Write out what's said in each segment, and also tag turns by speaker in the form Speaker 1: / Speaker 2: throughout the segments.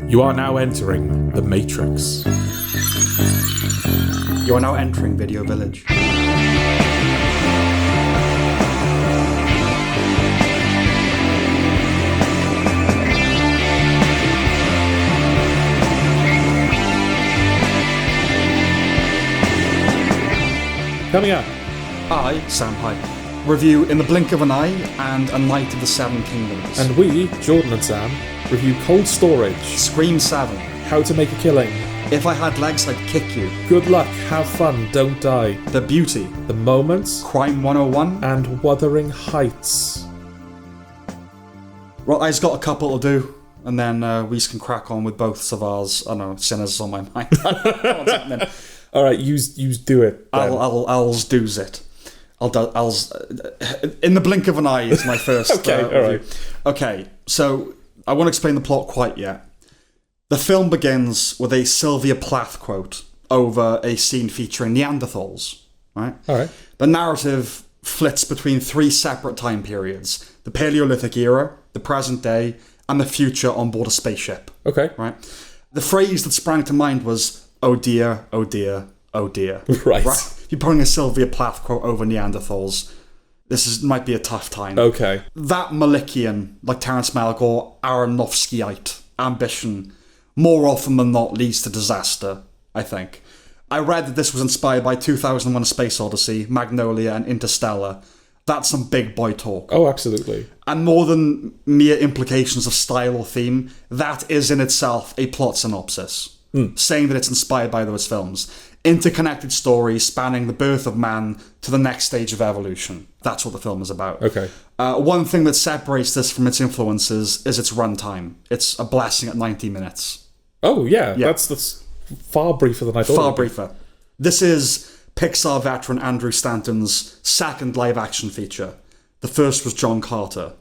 Speaker 1: You are now entering the Matrix.
Speaker 2: You are now entering Video Village.
Speaker 1: Coming up.
Speaker 2: I, Sam Hype, review In the Blink of an Eye and A Night of the Seven Kingdoms.
Speaker 1: And we, Jordan and Sam, review Cold Storage,
Speaker 2: Scream 7.
Speaker 1: How to Make a Killing,
Speaker 2: If I Had Legs, I'd Kick You.
Speaker 1: Good Luck, Have Fun, Don't Die,
Speaker 2: The Beauty.
Speaker 1: The Moment,
Speaker 2: Crime 101.
Speaker 1: and Wuthering Heights.
Speaker 2: Well, I just got a couple to do, and then we just can crack on with both of ours. I know, sinners on my mind. What's happening?
Speaker 1: All right, you do it. Then.
Speaker 2: I'll do's it. In the Blink of an Eye is my first
Speaker 1: Okay, all
Speaker 2: review.
Speaker 1: right.
Speaker 2: Okay, so I won't explain the plot quite yet. The film begins with a Sylvia Plath quote over a scene featuring Neanderthals. Right.
Speaker 1: All right.
Speaker 2: The narrative flits between three separate time periods: the Paleolithic era, the present day, and the future on board a spaceship.
Speaker 1: Okay.
Speaker 2: Right. The phrase that sprang to mind was, "Oh dear, oh dear, oh dear."
Speaker 1: Right.
Speaker 2: If you're putting a Sylvia Plath quote over Neanderthals, might be a tough time.
Speaker 1: Okay.
Speaker 2: That Malikian, like Terence Malick or Aronofskyite ambition, more often than not leads to disaster, I think. I read that this was inspired by 2001: A Space Odyssey, Magnolia, and Interstellar. That's some big boy talk.
Speaker 1: Oh, absolutely.
Speaker 2: And more than mere implications of style or theme, that is in itself a plot synopsis, saying that it's inspired by those films. Interconnected stories spanning the birth of man to the next stage of evolution. That's what the film is about.
Speaker 1: Okay.
Speaker 2: One thing that separates this from its influences is its runtime. It's a blessing at 90 minutes.
Speaker 1: Oh, yeah. That's far briefer than I thought.
Speaker 2: Far briefer. This is Pixar veteran Andrew Stanton's second live-action feature. The first was John Carter.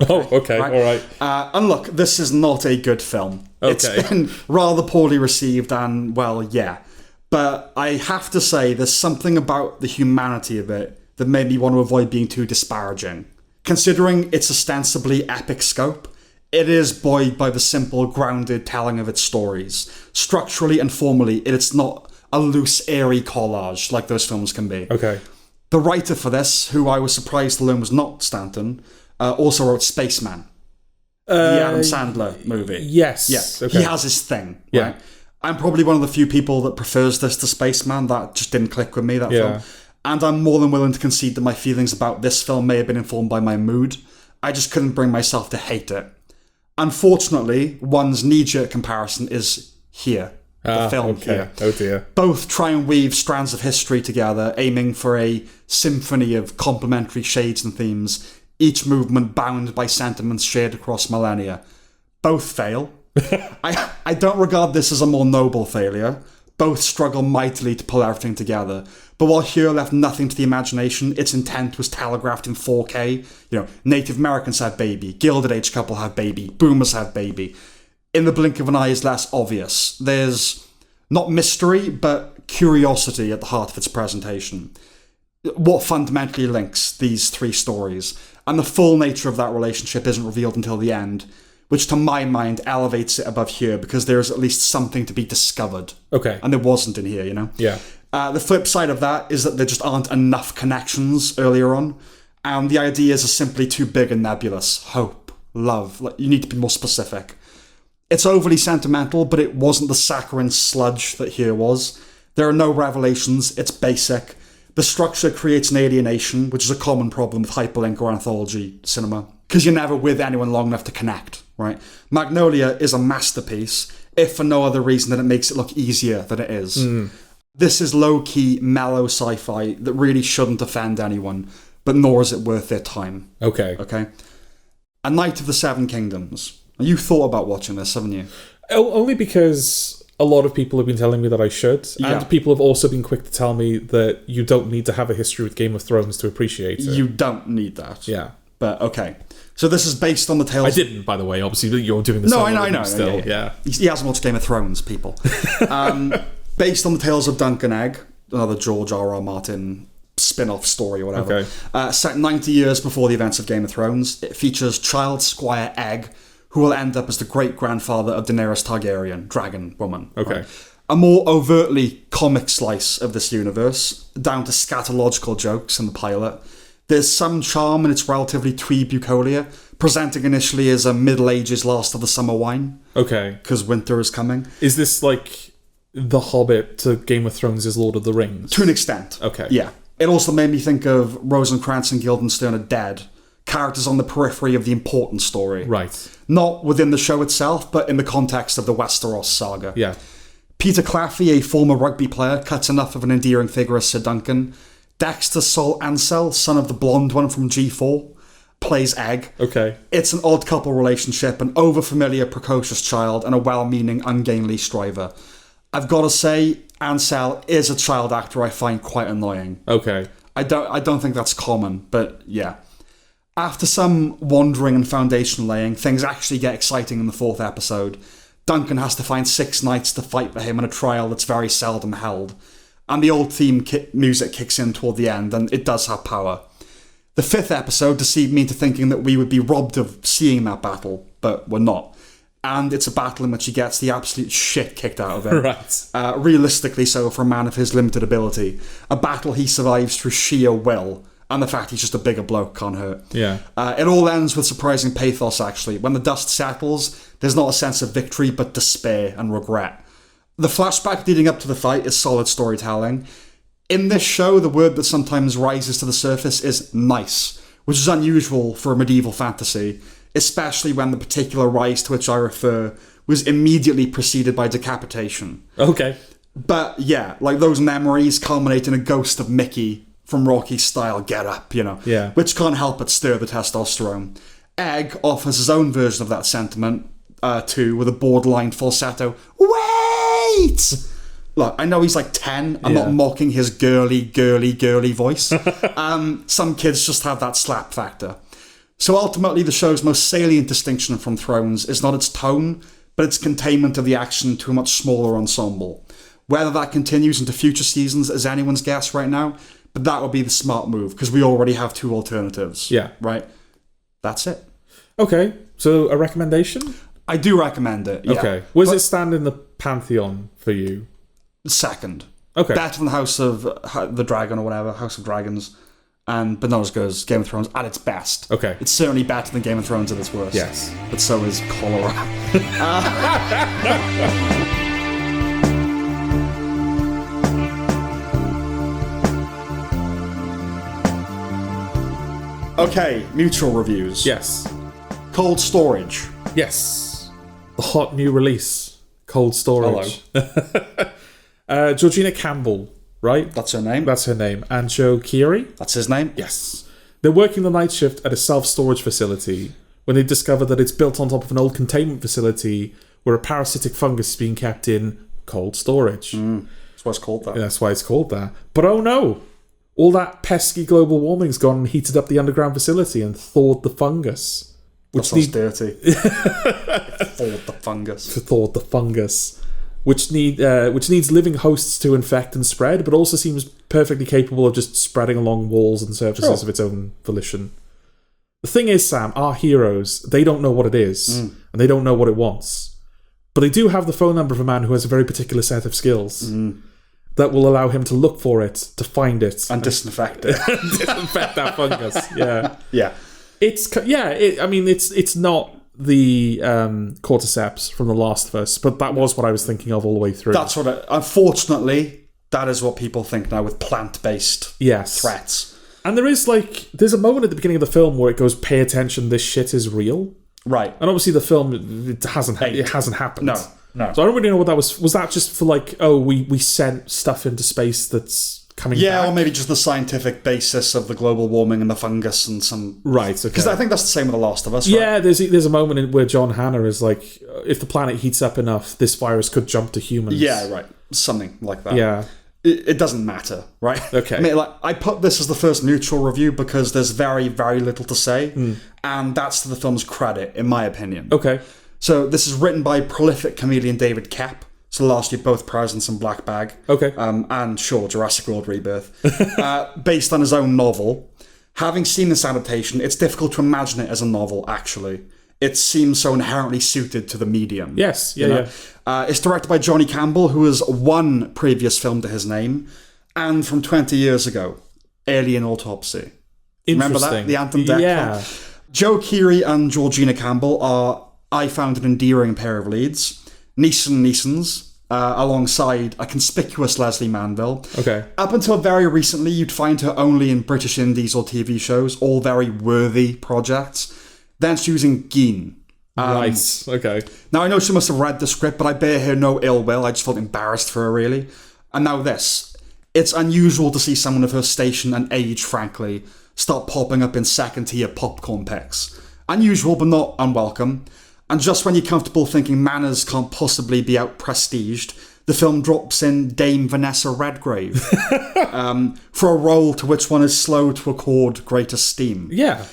Speaker 1: Oh, okay.
Speaker 2: Right?
Speaker 1: All right.
Speaker 2: And look, this is not a good film.
Speaker 1: Okay.
Speaker 2: It's been rather poorly received and, well, yeah. But I have to say, there's something about the humanity of it that made me want to avoid being too disparaging. Considering its ostensibly epic scope, it is buoyed by the simple, grounded telling of its stories. Structurally and formally, it's not a loose, airy collage like those films can be.
Speaker 1: Okay.
Speaker 2: The writer for this, who I was surprised to learn was not Stanton, also wrote Spaceman, the Adam Sandler movie.
Speaker 1: Yes.
Speaker 2: Yeah,
Speaker 1: Okay.
Speaker 2: he has his thing.
Speaker 1: Yeah.
Speaker 2: Right? I'm probably one of the few people that prefers this to Spaceman. That just didn't click with me, that film. And I'm more than willing to concede that my feelings about this film may have been informed by my mood. I just couldn't bring myself to hate it. Unfortunately, one's knee-jerk comparison is here. The film here.
Speaker 1: Oh dear.
Speaker 2: Both try and weave strands of history together, aiming for a symphony of complementary shades and themes, each movement bound by sentiments shared across millennia. Both fail. I don't regard this as a more noble failure. Both struggle mightily to pull everything together. But while here left nothing to the imagination, its intent was telegraphed in 4K. You know, Native Americans have baby, Gilded Age couple have baby, boomers have baby. In the Blink of an Eye is less obvious. There's not mystery, but curiosity at the heart of its presentation. What fundamentally links these three stories, and the full nature of that relationship isn't revealed until the end, which to my mind elevates it above here because there is at least something to be discovered.
Speaker 1: Okay.
Speaker 2: And there wasn't in here, you know?
Speaker 1: Yeah.
Speaker 2: The flip side of that is that there just aren't enough connections earlier on, and the ideas are simply too big and nebulous. Hope, love, you need to be more specific. It's overly sentimental, but it wasn't the saccharine sludge that here was. There are no revelations, it's basic. The structure creates an alienation, which is a common problem with hyperlink or anthology cinema, because you're never with anyone long enough to connect, right? Magnolia is a masterpiece, if for no other reason than it makes it look easier than it is. This is low-key, mellow sci-fi that really shouldn't offend anyone, but nor is it worth their time.
Speaker 1: Okay.
Speaker 2: Okay? A Night of the Seven Kingdoms. You thought about watching this, haven't you?
Speaker 1: Only because a lot of people have been telling me that I should, and people have also been quick to tell me that you don't need to have a history with Game of Thrones to appreciate it.
Speaker 2: You don't need that.
Speaker 1: Yeah.
Speaker 2: But, okay. So this is based on the tales...
Speaker 1: I didn't, by the way. Obviously, you're doing this.
Speaker 2: No, I know.
Speaker 1: Still, yeah.
Speaker 2: He hasn't watched Game of Thrones, people. Based on the tales of Dunk and Egg, another George R.R. Martin spin-off story or whatever.
Speaker 1: Okay.
Speaker 2: Set 90 years before the events of Game of Thrones. It features Child Squire Egg, who will end up as the great-grandfather of Daenerys Targaryen, Dragon Woman.
Speaker 1: Okay.
Speaker 2: Right? A more overtly comic slice of this universe, down to scatological jokes in the pilot. There's some charm in its relatively twee bucolia, presenting initially as a Middle Ages Last of the Summer Wine.
Speaker 1: Okay.
Speaker 2: Because winter is coming.
Speaker 1: Is this like The Hobbit to Game of Thrones is Lord of the Rings?
Speaker 2: To an extent.
Speaker 1: Okay.
Speaker 2: Yeah. It also made me think of Rosencrantz and Guildenstern are dead. Characters on the periphery of the important story.
Speaker 1: Right.
Speaker 2: Not within the show itself, but in the context of the Westeros saga.
Speaker 1: Yeah.
Speaker 2: Peter Claffey, a former rugby player, cuts enough of an endearing figure as Sir Duncan. Dexter Sol Ansel, son of the blonde one from G4, plays Egg.
Speaker 1: Okay.
Speaker 2: It's an odd couple relationship, an overfamiliar, precocious child, and a well-meaning, ungainly striver. I've got to say, Ansel is a child actor I find quite annoying.
Speaker 1: Okay.
Speaker 2: I don't think that's common, but yeah. After some wandering and foundation laying, things actually get exciting in the 4th episode. Duncan has to find 6 knights to fight for him in a trial that's very seldom held. And the old theme music kicks in toward the end, and it does have power. The 5th episode deceived me into thinking that we would be robbed of seeing that battle, but we're not. And it's a battle in which he gets the absolute shit kicked out of him.
Speaker 1: Right.
Speaker 2: Realistically so for a man of his limited ability. A battle he survives through sheer will, and the fact he's just a bigger bloke can't hurt.
Speaker 1: Yeah.
Speaker 2: It all ends with surprising pathos, actually. When the dust settles, there's not a sense of victory, but despair and regret. The flashback leading up to the fight is solid storytelling. In this show, the word that sometimes rises to the surface is nice, which is unusual for a medieval fantasy, especially when the particular rise to which I refer was immediately preceded by decapitation.
Speaker 1: Okay.
Speaker 2: But yeah, like those memories culminate in a ghost of Mickey from Rocky's style Get Up, you know,
Speaker 1: Yeah.
Speaker 2: which can't help but stir the testosterone. Egg offers his own version of that sentiment, too, with a borderline falsetto, wait! Look, I know he's like 10. I'm not mocking his girly voice. Some kids just have that slap factor. So ultimately, the show's most salient distinction from Thrones is not its tone, but its containment of the action to a much smaller ensemble. Whether that continues into future seasons is anyone's guess right now, but that would be the smart move, because we already have 2 alternatives.
Speaker 1: Yeah.
Speaker 2: Right? That's it.
Speaker 1: Okay. So a recommendation?
Speaker 2: I do recommend it. Yeah.
Speaker 1: Okay. Where does it stand in the pantheon for you?
Speaker 2: Second.
Speaker 1: Okay.
Speaker 2: Better than House of the Dragon or whatever, House of Dragons. But not as good as Game of Thrones at its best.
Speaker 1: Okay.
Speaker 2: It's certainly better than Game of Thrones at its worst.
Speaker 1: Yes.
Speaker 2: But so is cholera. Okay, mutual reviews.
Speaker 1: Yes.
Speaker 2: Cold Storage.
Speaker 1: Yes. The hot new release. Cold Storage. Hello. Georgina Campbell, right?
Speaker 2: That's her name.
Speaker 1: That's her name. And Joe Keery?
Speaker 2: That's his name.
Speaker 1: Yes. They're working the night shift at a self-storage facility when they discover that it's built on top of an old containment facility where a parasitic fungus is being kept in cold storage.
Speaker 2: That's why it's called that.
Speaker 1: That's why it's called that. But oh no! All that pesky global warming's gone and heated up the underground facility and thawed the fungus.
Speaker 2: That sounds dirty. Thawed the fungus.
Speaker 1: Thawed the fungus. Which needs living hosts to infect and spread, but also seems perfectly capable of just spreading along walls and surfaces of its own volition. The thing is, Sam, our heroes, they don't know what it is, and they don't know what it wants. But they do have the phone number of a man who has a very particular set of skills that will allow him to look for it, to find it.
Speaker 2: And disinfect it.
Speaker 1: Disinfect that fungus, yeah.
Speaker 2: Yeah.
Speaker 1: It's not the cordyceps from The Last of Us, but that was what I was thinking of all the way through.
Speaker 2: That's what unfortunately, that is what people think now with plant-based threats.
Speaker 1: And there's a moment at the beginning of the film where it goes, pay attention, this shit is real.
Speaker 2: Right.
Speaker 1: And obviously the film, it hasn't happened.
Speaker 2: No.
Speaker 1: So I don't really know what that was. Was that just for we sent stuff into space that's coming back?
Speaker 2: Yeah, or maybe just the scientific basis of the global warming and the fungus and some...
Speaker 1: Right, okay.
Speaker 2: Because I think that's the same with The Last of Us, right?
Speaker 1: Yeah, there's a moment where John Hannah is like, if the planet heats up enough, this virus could jump to humans.
Speaker 2: Yeah, right. Something like that.
Speaker 1: Yeah.
Speaker 2: It doesn't matter, right?
Speaker 1: Okay.
Speaker 2: I put this as the first mutual review because there's very, very little to say, and that's to the film's credit, in my opinion.
Speaker 1: Okay.
Speaker 2: So this is written by prolific comedian David Kapp, so last year both Presents and Black Bag.
Speaker 1: Okay.
Speaker 2: And sure, Jurassic World Rebirth. Based on his own novel. Having seen this adaptation, it's difficult to imagine it as a novel, actually. it seems so inherently suited to the medium.
Speaker 1: Yes, yeah,
Speaker 2: you know? It's directed by Johnny Campbell, who has one previous film to his name, and from 20 years ago, Alien Autopsy. Remember that? The Anthem Deck
Speaker 1: Yeah.
Speaker 2: film? Joe Keery and Georgina Campbell are, I found, an endearing pair of leads. Neesons, alongside a conspicuous Leslie Manville.
Speaker 1: Okay.
Speaker 2: Up until very recently, you'd find her only in British indies or TV shows, all very worthy projects. Then she's using Geen.
Speaker 1: Right, okay.
Speaker 2: Now, I know she must have read the script, but I bear her no ill will. I just felt embarrassed for her, really. And now this. It's unusual to see someone of her station and age, frankly, start popping up in second-tier popcorn picks. Unusual, but not unwelcome. And just when you're comfortable thinking manners can't possibly be out-prestiged, the film drops in Dame Vanessa Redgrave for a role to which one is slow to accord great esteem.
Speaker 1: Yeah.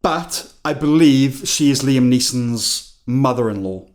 Speaker 2: But I believe she is Liam Neeson's mother-in-law.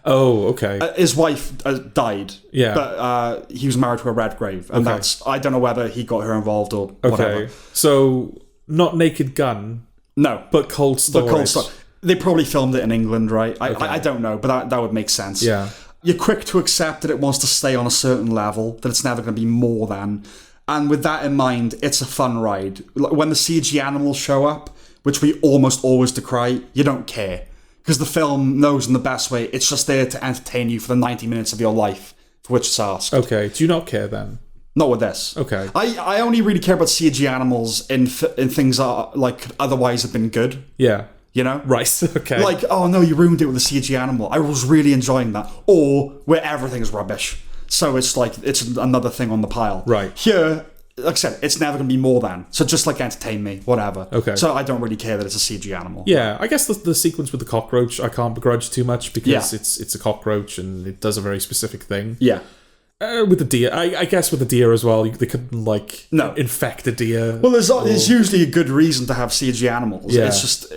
Speaker 1: Oh, okay.
Speaker 2: His wife died,
Speaker 1: Yeah.
Speaker 2: but he was married to a Redgrave, and
Speaker 1: Okay.
Speaker 2: that's, I don't know whether he got her involved or
Speaker 1: Okay.
Speaker 2: whatever.
Speaker 1: So, not Naked Gun,
Speaker 2: No,
Speaker 1: but Cold Storage.
Speaker 2: the Cold Storage. They probably filmed it in England, right?
Speaker 1: Okay.
Speaker 2: I don't know, but that would make sense.
Speaker 1: Yeah.
Speaker 2: You're quick to accept that it wants to stay on a certain level, that it's never going to be more than. And with that in mind, it's a fun ride. When the CG animals show up, which we almost always decry, you don't care. Because the film knows in the best way, it's just there to entertain you for the 90 minutes of your life for which it's asked.
Speaker 1: Okay. Do you not care then?
Speaker 2: Not with this.
Speaker 1: Okay.
Speaker 2: I only really care about CG animals in things that are, like, could otherwise have been good.
Speaker 1: Yeah.
Speaker 2: You know?
Speaker 1: Right. Okay.
Speaker 2: Like, oh no, you ruined it with a CG animal. I was really enjoying that. Or where everything's rubbish. So it's like, it's another thing on the pile.
Speaker 1: Right.
Speaker 2: Here, like I said, it's never going to be more than. So just like entertain me, whatever.
Speaker 1: Okay.
Speaker 2: So I don't really care that it's a CG animal.
Speaker 1: Yeah, I guess the sequence with the cockroach I can't begrudge too much because
Speaker 2: Yeah.
Speaker 1: it's a cockroach and it does a very specific thing.
Speaker 2: Yeah.
Speaker 1: With the deer, I guess with the deer as well, they couldn't like infect a deer.
Speaker 2: Well, there's usually a good reason to have CG animals.
Speaker 1: Yeah.
Speaker 2: It's just,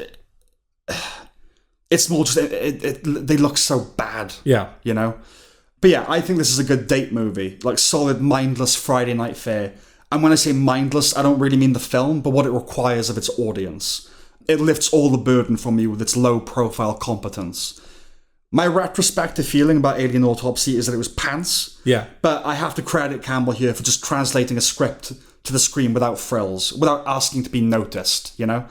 Speaker 2: it's more just, they look so bad.
Speaker 1: Yeah.
Speaker 2: You know? But yeah, I think this is a good date movie. Like, solid, mindless Friday night fare. And when I say mindless, I don't really mean the film, but what it requires of its audience. It lifts all the burden from you with its low-profile competence. My retrospective feeling about Alien Autopsy is that it was pants.
Speaker 1: Yeah.
Speaker 2: But I have to credit Campbell here for just translating a script to the screen without frills, without asking to be noticed, you know?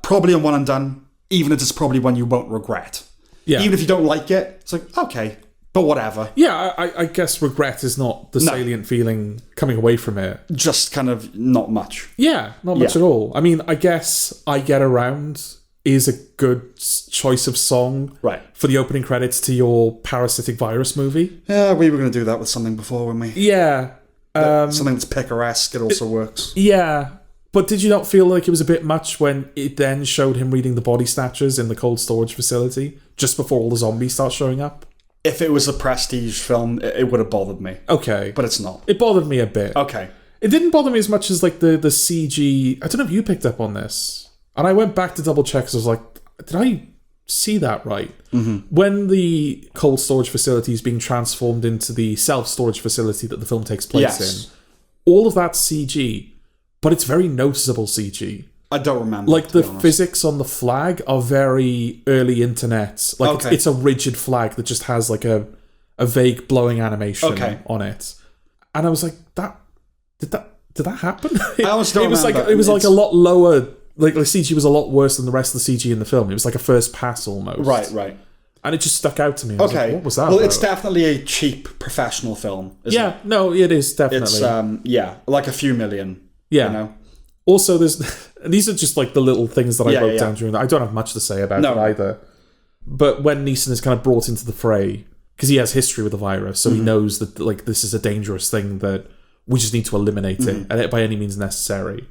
Speaker 2: Probably a one and done, even if it's probably one you won't regret.
Speaker 1: Yeah.
Speaker 2: Even if you don't like it, it's like, okay, but whatever.
Speaker 1: Yeah, I guess regret is not the salient feeling coming away from it.
Speaker 2: Just kind of not much.
Speaker 1: Yeah, not much at all. I mean, I guess I Get Around is a good choice of song for the opening credits to your parasitic virus movie.
Speaker 2: Yeah, we were going to do that with something before, weren't we?
Speaker 1: Yeah.
Speaker 2: Something that's picaresque, it also works.
Speaker 1: Yeah. But did you not feel like it was a bit much when it then showed him reading the body snatchers in the cold storage facility just before all the zombies start showing up?
Speaker 2: If it was a prestige film, it would have bothered me.
Speaker 1: Okay.
Speaker 2: But it's not.
Speaker 1: It bothered me a bit.
Speaker 2: Okay.
Speaker 1: It didn't bother me as much as like the CG. I don't know if you picked up on this. And I went back to double check because I was like, did I see that right? Mm-hmm. When the cold storage facility is being transformed into the self-storage facility that the film takes place in, all of that's CG, but it's very noticeable CG.
Speaker 2: I don't remember.
Speaker 1: Like the physics on the flag are very early internet. Like it's a rigid flag that just has like a vague blowing animation on it. And I was like, did that happen?
Speaker 2: I almost don't remember.
Speaker 1: It was like a lot lower. Like the CG was a lot worse than the rest of the CG in the film. It was like a first pass almost.
Speaker 2: Right.
Speaker 1: And it just stuck out to me. I was like, what was that?
Speaker 2: Well,
Speaker 1: about?
Speaker 2: It's definitely a cheap professional film. Isn't it?
Speaker 1: No, it is definitely.
Speaker 2: It's like a few million.
Speaker 1: Yeah.
Speaker 2: You know?
Speaker 1: Also, these are just like the little things that I wrote down during that. I don't have much to say about it either. But when Neeson is kind of brought into the fray, because he has history with the virus, so he knows that like this is a dangerous thing that we just need to eliminate it, and it by any means necessary.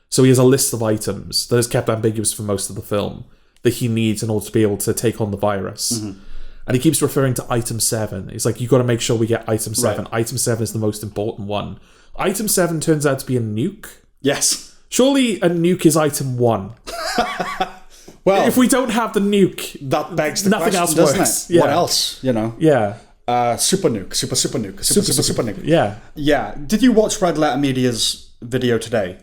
Speaker 1: So he has a list of items that is kept ambiguous for most of the film that he needs in order to be able to take on the virus. And he keeps referring to item 7. He's like, you got to make sure we get item 7. Right. Item 7 is the most important one. Item 7 turns out to be a nuke.
Speaker 2: Yes.
Speaker 1: Surely a nuke is item 1. Well, if we don't have the nuke,
Speaker 2: that begs the
Speaker 1: nothing
Speaker 2: question,
Speaker 1: else
Speaker 2: doesn't
Speaker 1: works.
Speaker 2: it? What else? You know?
Speaker 1: Yeah.
Speaker 2: Super nuke. Super nuke.
Speaker 1: Yeah.
Speaker 2: Yeah. Did you watch Red Letter Media's video today?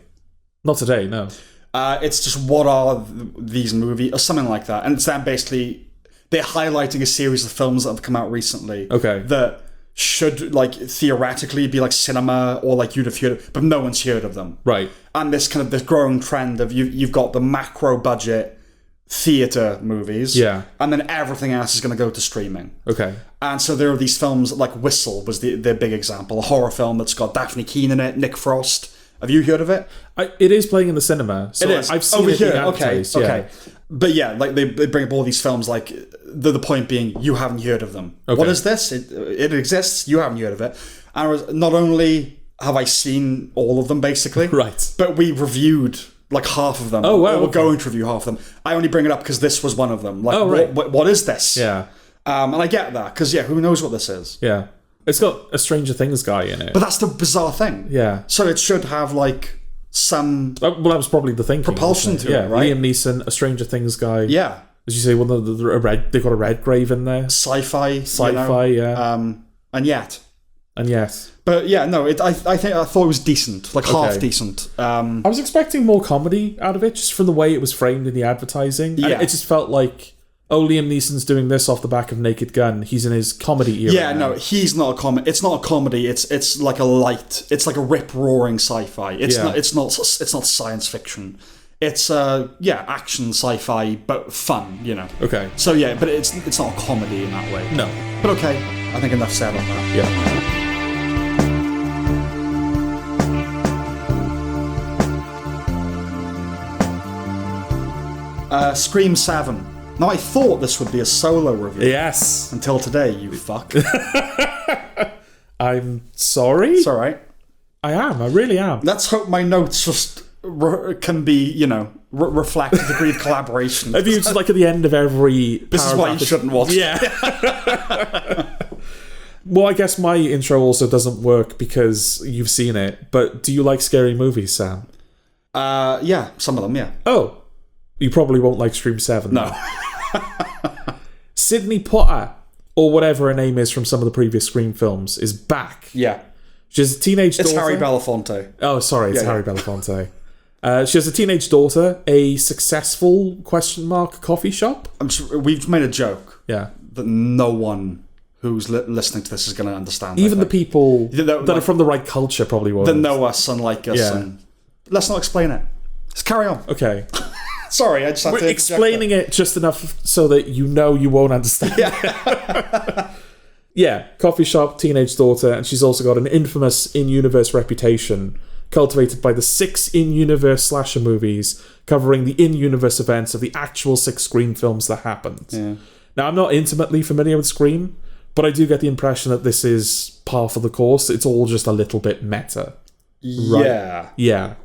Speaker 1: Not today, no.
Speaker 2: It's just what are these movies or something like that, and it's them basically they're highlighting a series of films that have come out recently.
Speaker 1: Okay.
Speaker 2: That should, like, theoretically be like cinema, or like you'd have heard of, but no one's heard of them.
Speaker 1: Right.
Speaker 2: And this kind of this growing trend of you've got the macro budget theatre movies,
Speaker 1: Yeah.
Speaker 2: and then everything else is going to go to streaming.
Speaker 1: Okay.
Speaker 2: And so there are these films like Whistle was the big example, a horror film that's got Daphne Keane in it, Nick Frost. Have you heard of it?
Speaker 1: It is playing in the cinema. So
Speaker 2: It is.
Speaker 1: I've seen
Speaker 2: Over
Speaker 1: it
Speaker 2: here.
Speaker 1: being
Speaker 2: Okay.
Speaker 1: advertised, yeah.
Speaker 2: Okay. But yeah, like they bring up all these films. Like the point being, you haven't heard of them.
Speaker 1: Okay.
Speaker 2: What is this? It exists. You haven't heard of it. And I was, not only have I seen all of them, basically,
Speaker 1: Right.
Speaker 2: but we reviewed like half of them.
Speaker 1: Oh, wow,
Speaker 2: We're
Speaker 1: okay.
Speaker 2: going to review half of them. I only bring it up because this was one of them. Like,
Speaker 1: Oh, right.
Speaker 2: what is this?
Speaker 1: Yeah.
Speaker 2: And I get that because who knows what this is?
Speaker 1: Yeah. It's got a Stranger Things guy in it.
Speaker 2: But that's the bizarre thing.
Speaker 1: Yeah.
Speaker 2: So it should have like some
Speaker 1: Well, that was probably the thinking.
Speaker 2: propulsion
Speaker 1: wasn't
Speaker 2: to it, right?
Speaker 1: Liam Neeson, a Stranger Things guy.
Speaker 2: Yeah.
Speaker 1: As you say, well, they've got a red grave in there.
Speaker 2: Sci-fi.
Speaker 1: Sci-fi, yeah.
Speaker 2: And yet.
Speaker 1: And yes.
Speaker 2: But yeah, no, I thought it was decent, like half
Speaker 1: Okay.
Speaker 2: decent.
Speaker 1: I was expecting more comedy out of it, just from the way it was framed in the advertising.
Speaker 2: Yeah.
Speaker 1: And it just felt like, oh, Liam Neeson's doing this off the back of Naked Gun. He's in his comedy era.
Speaker 2: Yeah,
Speaker 1: now.
Speaker 2: no, he's not a comedy. It's not a comedy. It's like a light. It's like a rip roaring sci-fi. It's
Speaker 1: Yeah.
Speaker 2: not. It's not science fiction. It's action sci-fi, but fun.
Speaker 1: Okay.
Speaker 2: So yeah, but it's not a comedy in that way.
Speaker 1: No.
Speaker 2: But okay, I think enough said on that.
Speaker 1: Yeah.
Speaker 2: Scream 7. Now I thought this would be a solo review
Speaker 1: Yes.
Speaker 2: until today. You fuck.
Speaker 1: I'm sorry?
Speaker 2: It's all right.
Speaker 1: I am. I really am.
Speaker 2: Let's hope my notes just can be, reflect a degree of collaboration.
Speaker 1: Have you just like at the end of every
Speaker 2: This is why you shouldn't watch.
Speaker 1: Yeah. Well, I guess my intro also doesn't work because you've seen it. But do you like scary movies, Sam?
Speaker 2: Yeah, some of them, yeah.
Speaker 1: Oh. You probably won't like Scream 7.
Speaker 2: No.
Speaker 1: Sydney Potter, or whatever her name is from some of the previous Scream films, is back.
Speaker 2: Yeah.
Speaker 1: She has a teenage daughter.
Speaker 2: It's Harry Belafonte.
Speaker 1: Oh, sorry, it's
Speaker 2: Yeah,
Speaker 1: Harry Belafonte. She has a teenage daughter, a successful coffee shop.
Speaker 2: We've made a joke
Speaker 1: Yeah.
Speaker 2: that no one who's listening to this is going to understand.
Speaker 1: Even the people
Speaker 2: that,
Speaker 1: that are from the right culture probably won't.
Speaker 2: that know us and like us.
Speaker 1: Yeah.
Speaker 2: And let's not explain it. Let's carry on.
Speaker 1: Okay.
Speaker 2: Sorry, I just had
Speaker 1: We're
Speaker 2: to
Speaker 1: explaining it just enough so that you won't understand. Yeah, coffee shop, teenage daughter, and she's also got an infamous in-universe reputation cultivated by the 6 in-universe slasher movies covering the in-universe events of the actual 6 Scream films that happened.
Speaker 2: Yeah.
Speaker 1: Now, I'm not intimately familiar with Scream, but I do get the impression that this is par for the course. It's all just a little bit meta. Right?
Speaker 2: Yeah.
Speaker 1: Yeah.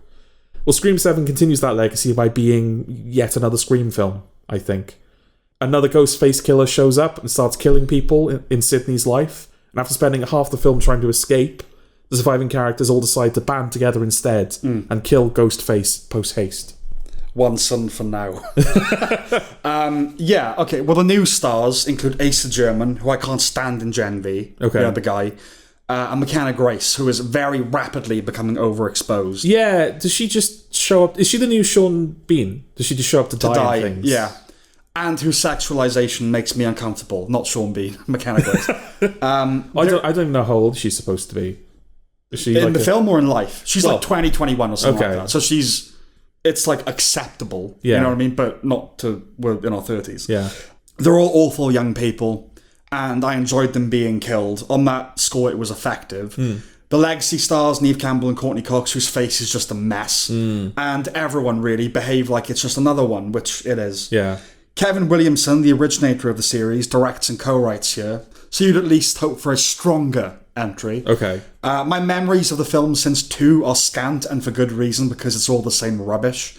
Speaker 1: Well, Scream 7 continues that legacy by being yet another Scream film, I think. Another ghost face killer shows up and starts killing people in Sydney's life, and after spending half the film trying to escape, the surviving characters all decide to band together instead and kill Ghostface post-haste.
Speaker 2: One son for now. Yeah, okay. Well, the new stars include Asa German, who I can't stand in Gen V.
Speaker 1: Okay.
Speaker 2: The guy. And McKenna Grace, who is very rapidly becoming overexposed.
Speaker 1: Yeah, does she just show up? Is she the new Sean Bean? Does she just show up to die in things?
Speaker 2: Yeah. And whose sexualization makes me uncomfortable. Not Sean Bean, McKenna Grace.
Speaker 1: I don't even know how old she's supposed to be. Is she
Speaker 2: In
Speaker 1: like
Speaker 2: the film or in life? She's
Speaker 1: Well,
Speaker 2: like 20, 21 or something
Speaker 1: okay.
Speaker 2: like that. So it's like acceptable.
Speaker 1: Yeah.
Speaker 2: You know what I mean? But not we're in our 30s.
Speaker 1: Yeah.
Speaker 2: They're all awful young people, and I enjoyed them being killed. On that score, it was effective. The legacy stars, Neve Campbell and Courtney Cox, whose face is just a mess. And everyone really behave like it's just another one, which it is.
Speaker 1: Yeah.
Speaker 2: Kevin Williamson, the originator of the series, directs and co-writes here, so you'd at least hope for a stronger entry.
Speaker 1: Okay.
Speaker 2: My memories of the film since 2 are scant, and for good reason, because it's all the same rubbish.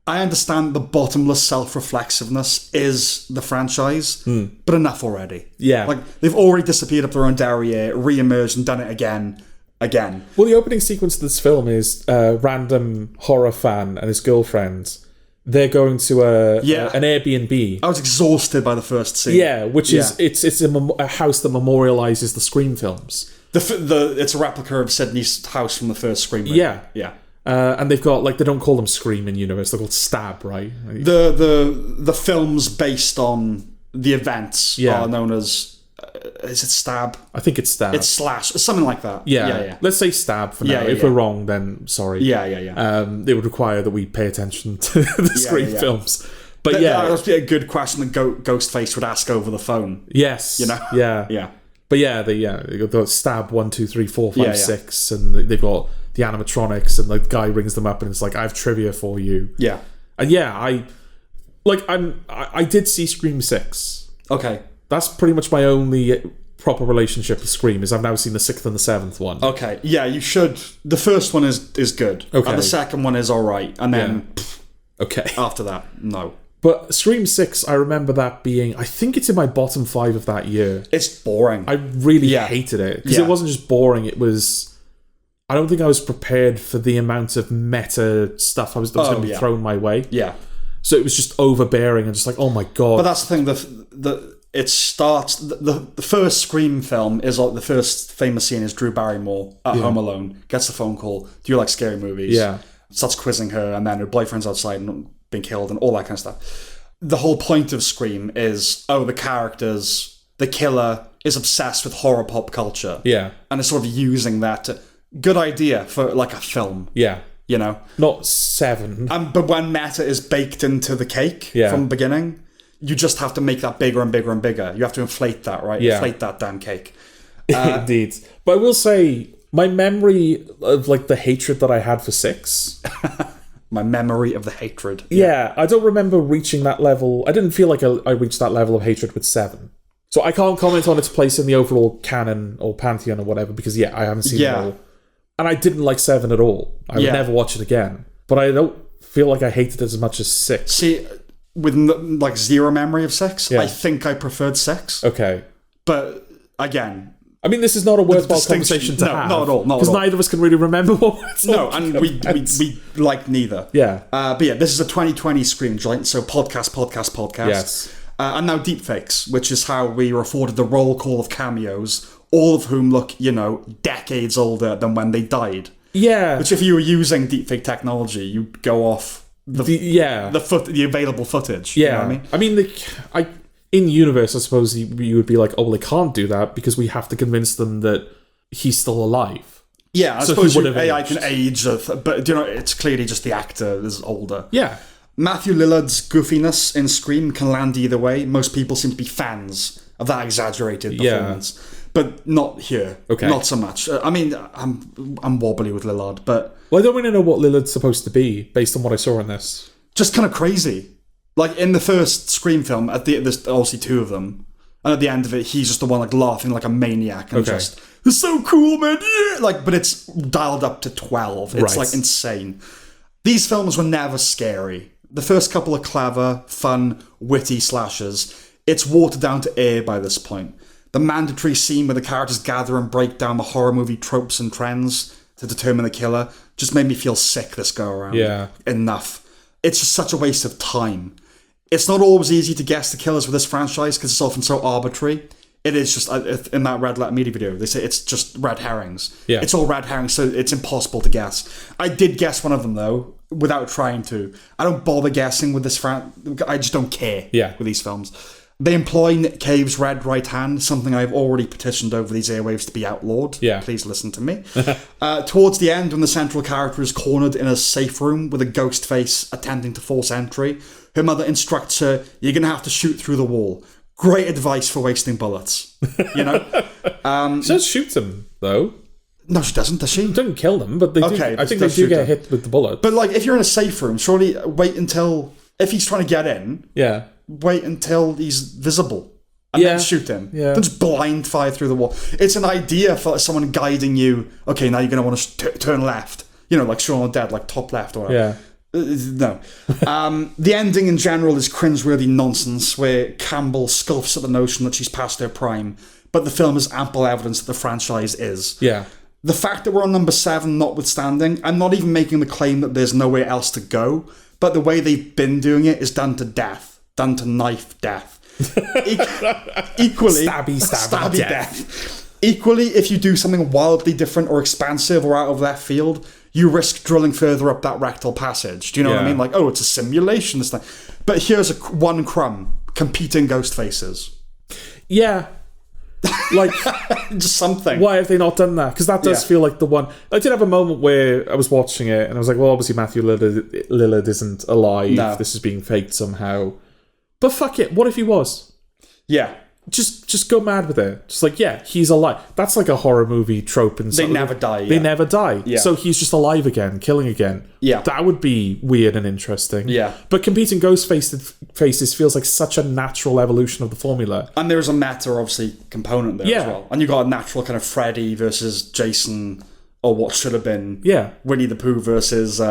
Speaker 2: I understand the bottomless self-reflexiveness is the franchise, but enough already.
Speaker 1: Yeah.
Speaker 2: Like, they've already disappeared up their own derriere, re-emerged and done it again.
Speaker 1: Well, the opening sequence of this film is a random horror fan and his girlfriend. They're going to an Airbnb.
Speaker 2: I was exhausted by the first scene.
Speaker 1: Yeah, which is it's a house that memorializes the Scream films.
Speaker 2: It's a replica of Sydney's house from the first Scream movie.
Speaker 1: Yeah.
Speaker 2: Yeah.
Speaker 1: And they've got, like, they don't call them Scream in universe, they're called Stab, right?
Speaker 2: The film's based on the events are known as... is it stab?
Speaker 1: I think it's stab.
Speaker 2: It's slash. Something like that.
Speaker 1: Yeah. Let's say stab for now. If we're wrong, then sorry.
Speaker 2: Yeah.
Speaker 1: It would require that we pay attention to the Scream films. But
Speaker 2: that would be a good question that Ghostface would ask over the phone.
Speaker 1: Yes.
Speaker 2: You know?
Speaker 1: Yeah. But they got stab 1, 2, 3, 4, 5, 6, and they've got the animatronics, and the guy rings them up and it's like, I have trivia for you.
Speaker 2: Yeah.
Speaker 1: And I did see Scream 6.
Speaker 2: Okay.
Speaker 1: That's pretty much my only proper relationship with Scream, is I've now seen the 6th and the 7th one.
Speaker 2: Okay. Yeah, you should. The first one is good.
Speaker 1: Okay.
Speaker 2: And the second one is alright. And then
Speaker 1: okay.
Speaker 2: After that, no.
Speaker 1: But Scream 6, I remember that being... I think it's in my bottom 5 of that year.
Speaker 2: It's boring.
Speaker 1: I really hated it. Because it wasn't just boring, it was... I don't think I was prepared for the amount of meta stuff that was going to be thrown my way.
Speaker 2: Yeah.
Speaker 1: So it was just overbearing and just like, oh my God.
Speaker 2: But that's the thing, it starts... The first Scream film is like... The first famous scene is Drew Barrymore at Home Alone. Gets the phone call. Do you like scary movies?
Speaker 1: Yeah.
Speaker 2: Starts quizzing her, and then her boyfriend's outside and being killed and all that kind of stuff. The whole point of Scream is, the killer is obsessed with horror pop culture.
Speaker 1: Yeah.
Speaker 2: And it's sort of using that good idea for like a film.
Speaker 1: Yeah.
Speaker 2: You know?
Speaker 1: Not 7.
Speaker 2: But when meta is baked into the cake from the beginning, you just have to make that bigger and bigger and bigger. You have to inflate that, right?
Speaker 1: Yeah.
Speaker 2: Inflate that damn cake.
Speaker 1: Indeed. But I will say, my memory of like the hatred that I had for 6...
Speaker 2: My memory of the hatred.
Speaker 1: Yeah, I don't remember reaching that level. I didn't feel like I reached that level of hatred with 7. So I can't comment on its place in the overall canon or pantheon or whatever, because I haven't seen it all. And I didn't like 7 at all. I would never watch it again. But I don't feel like I hated it as much as 6.
Speaker 2: See, with like zero memory of 6, I think I preferred 6.
Speaker 1: Okay.
Speaker 2: But again...
Speaker 1: I mean, this is not a worthwhile conversation to have.
Speaker 2: Not at all.
Speaker 1: Because neither of us can really remember what we're talking
Speaker 2: about. No, and we like neither.
Speaker 1: Yeah.
Speaker 2: But this is a 2020 Scream joint, so podcast.
Speaker 1: Yes.
Speaker 2: And now deepfakes, which is how we were afforded the roll call of cameos, all of whom look, decades older than when they died.
Speaker 1: Yeah.
Speaker 2: Which if you were using deepfake technology, you'd go off the available footage.
Speaker 1: Yeah.
Speaker 2: You know what I mean?
Speaker 1: In universe, I suppose you would be like, oh, well, they can't do that because we have to convince them that he's still alive.
Speaker 2: Yeah, I suppose AI can age, but it's clearly just the actor is older.
Speaker 1: Yeah.
Speaker 2: Matthew Lillard's goofiness in Scream can land either way. Most people seem to be fans of that exaggerated performance, but not here.
Speaker 1: Okay.
Speaker 2: Not so much. I'm wobbly with Lillard, but...
Speaker 1: Well, I don't really know what Lillard's supposed to be based on what I saw in this.
Speaker 2: Just kind of crazy. Like, in the first Scream film, there's obviously 2 of them, and at the end of it, he's just the one, like, laughing like a maniac, and just, it's so cool, man, yeah! Like, but it's dialed up to 12. It's, like, insane. These films were never scary. The first couple are clever, fun, witty slashers. It's watered down to air by this point. The mandatory scene where the characters gather and break down the horror movie tropes and trends to determine the killer just made me feel sick this go-around.
Speaker 1: Yeah.
Speaker 2: Enough. It's just such a waste of time. It's not always easy to guess the killers with this franchise because it's often so arbitrary. It is just, in that Red Letter Media video, they say it's just red herrings.
Speaker 1: Yeah.
Speaker 2: It's all red herrings, so it's impossible to guess. I did guess one of them, though, without trying to. I don't bother guessing with this I just don't care with these films. They employ Nick Cave's red right hand, something I've already petitioned over these airwaves to be outlawed.
Speaker 1: Yeah.
Speaker 2: Please listen to me. Towards the end, when the central character is cornered in a safe room with a ghost face attempting to force entry, her mother instructs her, you're going to have to shoot through the wall. Great advice for wasting bullets. She
Speaker 1: does shoot them, though.
Speaker 2: No, she doesn't, does she?
Speaker 1: She doesn't kill them, but they do. I think they do get hit with the bullet.
Speaker 2: But, like, if you're in a safe room, surely wait until... If he's trying to get in...
Speaker 1: Yeah.
Speaker 2: Wait until he's visible and then shoot him.
Speaker 1: Yeah.
Speaker 2: Don't just blind fire through the wall. It's an idea for someone guiding you. Okay, now you're going to want to turn left. Like Shaun of the Dead, like top left or whatever.
Speaker 1: Yeah.
Speaker 2: No. The ending in general is cringeworthy nonsense where Campbell scoffs at the notion that she's past her prime, but the film has ample evidence that the franchise is.
Speaker 1: Yeah.
Speaker 2: The fact that we're on number 7 notwithstanding, I'm not even making the claim that there's nowhere else to go, but the way they've been doing it is done to death. Done to knife death. Equally...
Speaker 1: Stabby
Speaker 2: death. Equally, if you do something wildly different or expansive or out of left field, you risk drilling further up that rectal passage. Do you know what I mean? Like, oh, it's a simulation. This thing. But here's one crumb. competing ghost faces.
Speaker 1: Yeah. Like,
Speaker 2: Just something.
Speaker 1: why have they not done that? Because that does feel like the one. I did have a moment where I was watching it and I was like, well, obviously Matthew Lillard isn't alive.
Speaker 2: No.
Speaker 1: This is being faked somehow. But fuck it. What if he was?
Speaker 2: Yeah.
Speaker 1: Just go mad with it. Just like, yeah, he's alive. That's like a horror movie trope. And
Speaker 2: They never die.
Speaker 1: They never die.
Speaker 2: Yeah.
Speaker 1: So he's just alive again, killing again.
Speaker 2: Yeah.
Speaker 1: That would be weird and interesting.
Speaker 2: Yeah.
Speaker 1: But competing ghost faces feels like such a natural evolution of the formula.
Speaker 2: And there's a meta, obviously, component there as well. And you got a natural kind of Freddy versus Jason, or what should have been Winnie the Pooh versus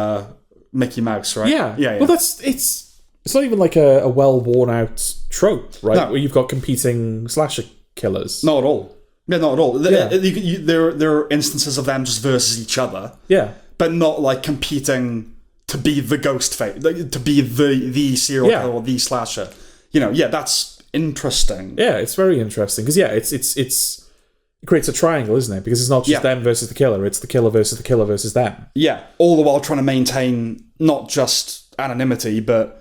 Speaker 2: Mickey Mouse, right?
Speaker 1: Yeah. Well, it's not even like a well worn out trope, right?
Speaker 2: No.
Speaker 1: Where you've got competing slasher killers.
Speaker 2: Not at all. Yeah, not at all. There are instances of them just versus each other.
Speaker 1: Yeah.
Speaker 2: But not like competing to be the ghost face, to be the serial killer or the slasher. That's interesting.
Speaker 1: Yeah, it's very interesting because it creates a triangle, isn't it? Because it's not just them versus the killer; it's the killer versus them.
Speaker 2: Yeah, all the while trying to maintain not just anonymity, but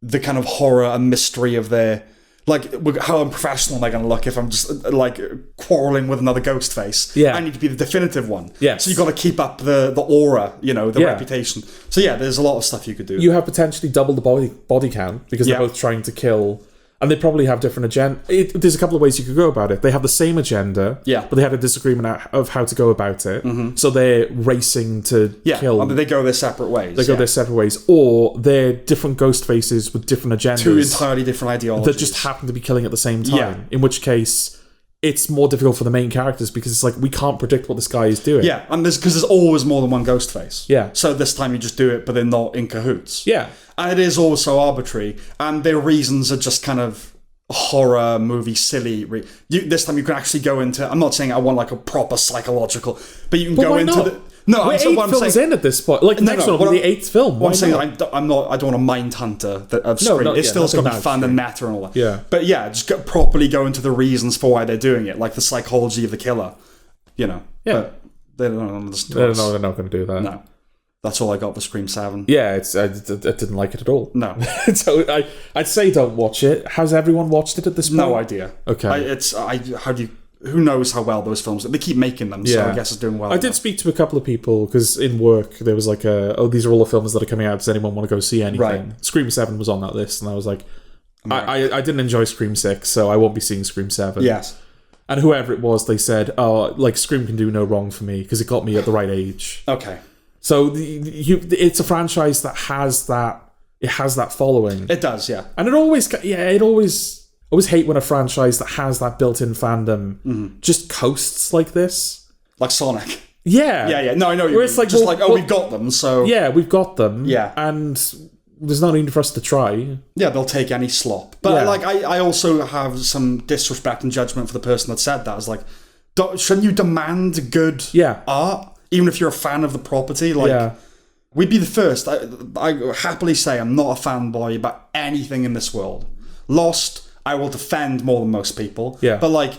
Speaker 2: the kind of horror and mystery of their, like, how unprofessional am I going to look if I'm just like quarreling with another ghost face?
Speaker 1: Yeah,
Speaker 2: I need to be the definitive one.
Speaker 1: Yes.
Speaker 2: So you got to keep up the aura, the reputation. So there's a lot of stuff you could do.
Speaker 1: You have potentially double the body count because they're both trying to kill. And they probably have different agenda. There's a couple of ways you could go about it. They have the same agenda, but they had a disagreement of how to go about it. Mm-hmm. So they're racing to kill.
Speaker 2: And they go their separate ways.
Speaker 1: They go their separate ways. Or they're different ghost faces with different agendas.
Speaker 2: Two entirely different ideologies.
Speaker 1: That just happen to be killing at the same time. In which case, it's more difficult for the main characters because it's like, we can't predict what this guy is doing.
Speaker 2: Yeah, and because there's always more than one ghost face.
Speaker 1: Yeah.
Speaker 2: So this time you just do it, but they're not in cahoots.
Speaker 1: Yeah.
Speaker 2: And it is also arbitrary, and their reasons are just kind of horror movie silly. This time you can actually go into, I'm not saying I want like a proper psychological, but you can go into the... No,
Speaker 1: we're 8 films in at this point. Like, next one will be the 8th film.
Speaker 2: I'm saying I don't want a Mindhunter of Scream. It's still got to be fun and meta and all that.
Speaker 1: Yeah.
Speaker 2: But just properly go into the reasons for why they're doing it, like the psychology of the killer.
Speaker 1: Yeah.
Speaker 2: But they don't listen to us.
Speaker 1: They're not going to do that.
Speaker 2: No. That's all I got for Scream 7.
Speaker 1: Yeah, I didn't like it at all.
Speaker 2: No.
Speaker 1: So I'd say don't watch it. Has everyone watched it at this point?
Speaker 2: No idea.
Speaker 1: Okay.
Speaker 2: Who knows how well those films... They keep making them, so I guess it's doing well.
Speaker 1: I did speak to a couple of people, because in work, there was like these are all the films that are coming out. Does anyone want to go see anything? Right. Scream 7 was on that list, and I was like, I didn't enjoy Scream 6, so I won't be seeing Scream 7.
Speaker 2: Yes.
Speaker 1: And whoever it was, they said, Scream can do no wrong for me, because it got me at the right age.
Speaker 2: Okay.
Speaker 1: So it's a franchise that has that... It has that following.
Speaker 2: It does, yeah.
Speaker 1: And it always hate when a franchise that has that built-in fandom just coasts like this.
Speaker 2: Like Sonic.
Speaker 1: Yeah.
Speaker 2: Yeah. No, I know. It's like, we've got them, so...
Speaker 1: Yeah, we've got them.
Speaker 2: Yeah.
Speaker 1: And there's no need for us to try.
Speaker 2: Yeah, they'll take any slop. But, I also have some disrespect and judgment for the person that said that. It's like, shouldn't you demand good art? Even if you're a fan of the property? We'd be the first. I happily say I'm not a fanboy about anything in this world. Lost... I will defend more than most people. Yeah. But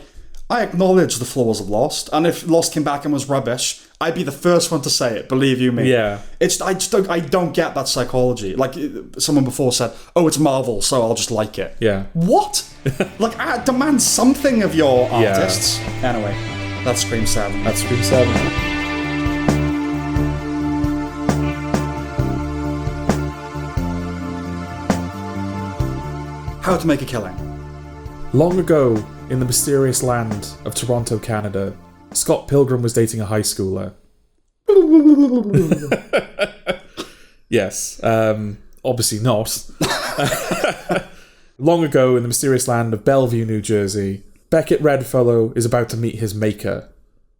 Speaker 2: I acknowledge the flaws of Lost, and if Lost came back and was rubbish, I'd be the first one to say it. Believe you me.
Speaker 1: Yeah.
Speaker 2: I don't get that psychology. Like someone before said, "Oh, it's Marvel, so I'll just like it."
Speaker 1: Yeah.
Speaker 2: What? I demand something of your artists. Yeah. Anyway, that's Scream 7.
Speaker 1: That's Scream 7.
Speaker 2: How to make a killing.
Speaker 1: Long ago, in the mysterious land of Toronto, Canada, Scott Pilgrim was dating a high schooler. Yes, obviously not. Long ago, in the mysterious land of Bellevue, New Jersey, Beckett Redfellow is about to meet his maker,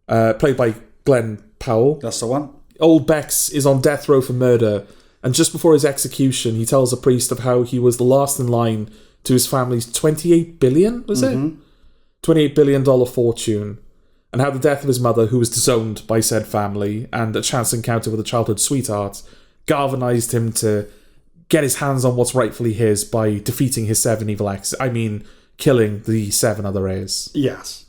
Speaker 1: played by Glenn Powell.
Speaker 2: That's the one.
Speaker 1: Old Bex is on death row for murder, and just before his execution, he tells a priest of how he was the last in line to his family's $28 billion, was it? $28 billion fortune, and how the death of his mother, who was disowned by said family, and a chance encounter with a childhood sweetheart, galvanised him to get his hands on what's rightfully his by defeating his 7 evil exes. I mean, killing the 7 other heirs.
Speaker 2: Yes.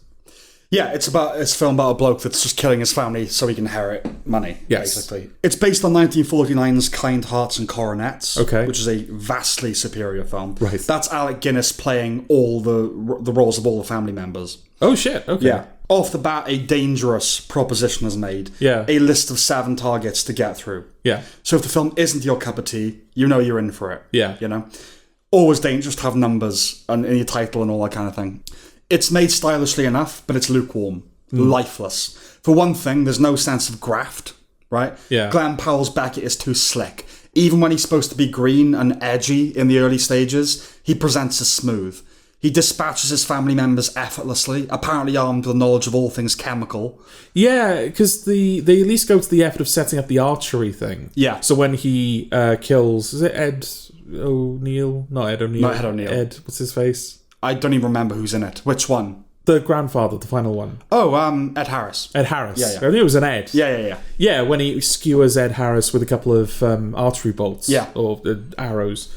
Speaker 2: Yeah, it's a film about a bloke that's just killing his family so he can inherit money,
Speaker 1: Yes.
Speaker 2: basically. It's based on 1949's Kind Hearts and Coronets,
Speaker 1: Okay.
Speaker 2: which is a vastly superior film.
Speaker 1: Right.
Speaker 2: That's Alec Guinness playing all the roles of all the family members.
Speaker 1: Oh, shit. Okay.
Speaker 2: Yeah. Off the bat, a dangerous proposition is made.
Speaker 1: Yeah.
Speaker 2: A list of 7 targets to get through.
Speaker 1: Yeah.
Speaker 2: So if the film isn't your cup of tea, you know you're in for it.
Speaker 1: Yeah.
Speaker 2: You know? Always dangerous to have numbers in your title and all that kind of thing. It's made stylishly enough, but it's lukewarm. Lifeless. For one thing, there's no sense of graft, right?
Speaker 1: Yeah.
Speaker 2: Glenn Powell's Beckett is too slick. Even when he's supposed to be green and edgy in the early stages, he presents as smooth. He dispatches his family members effortlessly, apparently armed with knowledge of all things chemical.
Speaker 1: Yeah, because they at least go to the effort of setting up the archery thing.
Speaker 2: Yeah.
Speaker 1: So when he kills... Is it Ed O'Neill? Not Ed O'Neill.
Speaker 2: Not Ed O'Neill.
Speaker 1: Ed, what's his face?
Speaker 2: I don't even remember who's in it. Which one?
Speaker 1: The grandfather, the final one.
Speaker 2: Oh, Ed Harris.
Speaker 1: Ed Harris.
Speaker 2: Yeah, yeah.
Speaker 1: I knew it was an Ed.
Speaker 2: Yeah.
Speaker 1: Yeah, when he skewers Ed Harris with a couple of archery bolts.
Speaker 2: Yeah.
Speaker 1: Or arrows.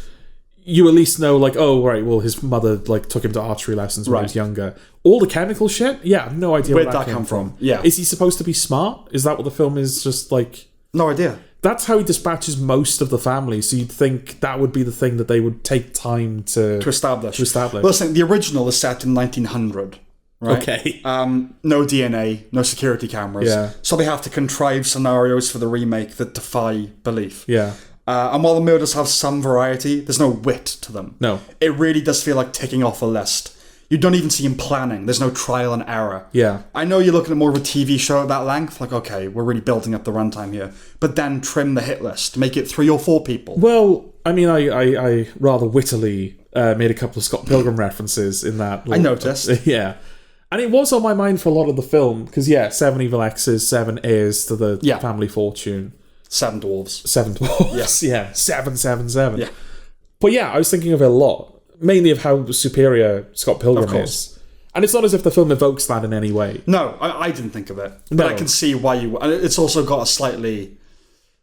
Speaker 1: You at least know, like, oh, right, well, his mother, like, took him to archery lessons when he was younger. All the chemical shit? Yeah, I have no idea where that came from.
Speaker 2: Yeah.
Speaker 1: Is he supposed to be smart? Is that what the film is just, like...
Speaker 2: No idea.
Speaker 1: That's how he dispatches most of the family, so you'd think that would be the thing that they would take time to
Speaker 2: establish.
Speaker 1: Well,
Speaker 2: listen, the original is set in 1900, right?
Speaker 1: Okay.
Speaker 2: No DNA, no security cameras.
Speaker 1: Yeah.
Speaker 2: So they have to contrive scenarios for the remake that defy belief.
Speaker 1: Yeah.
Speaker 2: And while the murders have some variety, there's no wit to them.
Speaker 1: No.
Speaker 2: It really does feel like ticking off a list. You don't even see him planning. There's no trial and error.
Speaker 1: Yeah.
Speaker 2: I know you're looking at more of a TV show at that length. Like, okay, we're really building up the runtime here. But then trim the hit list. Make it 3 or 4 people.
Speaker 1: Well, I mean, I rather wittily made a couple of Scott Pilgrim references in that.
Speaker 2: I noticed.
Speaker 1: Yeah. And it was on my mind for a lot of the film, because, 7 evil exes, 7 heirs to the family fortune.
Speaker 2: 7 dwarves.
Speaker 1: 7 dwarves.
Speaker 2: Yes.
Speaker 1: Yeah. 7, 7, 7.
Speaker 2: Yeah.
Speaker 1: But I was thinking of it a lot. Mainly of how superior Scott Pilgrim is. And it's not as if the film evokes that in any way.
Speaker 2: No, I didn't think of it. But
Speaker 1: No.
Speaker 2: I can see why you... And it's also got a slightly...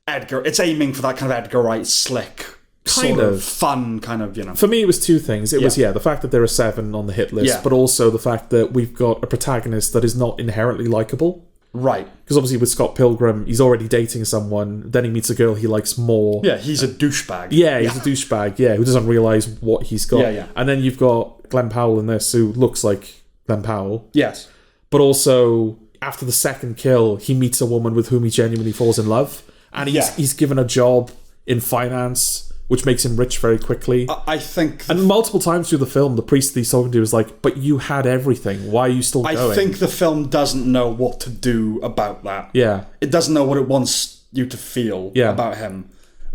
Speaker 2: It's aiming for that kind of Edgar Wright slick...
Speaker 1: Kind of.
Speaker 2: Fun kind of,
Speaker 1: For me, it was 2 things. It was, the fact that there are 7 on the hit list, but also the fact that we've got a protagonist that is not inherently likable.
Speaker 2: Right.
Speaker 1: Because obviously with Scott Pilgrim, he's already dating someone, then he meets a girl he likes more.
Speaker 2: Yeah, he's a douchebag.
Speaker 1: Yeah, he's a douchebag, who doesn't realise what he's got.
Speaker 2: Yeah.
Speaker 1: And then you've got Glenn Powell in this, who looks like Glenn Powell.
Speaker 2: Yes.
Speaker 1: But also, after the second kill, he meets a woman with whom he genuinely falls in love. And he's given a job in finance, which makes him rich very quickly.
Speaker 2: I think...
Speaker 1: And multiple times through the film, the priest that he's talking to is like, but you had everything. Why are you still going?
Speaker 2: I think the film doesn't know what to do about that.
Speaker 1: Yeah.
Speaker 2: It doesn't know what it wants you to feel about him.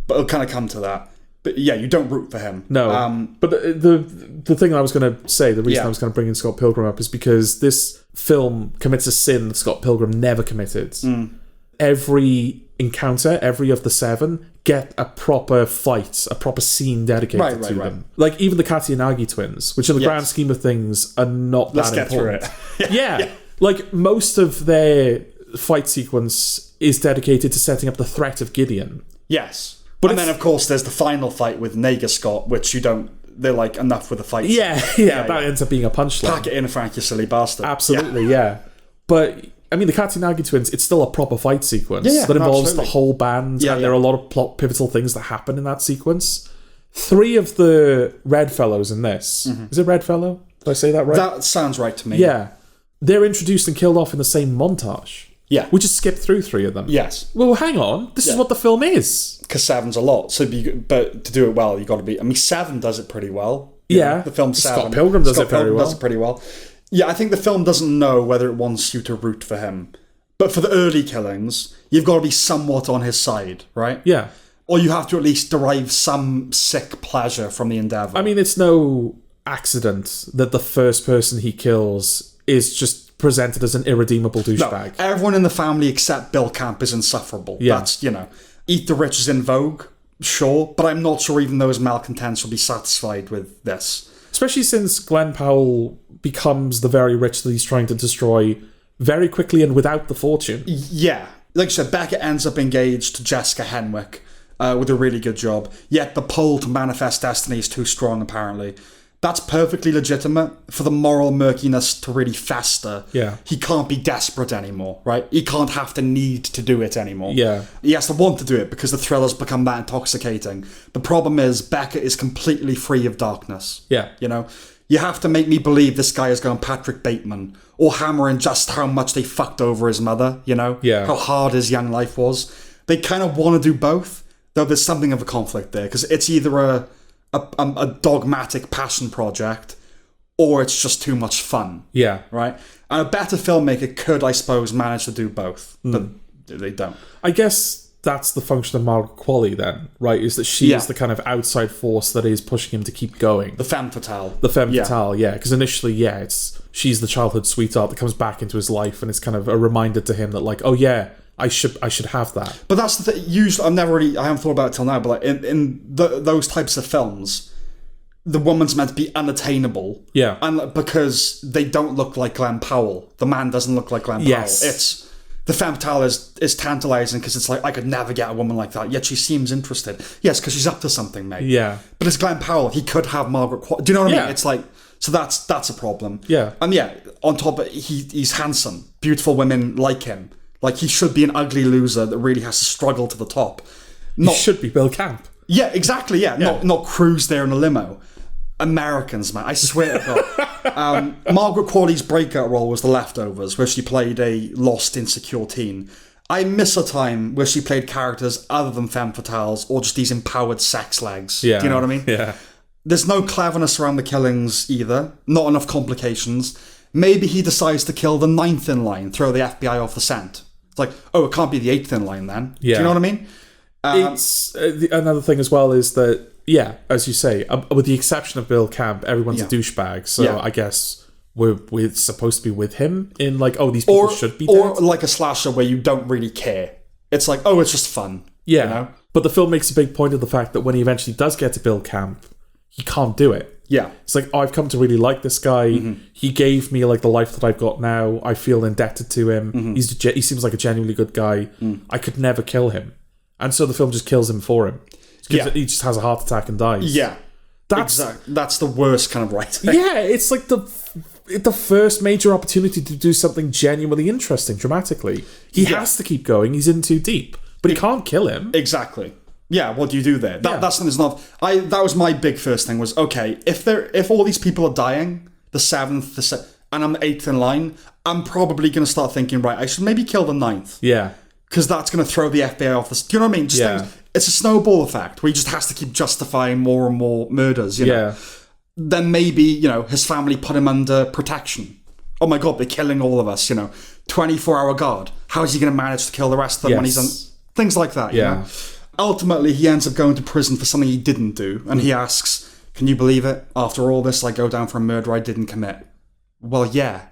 Speaker 2: But it'll kind of come to that. But you don't root for him.
Speaker 1: No. But the thing I was going to say, the reason I was going to bring in Scott Pilgrim up is because this film commits a sin that Scott Pilgrim never committed. Every encounter, every of the 7, get a proper fight, a proper scene dedicated to them. Like even the Katyanagi twins, which in the grand scheme of things are not that important.
Speaker 2: Let's get through it.
Speaker 1: Like most of their fight sequence is dedicated to setting up the threat of Gideon.
Speaker 2: Yes. But then of course there's the final fight with Naga Scott, which you don't... They're like, enough with the fight.
Speaker 1: That ends up being a punchline.
Speaker 2: Pack it in, Frank, you silly bastard.
Speaker 1: Absolutely, But... I mean, the Katyanagi twins, it's still a proper fight sequence that involves the whole band, and there are a lot of plot pivotal things that happen in that sequence. 3 of the Red Fellows in this, is it Red Fellow? Did I say that right?
Speaker 2: That sounds right to me.
Speaker 1: Yeah. They're introduced and killed off in the same montage.
Speaker 2: Yeah.
Speaker 1: We just skipped through 3 of them.
Speaker 2: Yes.
Speaker 1: Well, hang on. This is what the film is.
Speaker 2: Because 7's a lot. But to do it well, you got to be... I mean, 7 does it pretty well.
Speaker 1: The
Speaker 2: film 7.
Speaker 1: Scott Pilgrim does it very well.
Speaker 2: Does it pretty well. Yeah, I think the film doesn't know whether it wants you to root for him. But for the early killings, you've got to be somewhat on his side, right?
Speaker 1: Yeah.
Speaker 2: Or you have to at least derive some sick pleasure from the endeavour.
Speaker 1: I mean, it's no accident that the first person he kills is just presented as an irredeemable douchebag.
Speaker 2: No, everyone in the family except Bill Camp is insufferable.
Speaker 1: Yeah.
Speaker 2: That's, eat the rich is in vogue, sure, but I'm not sure even those malcontents will be satisfied with this.
Speaker 1: Especially since Glenn Powell becomes the very rich that he's trying to destroy very quickly and without the fortune.
Speaker 2: Yeah. Like I said, Beckett ends up engaged to Jessica Henwick with a really good job. Yet the pull to manifest destiny is too strong, apparently. That's perfectly legitimate. For the moral murkiness to really fester,
Speaker 1: Yeah.
Speaker 2: he can't be desperate anymore, right? He can't have to need to do it anymore.
Speaker 1: Yeah.
Speaker 2: He has to want to do it because the thriller's become that intoxicating. The problem is Becca is completely free of darkness.
Speaker 1: Yeah.
Speaker 2: You know? You have to make me believe this guy is going Patrick Bateman or hammering just how much they fucked over his mother, you know?
Speaker 1: Yeah.
Speaker 2: How hard his young life was. They kind of want to do both, though there's something of a conflict there because it's either a dogmatic passion project or it's just too much fun.
Speaker 1: Yeah.
Speaker 2: Right? And a better filmmaker could, I suppose, manage to do both, but they don't.
Speaker 1: I guess that's the function of Margaret Qualley then, right? Is that she is the kind of outside force that is pushing him to keep going.
Speaker 2: The femme fatale.
Speaker 1: The femme fatale, yeah. Because initially, she's the childhood sweetheart that comes back into his life, and it's kind of a reminder to him that, like, oh yeah, I should have that.
Speaker 2: But that's the thing. Usually, I haven't thought about it till now, but like in those types of films, the woman's meant to be unattainable.
Speaker 1: Yeah.
Speaker 2: And because they don't look like Glenn Powell. The man doesn't look like Glenn
Speaker 1: Yes.
Speaker 2: Powell. It's the femme fatale is tantalizing because it's like, I could never get a woman like that, yet she seems interested. Yes, because she's up to something, mate.
Speaker 1: Yeah.
Speaker 2: But it's Glenn Powell. He could have Margaret Qualley. Do you know what I mean?
Speaker 1: Yeah.
Speaker 2: It's like, so that's a problem.
Speaker 1: Yeah.
Speaker 2: And on top of it, he's handsome. Beautiful women like him. Like, he should be an ugly loser that really has to struggle to the top.
Speaker 1: He should be Bill Camp.
Speaker 2: Yeah, exactly, yeah. Not cruise there in a limo. Americans, man, I swear to God. Margaret Qualley's breakout role was The Leftovers, where she played a lost, insecure teen. I miss a time where she played characters other than femme fatales or just these empowered sex legs.
Speaker 1: Yeah.
Speaker 2: Do you know what I mean?
Speaker 1: Yeah.
Speaker 2: There's no cleverness around the killings either. Not enough complications. Maybe he decides to kill the 9th in line, throw the FBI off the scent. It's like, oh, it can't be the 8th in line then.
Speaker 1: Yeah.
Speaker 2: Do you know what I mean?
Speaker 1: It's another thing as well is that, yeah, as you say, with the exception of Bill Camp, everyone's a douchebag. So I guess we're supposed to be with him in like, oh, these people should be dead.
Speaker 2: Or like a slasher where you don't really care. It's like, oh, it's just fun.
Speaker 1: Yeah.
Speaker 2: You know?
Speaker 1: But the film makes a big point of the fact that when he eventually does get to Bill Camp, he can't do it.
Speaker 2: Yeah.
Speaker 1: It's like, oh, I've come to really like this guy. Mm-hmm. He gave me like the life that I've got now. I feel indebted to him. Mm-hmm. He seems like a genuinely good guy. I could never kill him. And so the film just kills him for him. He just has a heart attack and dies.
Speaker 2: Yeah. That's the worst kind of writing.
Speaker 1: Yeah, it's like the first major opportunity to do something genuinely interesting dramatically. He has to keep going. He's in too deep. But he can't kill him.
Speaker 2: Exactly. Yeah, what do you do there? That's something that's not... That was my big first thing was, okay, if all these people are dying, the 7th, and I'm the 8th in line, I'm probably going to start thinking, right, I should maybe kill the 9th.
Speaker 1: Yeah.
Speaker 2: Because that's going to throw the FBI off the... Do you know what I mean? Things, it's a snowball effect where he just has to keep justifying more and more murders, you know?
Speaker 1: Yeah.
Speaker 2: Then maybe, his family put him under protection. Oh my God, they're killing all of us, 24-hour guard. How is he going to manage to kill the rest of them when he's on... Things like that, you know? Ultimately, he ends up going to prison for something he didn't do, and he asks, can you believe it? After all this, I go down for a murder I didn't commit. Well, yeah.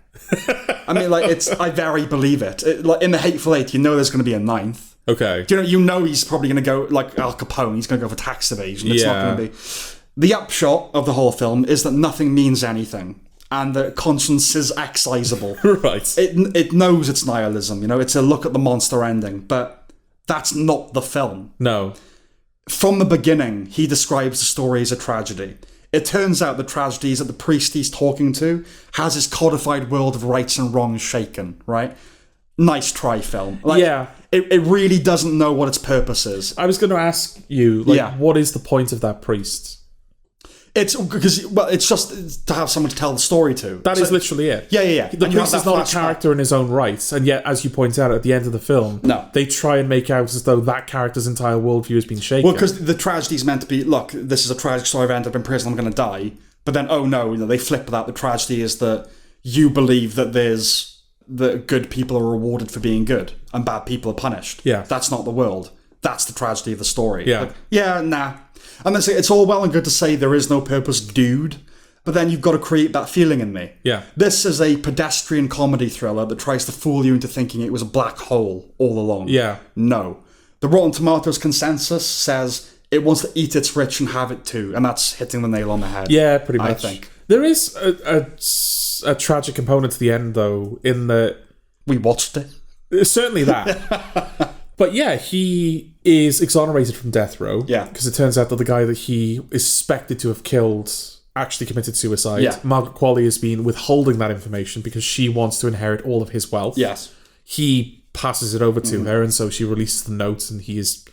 Speaker 2: I mean, like, I very believe it. Like, in The Hateful Eight, there's going to be a 9th.
Speaker 1: Okay.
Speaker 2: He's probably going to go, like Al Capone, he's going to go for tax evasion. It's not going to be... The upshot of the whole film is that nothing means anything, and that conscience is excisable.
Speaker 1: Right.
Speaker 2: It knows it's nihilism, it's a look at the monster ending, but... That's not the film.
Speaker 1: No.
Speaker 2: From the beginning, he describes the story as a tragedy. It turns out the tragedy is that the priest he's talking to has his codified world of rights and wrongs shaken, right? Nice try, film. It really doesn't know what its purpose is.
Speaker 1: I was going to ask you, what is the point of that priest?
Speaker 2: It's because it's just to have someone to tell the story to.
Speaker 1: That is literally it.
Speaker 2: Yeah.
Speaker 1: The priest is not a character in his own right, and yet, as you point out at the end of the film, they try and make out as though that character's entire worldview has been shaken.
Speaker 2: Well, because the tragedy is meant to be, look, this is a tragic story. I've ended up in prison. I'm going to die. But then, oh no, they flip that. The tragedy is that you believe that that good people are rewarded for being good and bad people are punished.
Speaker 1: Yeah,
Speaker 2: that's not the world. That's the tragedy of the story.
Speaker 1: Yeah,
Speaker 2: nah. And then it's all well and good to say there is no purpose, dude, but then you've got to create that feeling in me.
Speaker 1: Yeah.
Speaker 2: This is a pedestrian comedy thriller that tries to fool you into thinking it was a black hole all along.
Speaker 1: Yeah.
Speaker 2: No. The Rotten Tomatoes consensus says it wants to eat its rich and have it too, and that's hitting the nail on the head.
Speaker 1: Yeah, pretty much.
Speaker 2: I think.
Speaker 1: There is a tragic component to the end, though, in that...
Speaker 2: We watched it.
Speaker 1: Certainly that. But yeah, he is exonerated from death row.
Speaker 2: Yeah.
Speaker 1: Because it turns out that the guy that he is suspected to have killed actually committed suicide.
Speaker 2: Yeah.
Speaker 1: Margaret Qualley has been withholding that information because she wants to inherit all of his wealth.
Speaker 2: Yes.
Speaker 1: He passes it over to her, and so she releases the notes, and he is,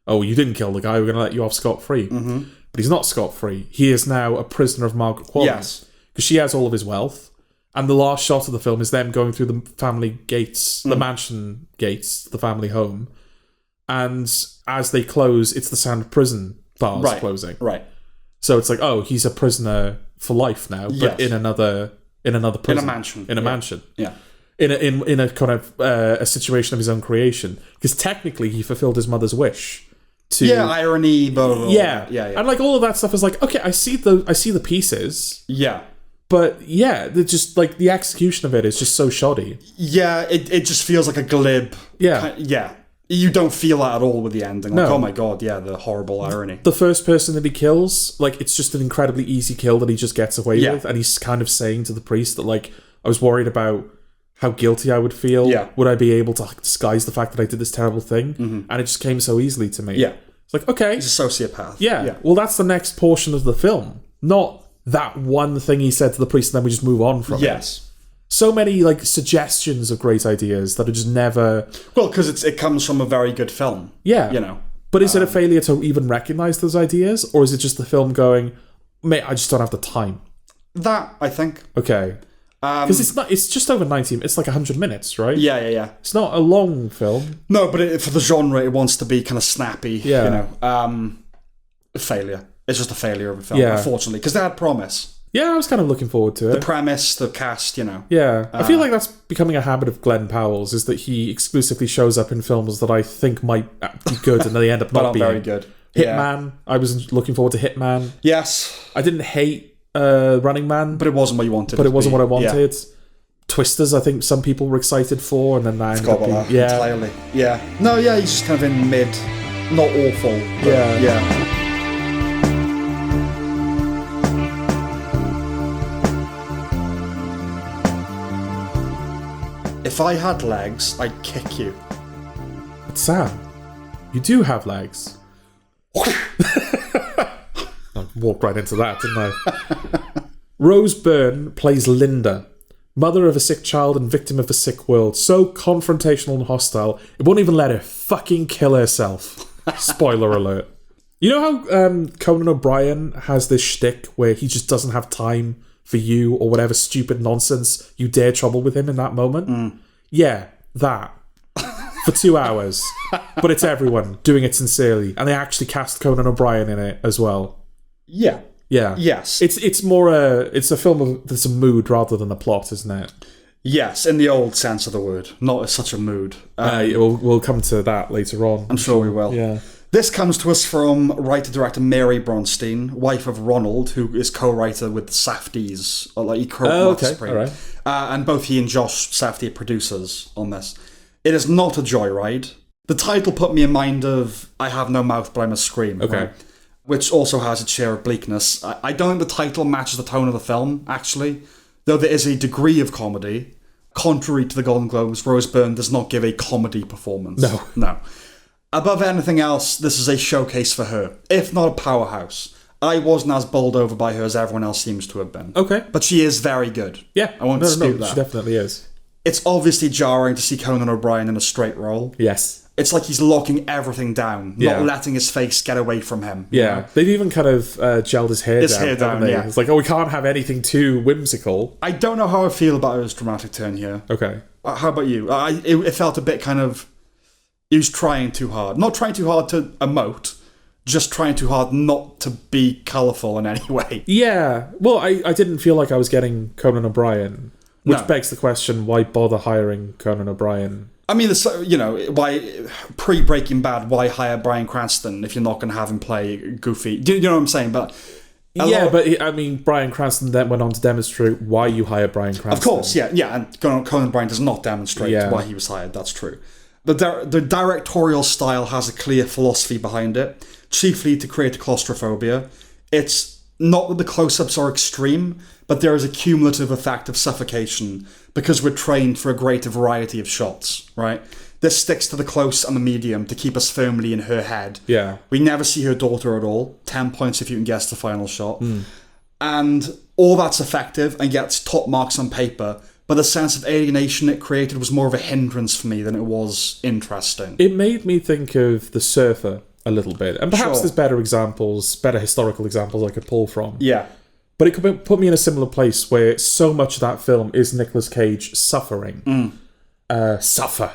Speaker 1: oh, you didn't kill the guy, we're going to let you off scot-free. But he's not scot-free. He is now a prisoner of Margaret Qualley.
Speaker 2: Yes.
Speaker 1: Because she has all of his wealth. And the last shot of the film is them going through the family gates, the mansion gates, the family home. And as they close, it's the sound of prison bars closing.
Speaker 2: Right.
Speaker 1: So it's like, oh, he's a prisoner for life now, but in another prison.
Speaker 2: In a mansion.
Speaker 1: In a mansion.
Speaker 2: Yeah.
Speaker 1: In a kind of a situation of his own creation. Because technically he fulfilled his mother's wish.
Speaker 2: Irony, blah, blah, blah. Yeah.
Speaker 1: And like all of that stuff is like, okay, I see the pieces.
Speaker 2: Yeah.
Speaker 1: But yeah, they're just like the execution of it is just so shoddy.
Speaker 2: Yeah, it just feels like a glib.
Speaker 1: Yeah.
Speaker 2: You don't feel that at all with the ending. Like,
Speaker 1: No.
Speaker 2: oh my god, yeah, the horrible irony.
Speaker 1: The first person that he kills, like, it's just an incredibly easy kill that he just gets away with. And he's kind of saying to the priest that, like, I was worried about how guilty I would feel.
Speaker 2: Yeah.
Speaker 1: Would I be able to disguise the fact that I did this terrible thing? And it just came so easily to me.
Speaker 2: Yeah.
Speaker 1: It's like, okay.
Speaker 2: He's a sociopath.
Speaker 1: Yeah. Well, that's the next portion of the film. Not that one thing he said to the priest and then we just move on from it.
Speaker 2: Yes.
Speaker 1: So many, like, suggestions of great ideas that are just never...
Speaker 2: Well, because it comes from a very good film.
Speaker 1: Yeah.
Speaker 2: You know.
Speaker 1: But is it a failure to even recognise those ideas? Or is it just the film going, mate, I just don't have the time?
Speaker 2: That, I think.
Speaker 1: Okay. Because it's just over 90, it's like 100 minutes, right?
Speaker 2: Yeah.
Speaker 1: It's not a long film.
Speaker 2: No, but for the genre, it wants to be kind of snappy.
Speaker 1: Yeah.
Speaker 2: You know. A failure. It's just a failure of a film, unfortunately. Because they had promise.
Speaker 1: Yeah, I was kind of looking forward to it.
Speaker 2: The premise, the cast, you know.
Speaker 1: Yeah. I feel like that's becoming a habit of Glenn Powell's, is that he exclusively shows up in films that I think might be good and they end up not being
Speaker 2: very good.
Speaker 1: Hitman. I was looking forward to Hitman.
Speaker 2: Yes.
Speaker 1: I didn't hate Running Man.
Speaker 2: But it wasn't what you wanted.
Speaker 1: But it wasn't what I wanted. Twisters, I think some people were excited for, and then that ended up being...
Speaker 2: entirely. Yeah. No, yeah, he's just kind of in mid, not awful. Yeah. If I had legs, I'd kick you.
Speaker 1: But Sam, you do have legs. I walked right into that, didn't I? Rose Byrne plays Linda, mother of a sick child and victim of a sick world. So confrontational and hostile, it won't even let her fucking kill herself. Spoiler alert. You know how Conan O'Brien has this shtick where he just doesn't have time for you or whatever stupid nonsense you dare trouble with him in that moment? Yeah, that. For 2 hours. But it's everyone doing it sincerely. And they actually cast Conan O'Brien in it as well.
Speaker 2: Yeah.
Speaker 1: Yeah.
Speaker 2: Yes.
Speaker 1: It's more it's a film that's a mood rather than a plot, isn't it?
Speaker 2: Yes, in the old sense of the word. Not as such a mood.
Speaker 1: We'll come to that later on.
Speaker 2: I'm sure we will.
Speaker 1: Yeah.
Speaker 2: This comes to us from writer-director Mary Bronstein, wife of Ronald, who is co-writer with the Safdies. He co-wrote
Speaker 1: okay. All right.
Speaker 2: And both he and Josh Safdie are producers on this. It is not a joyride. The title put me in mind of I Have No Mouth But I Must Scream.
Speaker 1: Okay.
Speaker 2: Right? Which also has its share of bleakness. I don't think the title matches the tone of the film, actually. Though there is a degree of comedy. Contrary to the Golden Globes, Rose Byrne does not give a comedy performance. No. Above anything else, this is a showcase for her, if not a powerhouse. I wasn't as bowled over by her as everyone else seems to have been.
Speaker 1: Okay.
Speaker 2: But she is very good.
Speaker 1: Yeah.
Speaker 2: I won't dispute that.
Speaker 1: She definitely is.
Speaker 2: It's obviously jarring to see Conan O'Brien in a straight role.
Speaker 1: Yes.
Speaker 2: It's like he's locking everything down,
Speaker 1: Yeah.
Speaker 2: not letting his face get away from him.
Speaker 1: Yeah.
Speaker 2: You know?
Speaker 1: They've even kind of gelled his hair down. Haven't they?
Speaker 2: Yeah.
Speaker 1: It's like, we can't have anything too whimsical.
Speaker 2: I don't know how I feel about his dramatic turn here.
Speaker 1: Okay.
Speaker 2: How about you? It felt a bit kind of... He was trying too hard. Not trying too hard to emote, just trying too hard not to be colourful in any way.
Speaker 1: Yeah. Well, I didn't feel like I was getting Conan O'Brien, which begs the question, why bother hiring Conan O'Brien?
Speaker 2: I mean, why pre-Breaking Bad, why hire Bryan Cranston if you're not going to have him play goofy? Do you know what I'm saying? But
Speaker 1: Bryan Cranston then went on to demonstrate why you hire Bryan Cranston.
Speaker 2: Of course, yeah, and Conan O'Brien does not demonstrate why he was hired. That's true. The directorial style has a clear philosophy behind it, chiefly to create claustrophobia. It's not that the close-ups are extreme, but there is a cumulative effect of suffocation because we're trained for a greater variety of shots, right? This sticks to the close and the medium to keep us firmly in her head.
Speaker 1: Yeah.
Speaker 2: We never see her daughter at all. 10 points if you can guess the final shot. And all that's effective and gets top marks on paper, but the sense of alienation it created was more of a hindrance for me than it was interesting.
Speaker 1: It made me think of The Surfer a little bit. And perhaps
Speaker 2: Sure.
Speaker 1: there's better examples, better historical examples I could pull from.
Speaker 2: Yeah.
Speaker 1: But it could put me in a similar place where so much of that film is Nicolas Cage suffering. Suffer.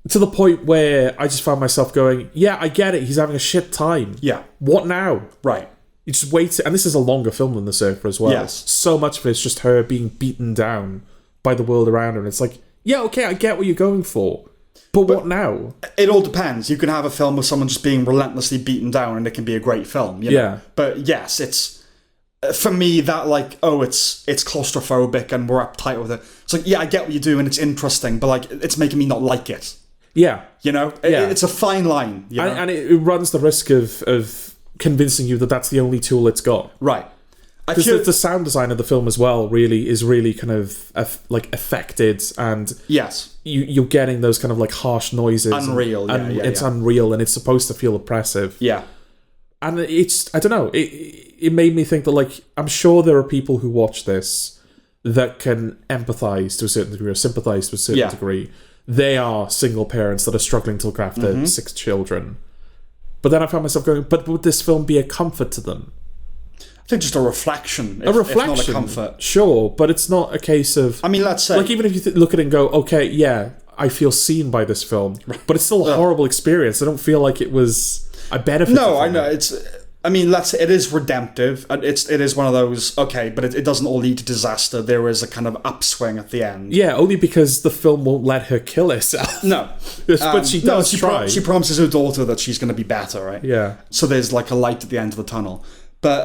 Speaker 1: To the point where I just found myself going, yeah, I get it, he's having a shit time.
Speaker 2: Yeah.
Speaker 1: What now?
Speaker 2: Right.
Speaker 1: You just wait, and this is a longer film than The Surfer as well.
Speaker 2: Yes.
Speaker 1: So much of it's just her being beaten down by the world around her, and it's like, yeah, okay, I get what you're going for, but what now?
Speaker 2: It all depends. You can have a film with someone just being relentlessly beaten down and it can be a great film, you know?
Speaker 1: Yeah.
Speaker 2: But yes, it's, for me, that like, oh, it's claustrophobic and we're uptight with it. It's like, yeah, I get what you do and it's interesting, but like, it's making me not like it.
Speaker 1: Yeah.
Speaker 2: You know?
Speaker 1: Yeah.
Speaker 2: It's a fine line, you know?
Speaker 1: And it runs the risk of convincing you that that's the only tool it's got.
Speaker 2: Right.
Speaker 1: Because the sound design of the film as well is really kind of like affected, and
Speaker 2: yes,
Speaker 1: you're getting those kind of like harsh noises.
Speaker 2: Unreal,
Speaker 1: and it's unreal, and it's supposed to feel oppressive.
Speaker 2: Yeah.
Speaker 1: And it's, I don't know, it made me think that, like, I'm sure there are people who watch this that can empathise to a certain degree or sympathise to a certain degree. They are single parents that are struggling to look after 6 children. But then I found myself going, but would this film be a comfort to them?
Speaker 2: I think just a reflection.
Speaker 1: A reflection.
Speaker 2: If not a comfort.
Speaker 1: Sure, but it's not a case of...
Speaker 2: I mean, let's say...
Speaker 1: Like, even if you look at it and go, okay, yeah, I feel seen by this film, but it's still a horrible experience. I don't feel like it was... I benefited from
Speaker 2: I know.
Speaker 1: it.
Speaker 2: It's... I mean, let's say it is redemptive, and it is one of those, okay, but it doesn't all lead to disaster. There is a kind of upswing at the end.
Speaker 1: Yeah, only because the film won't let her kill herself.
Speaker 2: No.
Speaker 1: But she does try.
Speaker 2: She promises her daughter that she's going to be better, right?
Speaker 1: Yeah.
Speaker 2: So there's like a light at the end of the tunnel. But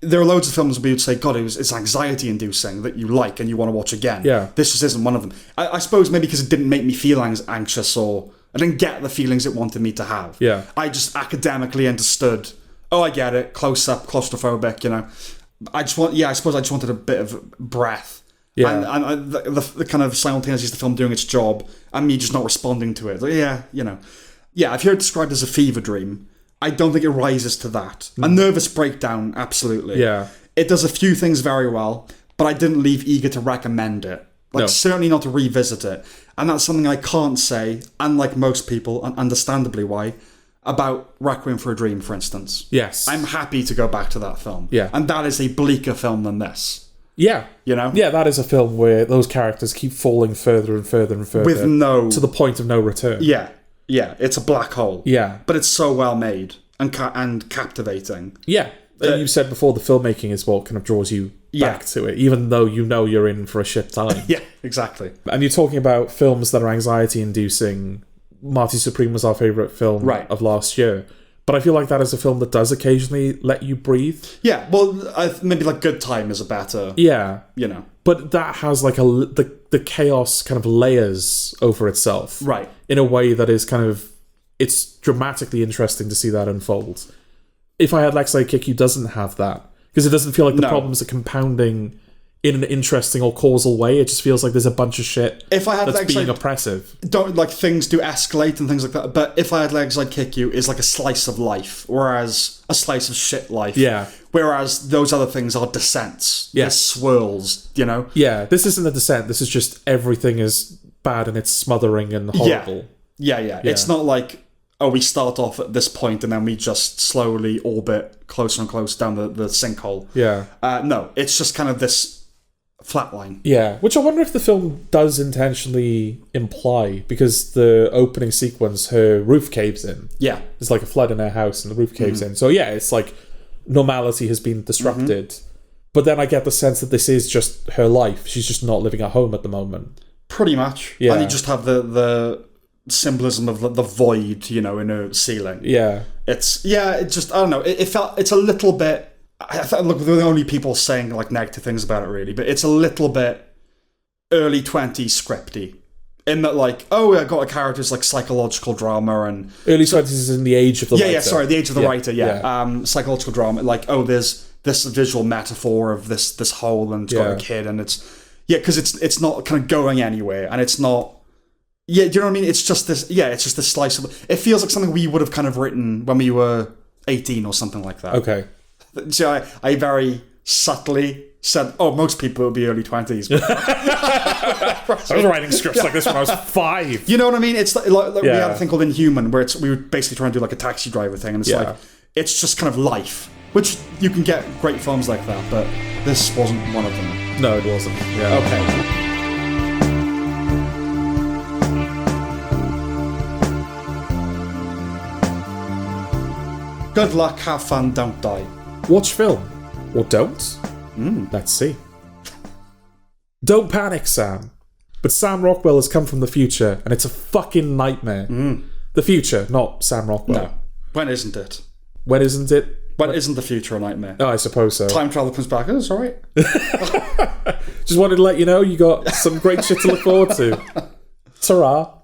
Speaker 2: there are loads of films where you'd say, God, it's anxiety-inducing that you like and you want to watch again.
Speaker 1: Yeah.
Speaker 2: This just isn't one of them. I suppose maybe because it didn't make me feel anxious, or I didn't get the feelings it wanted me to have.
Speaker 1: Yeah.
Speaker 2: I just academically understood, oh, I get it, close up, claustrophobic, you know. I suppose I just wanted a bit of breath.
Speaker 1: Yeah.
Speaker 2: And the kind of simultaneously is the film doing its job and me just not responding to it. Like, yeah, you know. Yeah, I've heard it described as a fever dream. I don't think it rises to that. A nervous breakdown, absolutely.
Speaker 1: Yeah.
Speaker 2: It does a few things very well, but I didn't leave eager to recommend it. Like,
Speaker 1: No.
Speaker 2: certainly not to revisit it. And that's something I can't say, unlike most people, and understandably why, about Requiem for a Dream, for instance.
Speaker 1: Yes.
Speaker 2: I'm happy to go back to that film.
Speaker 1: Yeah.
Speaker 2: And that is a bleaker film than this.
Speaker 1: Yeah.
Speaker 2: You know?
Speaker 1: Yeah, that is a film where those characters keep falling further and further and further.
Speaker 2: With no...
Speaker 1: To the point of no return.
Speaker 2: Yeah. Yeah, it's a black hole.
Speaker 1: Yeah.
Speaker 2: But it's so well made and captivating.
Speaker 1: Yeah. You said before, the filmmaking is what kind of draws you back to it, even though you know you're in for a shit time.
Speaker 2: Yeah, exactly.
Speaker 1: And you're talking about films that are anxiety-inducing. Marty Supreme was our favourite film of last year. But I feel like that is a film that does occasionally let you breathe.
Speaker 2: Yeah, well, maybe like Good Time is a better...
Speaker 1: Yeah.
Speaker 2: You know.
Speaker 1: But that has like the chaos kind of layers over itself.
Speaker 2: Right.
Speaker 1: In a way that is kind of... It's dramatically interesting to see that unfold. If I Had Legs I'd Kick You doesn't have that. Because it doesn't feel like the problems are compounding in an interesting or causal way. It just feels like there's a bunch of shit that's being oppressive.
Speaker 2: Don't, like, things do escalate and things like that, but If I Had Legs I'd Kick You is like a slice of life, whereas a slice of shit life.
Speaker 1: Yeah.
Speaker 2: Whereas those other things are descents. Yeah. Swirls, you know?
Speaker 1: Yeah, this isn't a descent. This is just everything is bad and it's smothering and horrible.
Speaker 2: Yeah. It's not like, oh, we start off at this point and then we just slowly orbit closer and closer down the sinkhole.
Speaker 1: Yeah.
Speaker 2: No, it's just kind of this flatline.
Speaker 1: Yeah, which I wonder if the film does intentionally imply, because the opening sequence, her roof caves in.
Speaker 2: Yeah.
Speaker 1: There's like a flood in her house and the roof caves in. So yeah, it's like normality has been disrupted. But then I get the sense that this is just her life. She's just not living at home at the moment.
Speaker 2: Pretty much.
Speaker 1: Yeah.
Speaker 2: And you just have the symbolism of the void, you know, in her ceiling.
Speaker 1: Yeah.
Speaker 2: It just, I don't know, it felt, it's a little bit, I thought, look, we're the only people saying like negative things about it really, but it's a little bit early 20s scripty. In that, like, oh, I got a character's like psychological drama and...
Speaker 1: Early 20s is in the age of the writer.
Speaker 2: The age of the writer, psychological drama, like, oh, there's this visual metaphor of this hole and it's got a kid and it's... Yeah, because it's not kind of going anywhere and it's not... Yeah, do you know what I mean? It's just this slice of... It feels like something we would have kind of written when we were 18 or something like that.
Speaker 1: Okay.
Speaker 2: So I very subtly said, "Oh, most people will be early 20s."
Speaker 1: I was writing scripts like this when I was 5.
Speaker 2: You know what I mean? It's like we had a thing called Inhuman, where we were basically trying to do like a taxi driver thing, and it's like it's just kind of life, which you can get great films like that, but this wasn't one of them.
Speaker 1: No, it wasn't. Yeah.
Speaker 2: Okay. Good luck, have fun, don't die.
Speaker 1: Watch film. Or don't. Let's see. Don't panic, Sam. But Sam Rockwell has come from the future, and it's a fucking nightmare. The future, not Sam Rockwell.
Speaker 2: No. When isn't it?
Speaker 1: When isn't it?
Speaker 2: When isn't the future a nightmare?
Speaker 1: Oh, I suppose so.
Speaker 2: Time travel comes back. Oh, it's alright.
Speaker 1: Just wanted to let you know you got some great shit to look forward to. Ta-ra.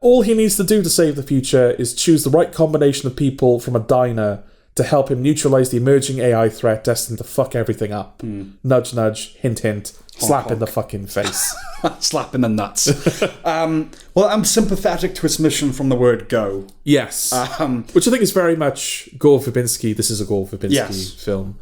Speaker 1: All he needs to do to save the future is choose the right combination of people from a diner to help him neutralise the emerging AI threat destined to fuck everything up. Nudge, nudge, hint, hint, slap in the fucking face.
Speaker 2: Slap in the nuts. Well, I'm sympathetic to its mission from the word go.
Speaker 1: Yes. Which I think is very much Gore Verbinski. This is a Gore Verbinski film.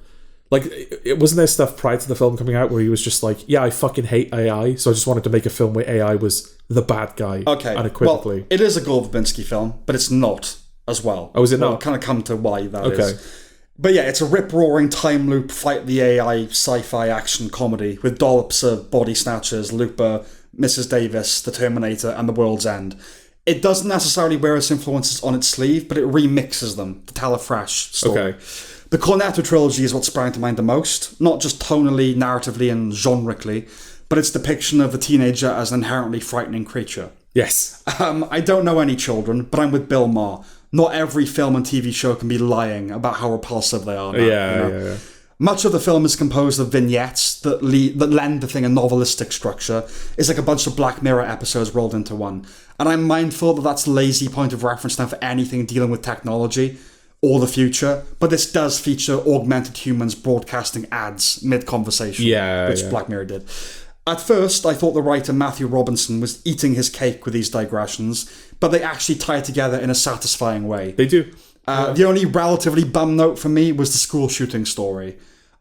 Speaker 1: Like, it wasn't there stuff prior to the film coming out where he was just like, yeah, I fucking hate AI, so I just wanted to make a film where AI was the bad guy.
Speaker 2: Okay.
Speaker 1: Unequivocally.
Speaker 2: Well, it is a Gore Verbinski film, but it's not as well.
Speaker 1: Oh, is it not?
Speaker 2: I'll kind of come to why that is. But yeah, it's a rip-roaring time loop, fight the AI sci-fi action comedy with dollops of Body Snatchers, Looper, Mrs. Davis, The Terminator, and The World's End. It doesn't necessarily wear its influences on its sleeve, but it remixes them to tell a fresh story.
Speaker 1: Okay.
Speaker 2: The Cornetto trilogy is what sprang to mind the most, not just tonally, narratively, and genrically, but its depiction of the teenager as an inherently frightening creature.
Speaker 1: Yes.
Speaker 2: I don't know any children, but I'm with Bill Maher. Not every film and TV show can be lying about how repulsive they are now,
Speaker 1: Yeah.
Speaker 2: Much of the film is composed of vignettes that lend the thing a novelistic structure. It's like a bunch of Black Mirror episodes rolled into one. And I'm mindful that that's a lazy point of reference now for anything dealing with technology or the future, but this does feature augmented humans broadcasting ads mid-conversation, which Black Mirror did. At first, I thought the writer Matthew Robinson was eating his cake with these digressions, but they actually tie together in a satisfying way.
Speaker 1: They do.
Speaker 2: The only relatively bum note for me was the school shooting story.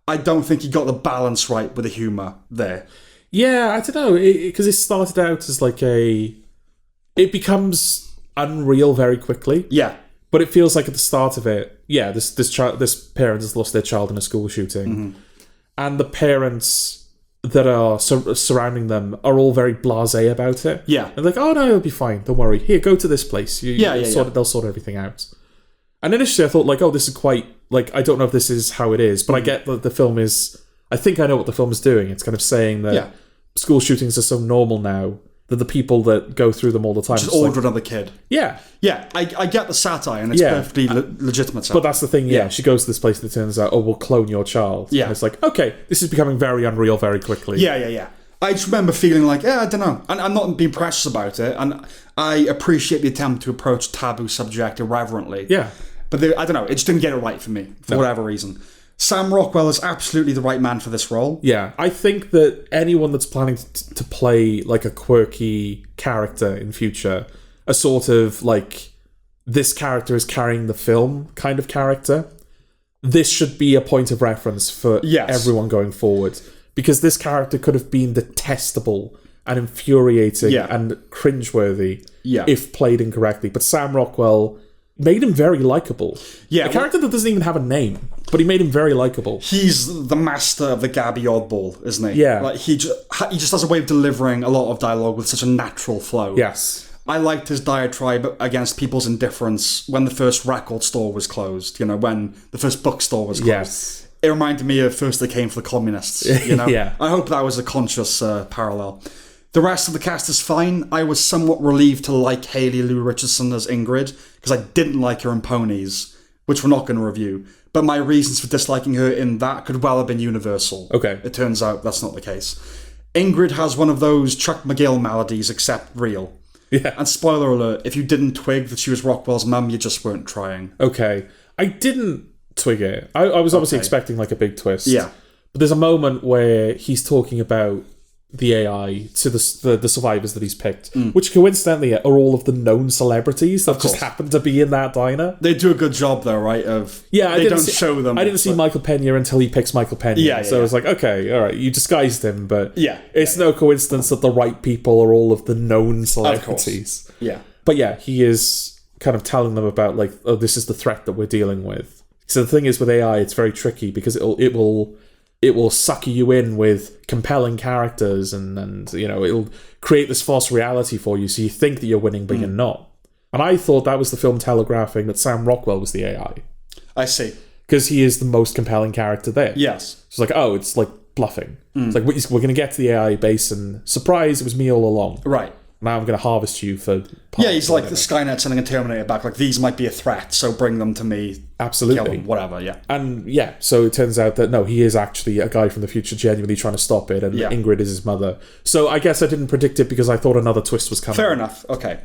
Speaker 2: I don't think he got the balance right with the humour there.
Speaker 1: Yeah, I don't know, because it started out as like it becomes unreal very quickly.
Speaker 2: Yeah.
Speaker 1: But it feels like at the start of it, this parent has lost their child in a school shooting, and the parents that are surrounding them are all very blasé about it.
Speaker 2: Yeah,
Speaker 1: and like, oh no, it'll be fine. Don't worry. Here, go to this place. They'll sort everything out. And initially, I thought like, oh, this is quite like I don't know if this is how it is, but I get that the film is. I think I know what the film is doing. It's kind of saying that school shootings are so normal now that the people that go through them all the time
Speaker 2: just order another kid.
Speaker 1: Yeah.
Speaker 2: I get the satire, and it's perfectly legitimate satire.
Speaker 1: But that's the thing, she goes to this place and it turns out, oh, we'll clone your child. Yeah. And it's like, okay, this is becoming very unreal very quickly.
Speaker 2: Yeah. I just remember feeling like, I don't know. And I'm not being precious about it, and I appreciate the attempt to approach taboo subject irreverently.
Speaker 1: Yeah.
Speaker 2: But I don't know, it just didn't get it right for me, for whatever reason. Sam Rockwell is absolutely the right man for this role.
Speaker 1: Yeah, I think that anyone that's planning to play like a quirky character in future, a sort of like this character is carrying the film kind of character, this should be a point of reference for everyone going forward. Because this character could have been detestable and infuriating and cringeworthy if played incorrectly. But Sam Rockwell made him very likable. Yeah, a character that doesn't even have a name, but he made him very likable.
Speaker 2: He's the master of the Gabby oddball, isn't he?
Speaker 1: Yeah.
Speaker 2: Like he just has a way of delivering a lot of dialogue with such a natural flow.
Speaker 1: Yes.
Speaker 2: I liked his diatribe against people's indifference when the first record store was closed, when the first bookstore was closed.
Speaker 1: Yes.
Speaker 2: It reminded me of First They Came for the Communists,
Speaker 1: Yeah.
Speaker 2: I hope that was a conscious parallel. The rest of the cast is fine. I was somewhat relieved to like Hayley Lou Richardson as Ingrid, because I didn't like her in Ponies, which we're not going to review. But my reasons for disliking her in that could well have been universal.
Speaker 1: Okay.
Speaker 2: It turns out that's not the case. Ingrid has one of those Chuck McGill maladies, except real.
Speaker 1: Yeah.
Speaker 2: And spoiler alert, if you didn't twig that she was Rockwell's mum, you just weren't trying.
Speaker 1: Okay. I didn't twig it. I was obviously expecting like a big twist.
Speaker 2: Yeah.
Speaker 1: But there's a moment where he's talking about the AI to the survivors that he's picked, which coincidentally are all of the known celebrities that just happen to be in that diner.
Speaker 2: They do a good job, though, right? They don't show them.
Speaker 1: I didn't see Michael Pena until he picks Michael Pena. So I was like, okay, all right, you disguised him, but it's no coincidence that the right people are all of the known celebrities.
Speaker 2: Yeah.
Speaker 1: But yeah, he is kind of telling them about, like, oh, this is the threat that we're dealing with. So the thing is with AI, it's very tricky because it will sucker you in with compelling characters and it'll create this false reality for you, so you think that you're winning but you're not. And I thought that was the film telegraphing that Sam Rockwell was the AI.
Speaker 2: I see.
Speaker 1: Because he is the most compelling character there.
Speaker 2: Yes.
Speaker 1: It's like, oh, it's like bluffing. It's like, we're going to get to the AI base and surprise, it was me all along.
Speaker 2: Right.
Speaker 1: Now I'm going to harvest you for...
Speaker 2: he's like the Skynet sending a Terminator back, like, these might be a threat, so bring them to me.
Speaker 1: Absolutely.
Speaker 2: Kill them, whatever, yeah.
Speaker 1: And so it turns out that, no, he is actually a guy from the future genuinely trying to stop it, and Ingrid is his mother. So I guess I didn't predict it because I thought another twist was coming.
Speaker 2: Fair enough, okay.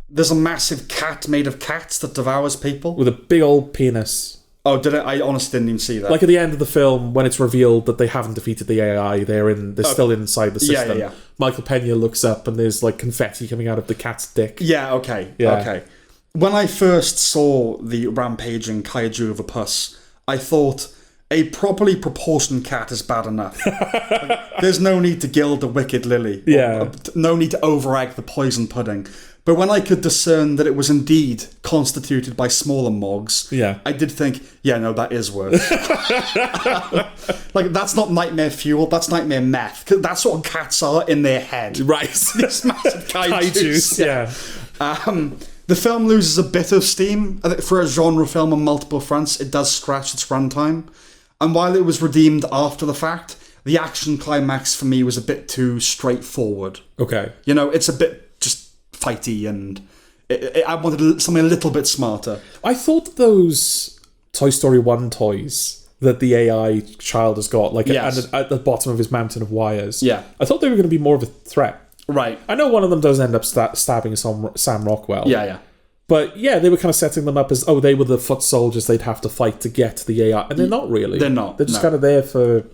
Speaker 2: There's a massive cat made of cats that devours people.
Speaker 1: With a big old penis.
Speaker 2: Oh, did it? I honestly didn't even see that.
Speaker 1: Like at the end of the film, when it's revealed that they haven't defeated the AI, they're still inside the system.
Speaker 2: Yeah.
Speaker 1: Michael Pena looks up and there's like confetti coming out of the cat's dick.
Speaker 2: Yeah, okay. When I first saw the rampaging kaiju of a Puss, I thought a properly proportioned cat is bad enough. Like, there's no need to gild the wicked lily.
Speaker 1: Yeah.
Speaker 2: No need to over-egg the poison pudding. But when I could discern that it was indeed constituted by smaller mogs, I did think, that is worse. Like, that's not nightmare fuel, that's nightmare meth. 'Cause that's what cats are in their head.
Speaker 1: Right.
Speaker 2: These massive kaijus.
Speaker 1: Yeah.
Speaker 2: The film loses a bit of steam. I think for a genre film on multiple fronts, it does scratch its runtime. And while it was redeemed after the fact, the action climax for me was a bit too straightforward.
Speaker 1: Okay.
Speaker 2: It's a bit fighty, and I wanted something a little bit smarter.
Speaker 1: I thought those Toy Story 1 toys that the AI child has got, like at the bottom of his mountain of wires, I thought they were going to be more of a threat.
Speaker 2: Right.
Speaker 1: I know one of them does end up stabbing Sam Rockwell.
Speaker 2: Yeah.
Speaker 1: But they were kind of setting them up as, they were the foot soldiers they'd have to fight to get to the AI. And they're not really.
Speaker 2: They're not.
Speaker 1: They're just kind of there for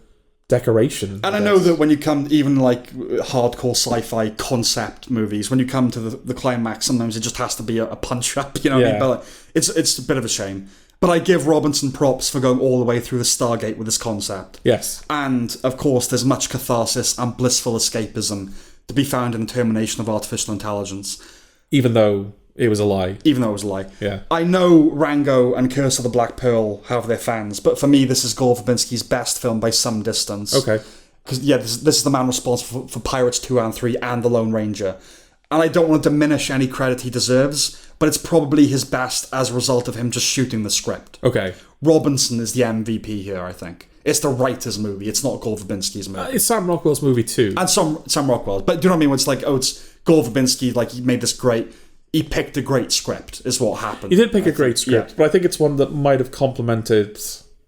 Speaker 1: decoration.
Speaker 2: And I know that when you come, even like hardcore sci-fi concept movies, when you come to the climax, sometimes it just has to be a punch up, what I mean? But like, it's a bit of a shame. But I give Robinson props for going all the way through the Stargate with this concept.
Speaker 1: Yes. And
Speaker 2: of course, there's much catharsis and blissful escapism to be found in the termination of artificial intelligence.
Speaker 1: Even though it was a lie.
Speaker 2: Yeah. I know Rango and Curse of the Black Pearl have their fans, but for me, this is Gore Verbinski's best film by some distance.
Speaker 1: Okay.
Speaker 2: Because, this is the man responsible for Pirates 2 and 3 and The Lone Ranger. And I don't want to diminish any credit he deserves, but it's probably his best as a result of him just shooting the script.
Speaker 1: Okay.
Speaker 2: Robinson is the MVP here, I think. It's the writer's movie. It's not Gore Verbinski's movie.
Speaker 1: It's Sam Rockwell's movie too.
Speaker 2: And Sam Rockwell. But do you know what I mean? It's like, it's Gore Verbinski, like, he made this great... He picked a great script, is what happened.
Speaker 1: He did pick a great script, but I think it's one that might have complemented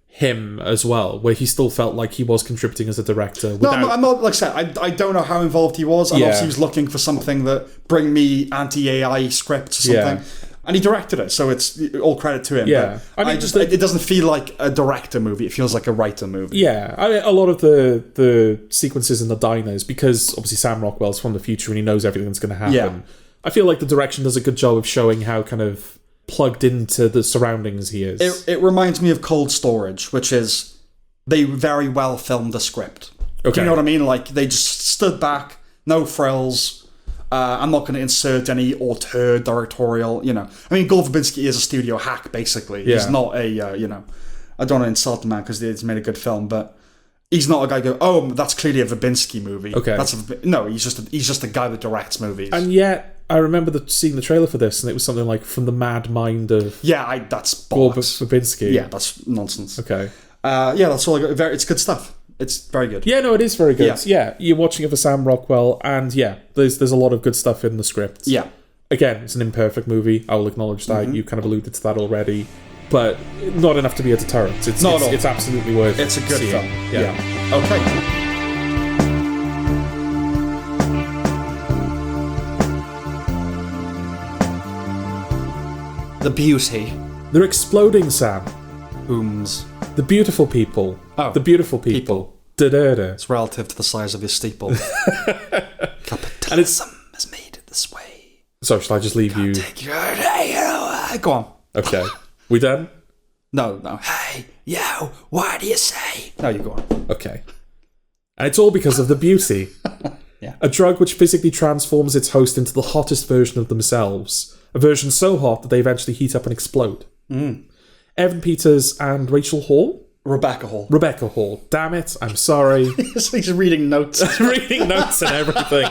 Speaker 1: him as well, where he still felt like he was contributing as a director.
Speaker 2: No, I'm not, like I said, I don't know how involved he was. And obviously he was looking for something that bring me anti-AI scripts or something. And he directed it, so it's all credit to him.
Speaker 1: Yeah.
Speaker 2: But it doesn't feel like a director movie, it feels like a writer movie.
Speaker 1: Yeah. I mean, a lot of the sequences in the diners, because obviously Sam Rockwell's from the future and he knows everything that's going to happen.
Speaker 2: Yeah.
Speaker 1: I feel like the direction does a good job of showing how kind of plugged into the surroundings he is.
Speaker 2: It reminds me of Cold Storage, which is they very well filmed a script. Okay. Do you know what I mean? Like, they just stood back, no frills. I'm not going to insert any auteur directorial, I mean, Gore Verbinski is a studio hack, basically. Yeah. He's not a, I don't want to insult the man because he's made a good film, but he's not a guy who goes, that's clearly a Verbinski movie. Okay. No, he's just a guy that directs movies.
Speaker 1: And yet, I remember seeing the trailer for this, and it was something like from the mad mind of
Speaker 2: that's
Speaker 1: Gore Verbinski.
Speaker 2: Yeah, that's nonsense.
Speaker 1: Okay.
Speaker 2: That's all I got. It's good stuff. It's very good.
Speaker 1: Yeah, no, it is very good. Yeah, you're watching it for Sam Rockwell, and there's a lot of good stuff in the script.
Speaker 2: Yeah.
Speaker 1: Again, it's an imperfect movie. I will acknowledge that. Mm-hmm. You kind of alluded to that already. But not enough to be a deterrent. It's absolutely worth it.
Speaker 2: It's a good film.
Speaker 1: Yeah.
Speaker 2: Okay. The beauty.
Speaker 1: They're exploding, Sam.
Speaker 2: Whom's?
Speaker 1: The beautiful people.
Speaker 2: Oh.
Speaker 1: The beautiful people. Da-da-da.
Speaker 2: It's relative to the size of your steeple. Capitalism
Speaker 1: And it's...
Speaker 2: has made it this way.
Speaker 1: So, shall I just leave you...
Speaker 2: Go on.
Speaker 1: Okay. We done?
Speaker 2: No. Hey, yo, what do you say? No, you go on.
Speaker 1: Okay. And it's all because of the beauty.
Speaker 2: Yeah.
Speaker 1: A drug which physically transforms its host into the hottest version of themselves. A version so hot that they eventually heat up and explode. Evan Peters and Rachel Hall?
Speaker 2: Rebecca Hall.
Speaker 1: Rebecca Hall. Damn it, I'm sorry.
Speaker 2: He's reading notes.
Speaker 1: Reading notes and everything.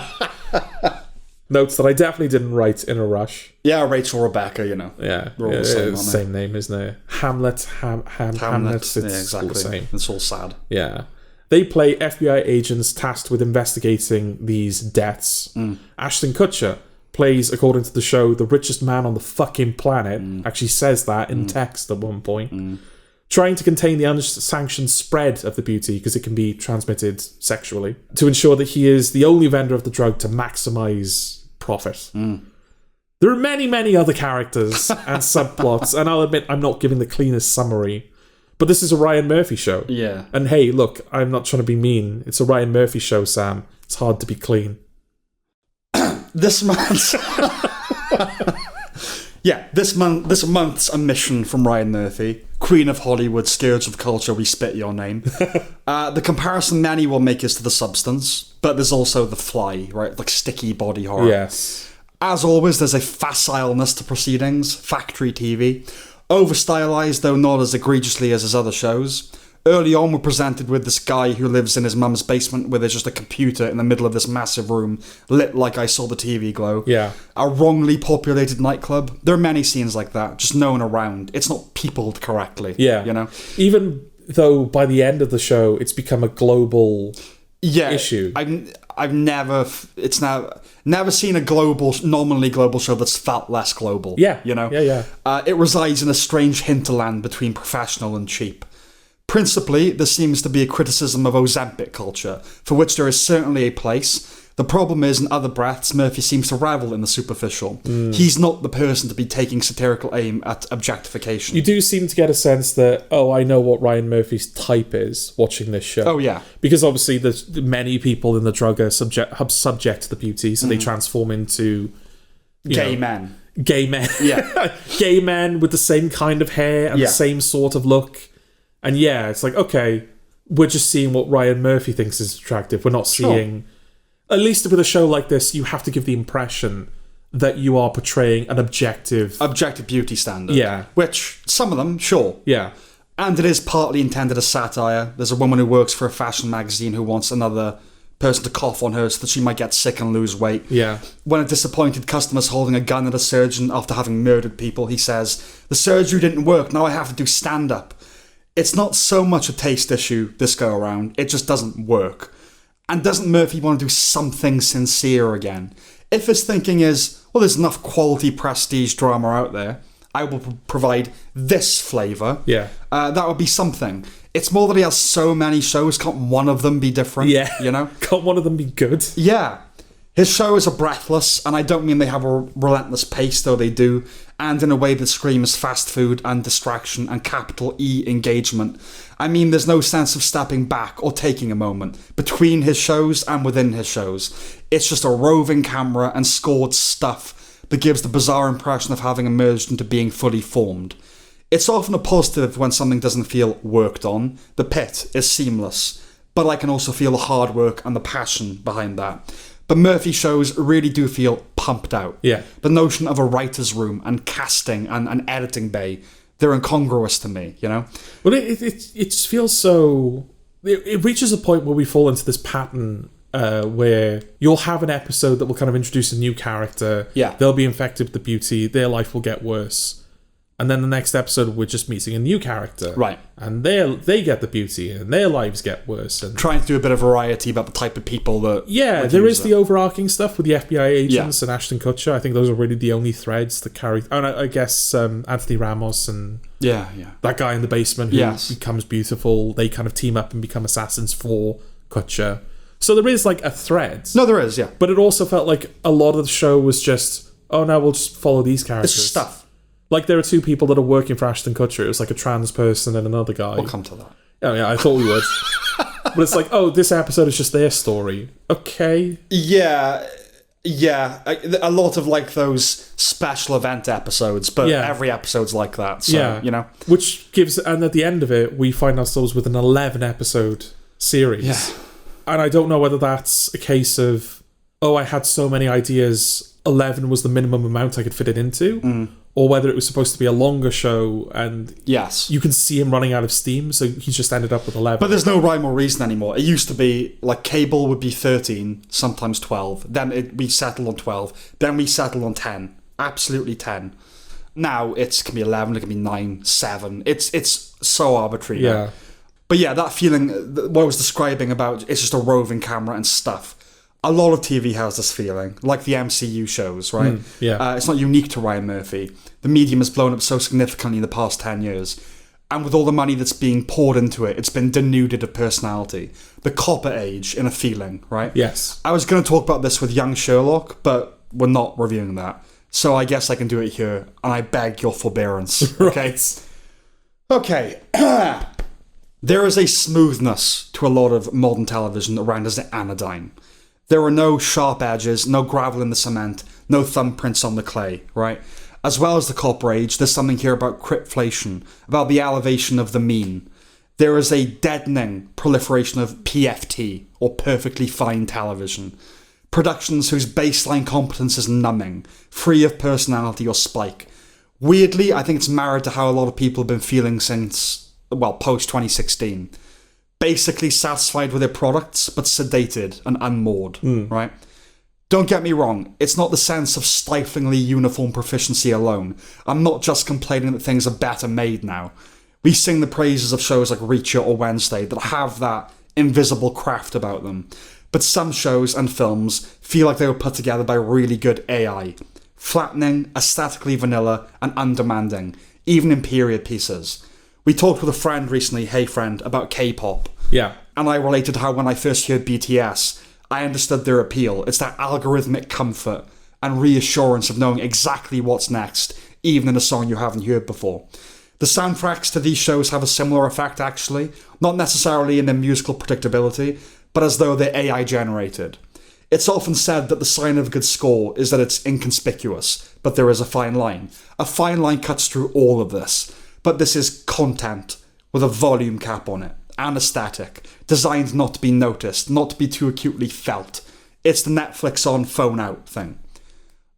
Speaker 1: Notes that I definitely didn't write in a rush.
Speaker 2: Yeah, Rachel, Rebecca, you know.
Speaker 1: Yeah.
Speaker 2: They're all the same, aren't they?
Speaker 1: Same name, isn't it? Hamlet, Hamlet. It's
Speaker 2: exactly.
Speaker 1: all the same.
Speaker 2: It's all sad.
Speaker 1: Yeah. They play FBI agents tasked with investigating these deaths. Ashton Kutcher plays, according to the show, the richest man on the fucking planet. Actually says that in text at one point. Trying to contain the unsanctioned spread of the beauty because it can be transmitted sexually. To ensure that he is the only vendor of the drug to maximize profit. There are many, many other characters and subplots, and I'll admit I'm not giving the cleanest summary. But this is a Ryan Murphy show.
Speaker 2: Yeah.
Speaker 1: And hey, look, I'm not trying to be mean. It's a Ryan Murphy show, Sam. It's hard to be clean.
Speaker 2: This month... this month's a mission from Ryan Murphy, Queen of Hollywood, Scourge of Culture, we spit your name. The comparison many will make is to The Substance, but there's also The Fly, right? Like sticky body horror.
Speaker 1: Yes.
Speaker 2: As always, there's a facileness to proceedings, factory TV. Over-stylized, though not as egregiously as his other shows. Early on, we're presented with this guy who lives in his mum's basement where there's just a computer in the middle of this massive room, lit like I saw the TV glow.
Speaker 1: Yeah.
Speaker 2: A wrongly populated nightclub. There are many scenes like that, just no one around. It's not peopled correctly.
Speaker 1: Yeah.
Speaker 2: You know?
Speaker 1: Even though by the end of the show, it's become a global issue.
Speaker 2: I've never seen a nominally global show that's felt less global.
Speaker 1: Yeah.
Speaker 2: You know?
Speaker 1: Yeah.
Speaker 2: It resides in a strange hinterland between professional and cheap. Principally, there seems to be a criticism of Ozempic culture, for which there is certainly a place. The problem is, in other breaths, Murphy seems to revel in the superficial. He's not the person to be taking satirical aim at objectification.
Speaker 1: You do seem to get a sense that, I know what Ryan Murphy's type is watching this show.
Speaker 2: Oh, yeah.
Speaker 1: Because obviously there's many people in the drug are subject to the beauty, so they transform into...
Speaker 2: Gay men.
Speaker 1: Gay men.
Speaker 2: Yeah.
Speaker 1: Gay men with the same kind of hair and the same sort of look. And yeah, it's like, okay, we're just seeing what Ryan Murphy thinks is attractive. We're not seeing... At least with a show like this, you have to give the impression that you are portraying an objective
Speaker 2: beauty standard.
Speaker 1: Yeah.
Speaker 2: Which, some of them, sure.
Speaker 1: Yeah.
Speaker 2: And it is partly intended as satire. There's a woman who works for a fashion magazine who wants another person to cough on her so that she might get sick and lose weight.
Speaker 1: Yeah.
Speaker 2: When a disappointed customer's holding a gun at a surgeon after having murdered people, he says, "The surgery didn't work, now I have to do stand-up." It's not so much a taste issue this go around, it just doesn't work. And doesn't Murphy want to do something sincere again? If his thinking is, well, there's enough quality prestige drama out there, I will provide this flavour, that would be something. It's more that he has so many shows, can't one of them be different?
Speaker 1: Yeah.
Speaker 2: You know?
Speaker 1: Can't one of them be good?
Speaker 2: Yeah. His shows are breathless, and I don't mean they have a relentless pace, though they do, and in a way that screams fast food and distraction and capital E engagement. I mean, there's no sense of stepping back or taking a moment between his shows and within his shows. It's just a roving camera and scored stuff that gives the bizarre impression of having emerged into being fully formed. It's often a positive when something doesn't feel worked on. The pit is seamless, but I can also feel the hard work and the passion behind that. But Murphy shows really do feel pumped out.
Speaker 1: Yeah.
Speaker 2: The notion of a writer's room and casting and an editing bay, they're incongruous to me, you know?
Speaker 1: Well, it just feels so... It reaches a point where we fall into this pattern where you'll have an episode that will kind of introduce a new character.
Speaker 2: Yeah.
Speaker 1: They'll be infected with the beauty. Their life will get worse. And then the next episode, we're just meeting a new character.
Speaker 2: Right.
Speaker 1: And they get the beauty, and their lives get worse. And
Speaker 2: trying to do a bit of variety about the type of people that...
Speaker 1: Yeah, there is the overarching stuff with the FBI agents and Ashton Kutcher. I think those are really the only threads that carry... Oh, and I guess Anthony Ramos and...
Speaker 2: Yeah.
Speaker 1: That guy in the basement who becomes beautiful. They kind of team up and become assassins for Kutcher. So there is, like, a thread.
Speaker 2: No, there is, yeah.
Speaker 1: But it also felt like a lot of the show was just, oh, no, we'll just follow these characters.
Speaker 2: It's stuff.
Speaker 1: Like, there are two people that are working for Ashton Kutcher. It was like a trans person and another guy.
Speaker 2: We'll come to that.
Speaker 1: Oh, yeah, I thought we would. But it's like, oh, this episode is just their story. Okay.
Speaker 2: Yeah. A lot of like those special event episodes, but every episode's like that. So, you know.
Speaker 1: Which gives, and at the end of it, we find ourselves with an 11 episode series.
Speaker 2: Yeah.
Speaker 1: And I don't know whether that's a case of, I had so many ideas, 11 was the minimum amount I could fit it into, or whether it was supposed to be a longer show, and you can see him running out of steam, so he's just ended up with 11.
Speaker 2: But there's no rhyme or reason anymore. It used to be, like, cable would be 13, sometimes 12, then we settled on 12, then we settled on 10, absolutely 10. Now it can be 11, it can be 9, 7, it's so arbitrary.
Speaker 1: Yeah.
Speaker 2: But yeah, that feeling, what I was describing about it's just a roving camera and stuff. A lot of TV has this feeling, like the MCU shows, right? It's not unique to Ryan Murphy. The medium has blown up so significantly in the past 10 years. And with all the money that's being poured into it, it's been denuded of personality. The copper age in a feeling, right?
Speaker 1: Yes.
Speaker 2: I was going to talk about this with Young Sherlock, but we're not reviewing that. So I guess I can do it here, and I beg your forbearance. Okay? Okay. There is a smoothness to a lot of modern television around as an anodyne. There are no sharp edges, no gravel in the cement, no thumbprints on the clay, right? As well as the copper age, there's something here about cryptflation, about the elevation of the mean. There is a deadening proliferation of PFT, or perfectly fine television. Productions whose baseline competence is numbing, free of personality or spike. Weirdly, I think it's married to how a lot of people have been feeling since, post-2016. Basically satisfied with their products, but sedated and unmoored, right? Don't get me wrong, it's not the sense of stiflingly uniform proficiency alone. I'm not just complaining that things are better made now. We sing the praises of shows like Reacher or Wednesday that have that invisible craft about them. But some shows and films feel like they were put together by really good AI. Flattening, aesthetically vanilla, and undemanding, even in period pieces. We talked with a friend recently, hey friend, about K-pop.
Speaker 1: Yeah.
Speaker 2: And I related how when I first heard BTS, I understood their appeal. It's that algorithmic comfort and reassurance of knowing exactly what's next, even in a song you haven't heard before. The soundtracks to these shows have a similar effect, actually. Not necessarily in their musical predictability, but as though they're AI generated. It's often said that the sign of a good score is that it's inconspicuous, but there is a fine line. A fine line cuts through all of this. But this is content with a volume cap on it, and aesthetic, designed not to be noticed, not to be too acutely felt. It's the Netflix on phone out thing.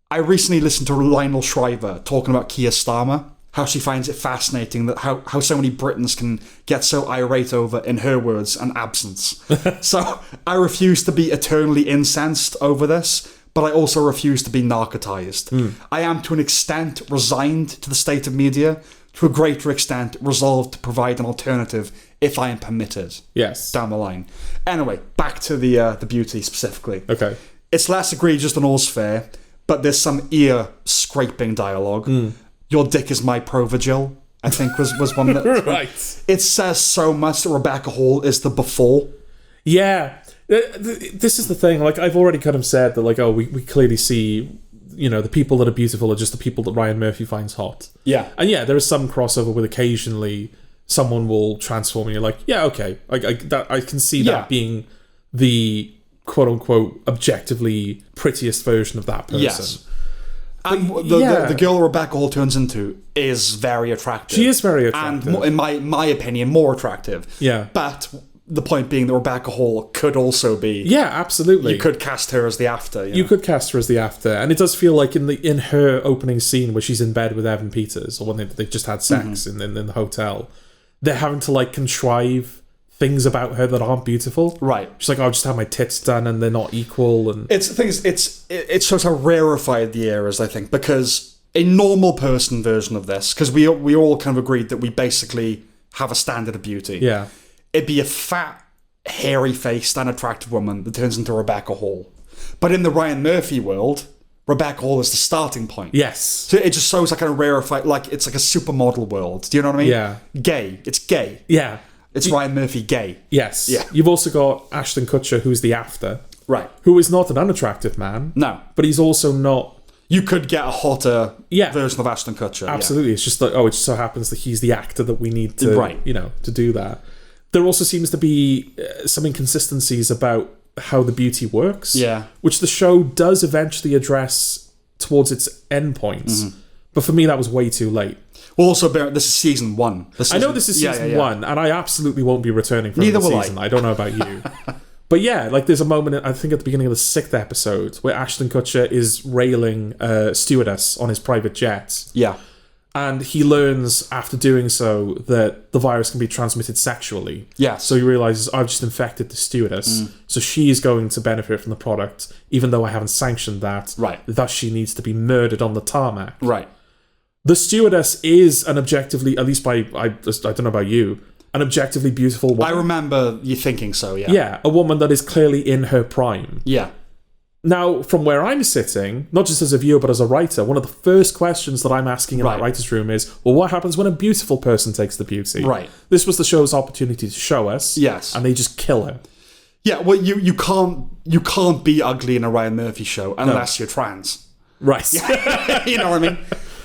Speaker 2: I recently listened to Lionel Shriver talking about Keir Starmer, how she finds it fascinating that how so many Britons can get so irate over, in her words, an absence. So I refuse to be eternally incensed over this, but I also refuse to be narcotized. I am to an extent resigned to the state of media, to a greater extent resolved to provide an alternative if I am permitted.
Speaker 1: Yes.
Speaker 2: Down the line. Anyway, back to the beauty specifically.
Speaker 1: Okay.
Speaker 2: It's less egregious than All's Fair, but there's some ear-scraping dialogue. Your dick is my Provigil, I think was one that...
Speaker 1: Right.
Speaker 2: It says so much that Rebecca Hall is the before.
Speaker 1: Yeah. This is the thing. Like, I've already kind of said that, like, we clearly see... the people that are beautiful are just the people that Ryan Murphy finds hot.
Speaker 2: Yeah.
Speaker 1: And yeah, there is some crossover with occasionally someone will transform and you're like, yeah, okay. I can see that being the quote-unquote objectively prettiest version of that person.
Speaker 2: Yes. And the girl Rebecca Hall turns into is very attractive.
Speaker 1: She is very attractive.
Speaker 2: And in my opinion, more attractive.
Speaker 1: Yeah.
Speaker 2: But... the point being that Rebecca Hall could also be...
Speaker 1: Yeah, absolutely.
Speaker 2: You could cast her as the after.
Speaker 1: You could cast her as the after. And it does feel like in her opening scene where she's in bed with Evan Peters, or when they've just had sex in the hotel, they're having to, like, contrive things about her that aren't beautiful.
Speaker 2: Right.
Speaker 1: She's like, I just had my tits done and they're not equal. And
Speaker 2: it shows how rarefied the air is, I think, because a normal person version of this, because we all kind of agreed that we basically have a standard of beauty.
Speaker 1: Yeah.
Speaker 2: It'd be a fat, hairy-faced, unattractive woman that turns into Rebecca Hall. But in the Ryan Murphy world, Rebecca Hall is the starting point.
Speaker 1: Yes.
Speaker 2: So it just shows like a rarefied, like it's like a supermodel world. Do you know what I mean?
Speaker 1: Yeah.
Speaker 2: Gay. It's gay.
Speaker 1: Yeah.
Speaker 2: It's Ryan Murphy gay.
Speaker 1: Yes.
Speaker 2: Yeah.
Speaker 1: You've also got Ashton Kutcher, who's the after.
Speaker 2: Right.
Speaker 1: Who is not an unattractive man.
Speaker 2: No.
Speaker 1: But he's also not...
Speaker 2: You could get a hotter version of Ashton Kutcher.
Speaker 1: Absolutely. Yeah. It's just like, it just so happens that he's the actor that we need to, to do that. There also seems to be some inconsistencies about how the beauty works, which the show does eventually address towards its end points. But for me, that was way too late.
Speaker 2: Well, also, this is season 1.
Speaker 1: I know this is season 1, and I absolutely won't be returning for another season. I don't know about you. But yeah, like there's a moment, I think at the beginning of the 6th episode, where Ashton Kutcher is railing a stewardess on his private jet.
Speaker 2: Yeah.
Speaker 1: And he learns after doing so that the virus can be transmitted sexually.
Speaker 2: Yes.
Speaker 1: So he realizes, I've just infected the stewardess. So she's going to benefit from the product, even though I haven't sanctioned that.
Speaker 2: Right.
Speaker 1: Thus she needs to be murdered on the tarmac.
Speaker 2: Right.
Speaker 1: The stewardess is an objectively, at least I don't know about you, an objectively beautiful woman.
Speaker 2: I remember you thinking so, yeah.
Speaker 1: Yeah, a woman that is clearly in her prime.
Speaker 2: Yeah.
Speaker 1: Now, from where I'm sitting, not just as a viewer, but as a writer, one of the first questions that I'm asking in that writer's room is, well, what happens when a beautiful person takes the beauty?
Speaker 2: Right.
Speaker 1: This was the show's opportunity to show us.
Speaker 2: Yes.
Speaker 1: And they just kill her.
Speaker 2: Yeah, well, you can't be ugly in a Ryan Murphy show unless you're trans.
Speaker 1: Right.
Speaker 2: You know what I mean?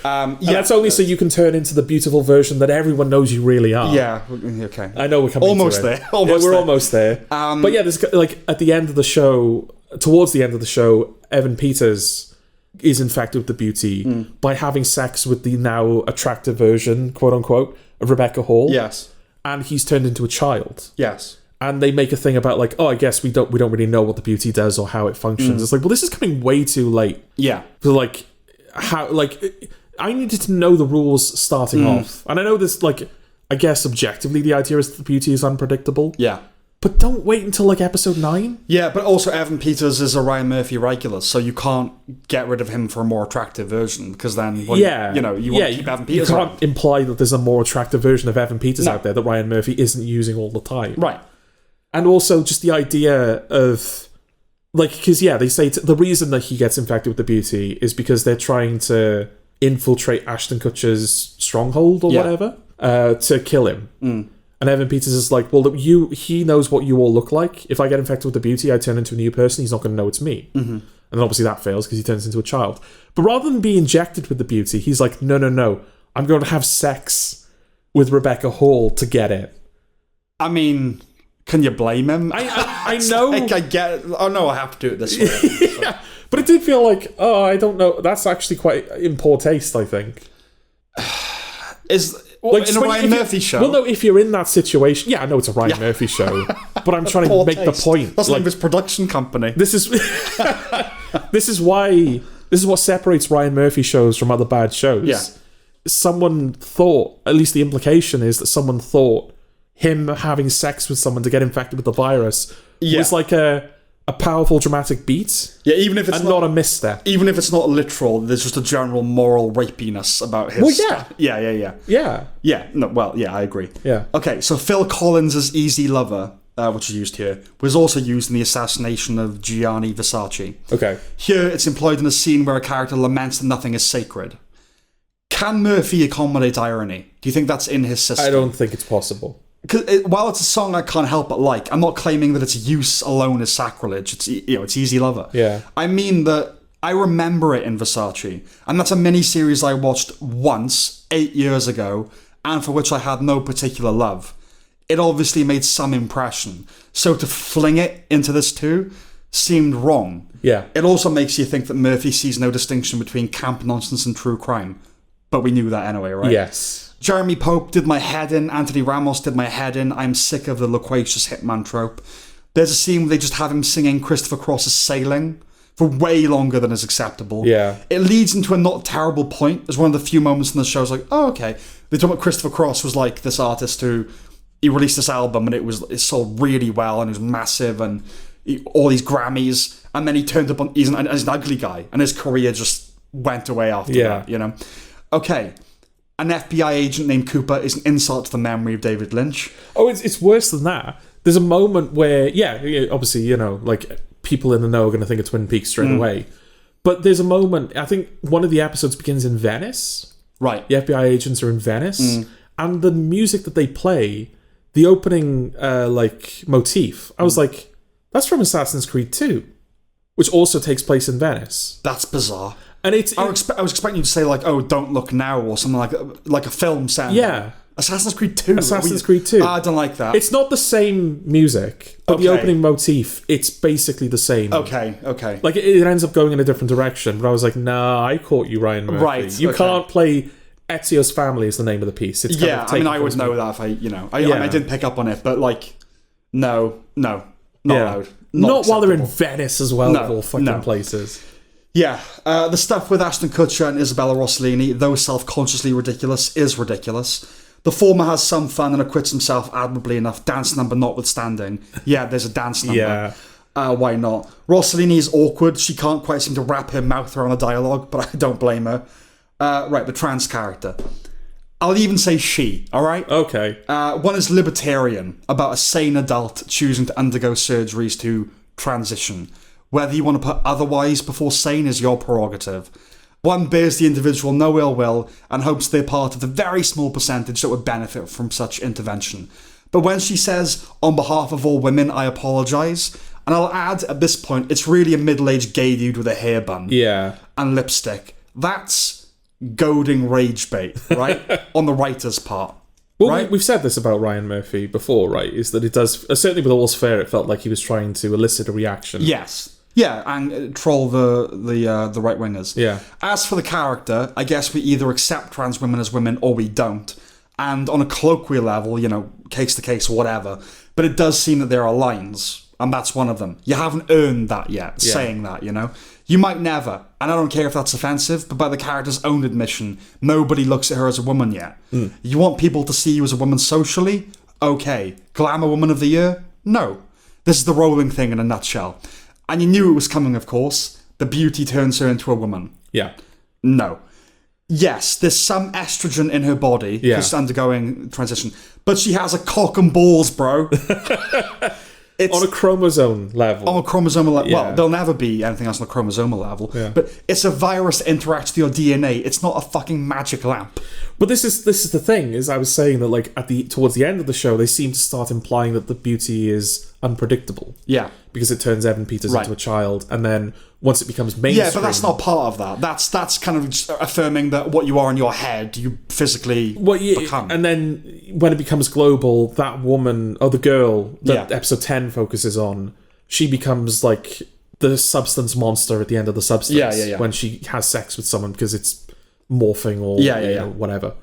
Speaker 1: And that's only so you can turn into the beautiful version that everyone knows you really are.
Speaker 2: Yeah, okay.
Speaker 1: I know we're coming
Speaker 2: almost
Speaker 1: to it.
Speaker 2: there. Almost
Speaker 1: we're
Speaker 2: there.
Speaker 1: almost there. But yeah, there's like at the end of the show, towards the end of the show, Evan Peters is infected with the beauty by having sex with the now attractive version, quote unquote, of Rebecca Hall.
Speaker 2: Yes.
Speaker 1: And he's turned into a child.
Speaker 2: Yes.
Speaker 1: And they make a thing about like, oh, I guess we don't really know what the beauty does or how it functions. It's like, well, this is coming way too late.
Speaker 2: Yeah.
Speaker 1: So like, how like I needed to know the rules starting off. And I know this, like, I guess objectively the idea is that the beauty is unpredictable.
Speaker 2: Yeah.
Speaker 1: But don't wait until like episode 9.
Speaker 2: Yeah, but also Evan Peters is a Ryan Murphy regular, so you can't get rid of him for a more attractive version, because then, you want to keep Evan Peters
Speaker 1: You can't
Speaker 2: around.
Speaker 1: imply that there's a more attractive version of Evan Peters out there that Ryan Murphy isn't using all the time.
Speaker 2: Right.
Speaker 1: And also just the idea of, like, because, they say the reason that he gets infected with the beauty is because they're trying to infiltrate Ashton Kutcher's stronghold or whatever to kill him. And Evan Peters is like, well, he knows what you all look like. If I get infected with the beauty, I turn into a new person. He's not going to know it's me. And then obviously that fails because he turns into a child. But rather than be injected with the beauty, he's like, no. I'm going to have sex with Rebecca Hall to get it.
Speaker 2: I mean, can you blame him?
Speaker 1: I know.
Speaker 2: Like, I get it. Oh, no, I have to do it this way.
Speaker 1: Yeah. But it did feel like, I don't know. That's actually quite in poor taste, I think.
Speaker 2: In a Ryan Murphy show?
Speaker 1: Well, no, if you're in that situation... Yeah, I know it's a Ryan Murphy show, but I'm trying to make the point.
Speaker 2: That's like his production company.
Speaker 1: This is this is what separates Ryan Murphy shows from other bad shows.
Speaker 2: Yeah.
Speaker 1: Someone thought, at least the implication is that someone thought him having sex with someone to get infected with the virus was like a powerful dramatic beat.
Speaker 2: Yeah, even if it's
Speaker 1: not a misstep.
Speaker 2: Even if it's not literal, there's just a general moral rapiness about his stuff. Yeah. Yeah, no, well, yeah, I agree.
Speaker 1: Yeah.
Speaker 2: Okay, so Phil Collins' Easy Lover, which is used here, was also used in the assassination of Gianni Versace.
Speaker 1: Okay.
Speaker 2: Here, it's employed in a scene where a character laments that nothing is sacred. Can Murphy accommodate irony? Do you think that's in his system?
Speaker 1: I don't think it's possible.
Speaker 2: Because while it's a song I can't help but like, I'm not claiming that its use alone is sacrilege. It's it's Easy Lover.
Speaker 1: Yeah.
Speaker 2: I mean that I remember it in Versace, and that's a mini-series I watched once 8 years ago, and for which I had no particular love. It obviously made some impression, so to fling it into this too seemed wrong.
Speaker 1: Yeah.
Speaker 2: It also makes you think that Murphy sees no distinction between camp nonsense and true crime, but we knew that anyway, right?
Speaker 1: Yes.
Speaker 2: Jeremy Pope did my head in. Anthony Ramos did my head in. I'm sick of the loquacious hitman trope. There's a scene where they just have him singing Christopher Cross's Sailing for way longer than is acceptable. Yeah. It leads into a not terrible point. There's one of the few moments in the show I was like, oh, okay. They talk about Christopher Cross was like this artist who, he released this album and it sold really well and it was massive and all these Grammys, and then he turned up on, he's an ugly guy and his career just went away after that, you know? Okay. An FBI agent named Cooper is an insult to the memory of David Lynch.
Speaker 1: Oh, it's worse than that. There's a moment where, obviously, like people in the know are going to think of Twin Peaks straight away. But there's a moment, I think one of the episodes begins in Venice. Right. The FBI agents are in Venice. And the music that they play, the opening motif, I was like, that's from Assassin's Creed 2, which also takes place in Venice.
Speaker 2: That's bizarre.
Speaker 1: And
Speaker 2: I was expecting you to say like, "Oh, Don't Look Now" or something like a film sound.
Speaker 1: Yeah,
Speaker 2: Assassin's Creed 2.
Speaker 1: Assassin's Creed 2.
Speaker 2: I don't like that.
Speaker 1: It's not the same music, but the opening motif, it's basically the same.
Speaker 2: Okay.
Speaker 1: Like, it ends up going in a different direction, but I was like, nah, I caught you, Ryan Murphy.
Speaker 2: Right,
Speaker 1: You can't play Ezio's Family is the name of the piece. It's kind of
Speaker 2: I would know that if I didn't pick up on it, but like, no, not allowed.
Speaker 1: Not while they're in
Speaker 2: acceptable.
Speaker 1: Venice as well, of all fucking places.
Speaker 2: Yeah, the stuff with Ashton Kutcher and Isabella Rossellini, though self-consciously ridiculous, is ridiculous. The former has some fun and acquits himself admirably enough, dance number notwithstanding. Yeah, there's a dance number.
Speaker 1: Yeah.
Speaker 2: Why not? Rossellini is awkward. She can't quite seem to wrap her mouth around the dialogue, but I don't blame her. Right, the trans character. I'll even say she, alright?
Speaker 1: Okay.
Speaker 2: One is libertarian, about a sane adult choosing to undergo surgeries to transition. Whether you want to put otherwise before sane is your prerogative. One bears the individual no ill will and hopes they're part of the very small percentage that would benefit from such intervention. But when she says, on behalf of all women, I apologise, and I'll add, at this point, it's really a middle-aged gay dude with a hair bun.
Speaker 1: Yeah.
Speaker 2: And lipstick. That's goading rage bait, right? On the writer's part.
Speaker 1: Well,
Speaker 2: right?
Speaker 1: we've said this about Ryan Murphy before, right? Is that it does, certainly with All's Fair, it felt like he was trying to elicit a reaction.
Speaker 2: Yes. Yeah, and troll the right wingers.
Speaker 1: Yeah.
Speaker 2: As for the character, I guess we either accept trans women as women or we don't. And on a colloquial level, case to case, whatever. But it does seem that there are lines, and that's one of them. You haven't earned that yet, saying that, You might never, and I don't care if that's offensive, but by the character's own admission, nobody looks at her as a woman yet. You want people to see you as a woman socially? Okay. Glamour Woman of the Year? No. This is the rolling thing in a nutshell. And you knew it was coming, of course. The beauty turns her into a woman.
Speaker 1: Yeah.
Speaker 2: No. Yes, there's some estrogen in her body because she's undergoing transition. But she has a cock and balls, bro. It's
Speaker 1: on a chromosome level.
Speaker 2: On a chromosomal level. Yeah. Well, there'll never be anything else on a chromosomal level. Yeah. But it's a virus that interacts with your DNA. It's not a fucking magic lamp.
Speaker 1: But this is the thing, is I was saying that like towards the end of the show, they seem to start implying that the beauty is unpredictable.
Speaker 2: Yeah.
Speaker 1: Because it turns Evan Peters into a child, and then once it becomes mainstream...
Speaker 2: Yeah, but that's not part of that. That's kind of affirming that what you are in your head, you physically become.
Speaker 1: And then when it becomes global, that woman, or the girl that episode 10 focuses on, she becomes like the substance monster at the end of the substance when she has sex with someone because it's morphing or whatever.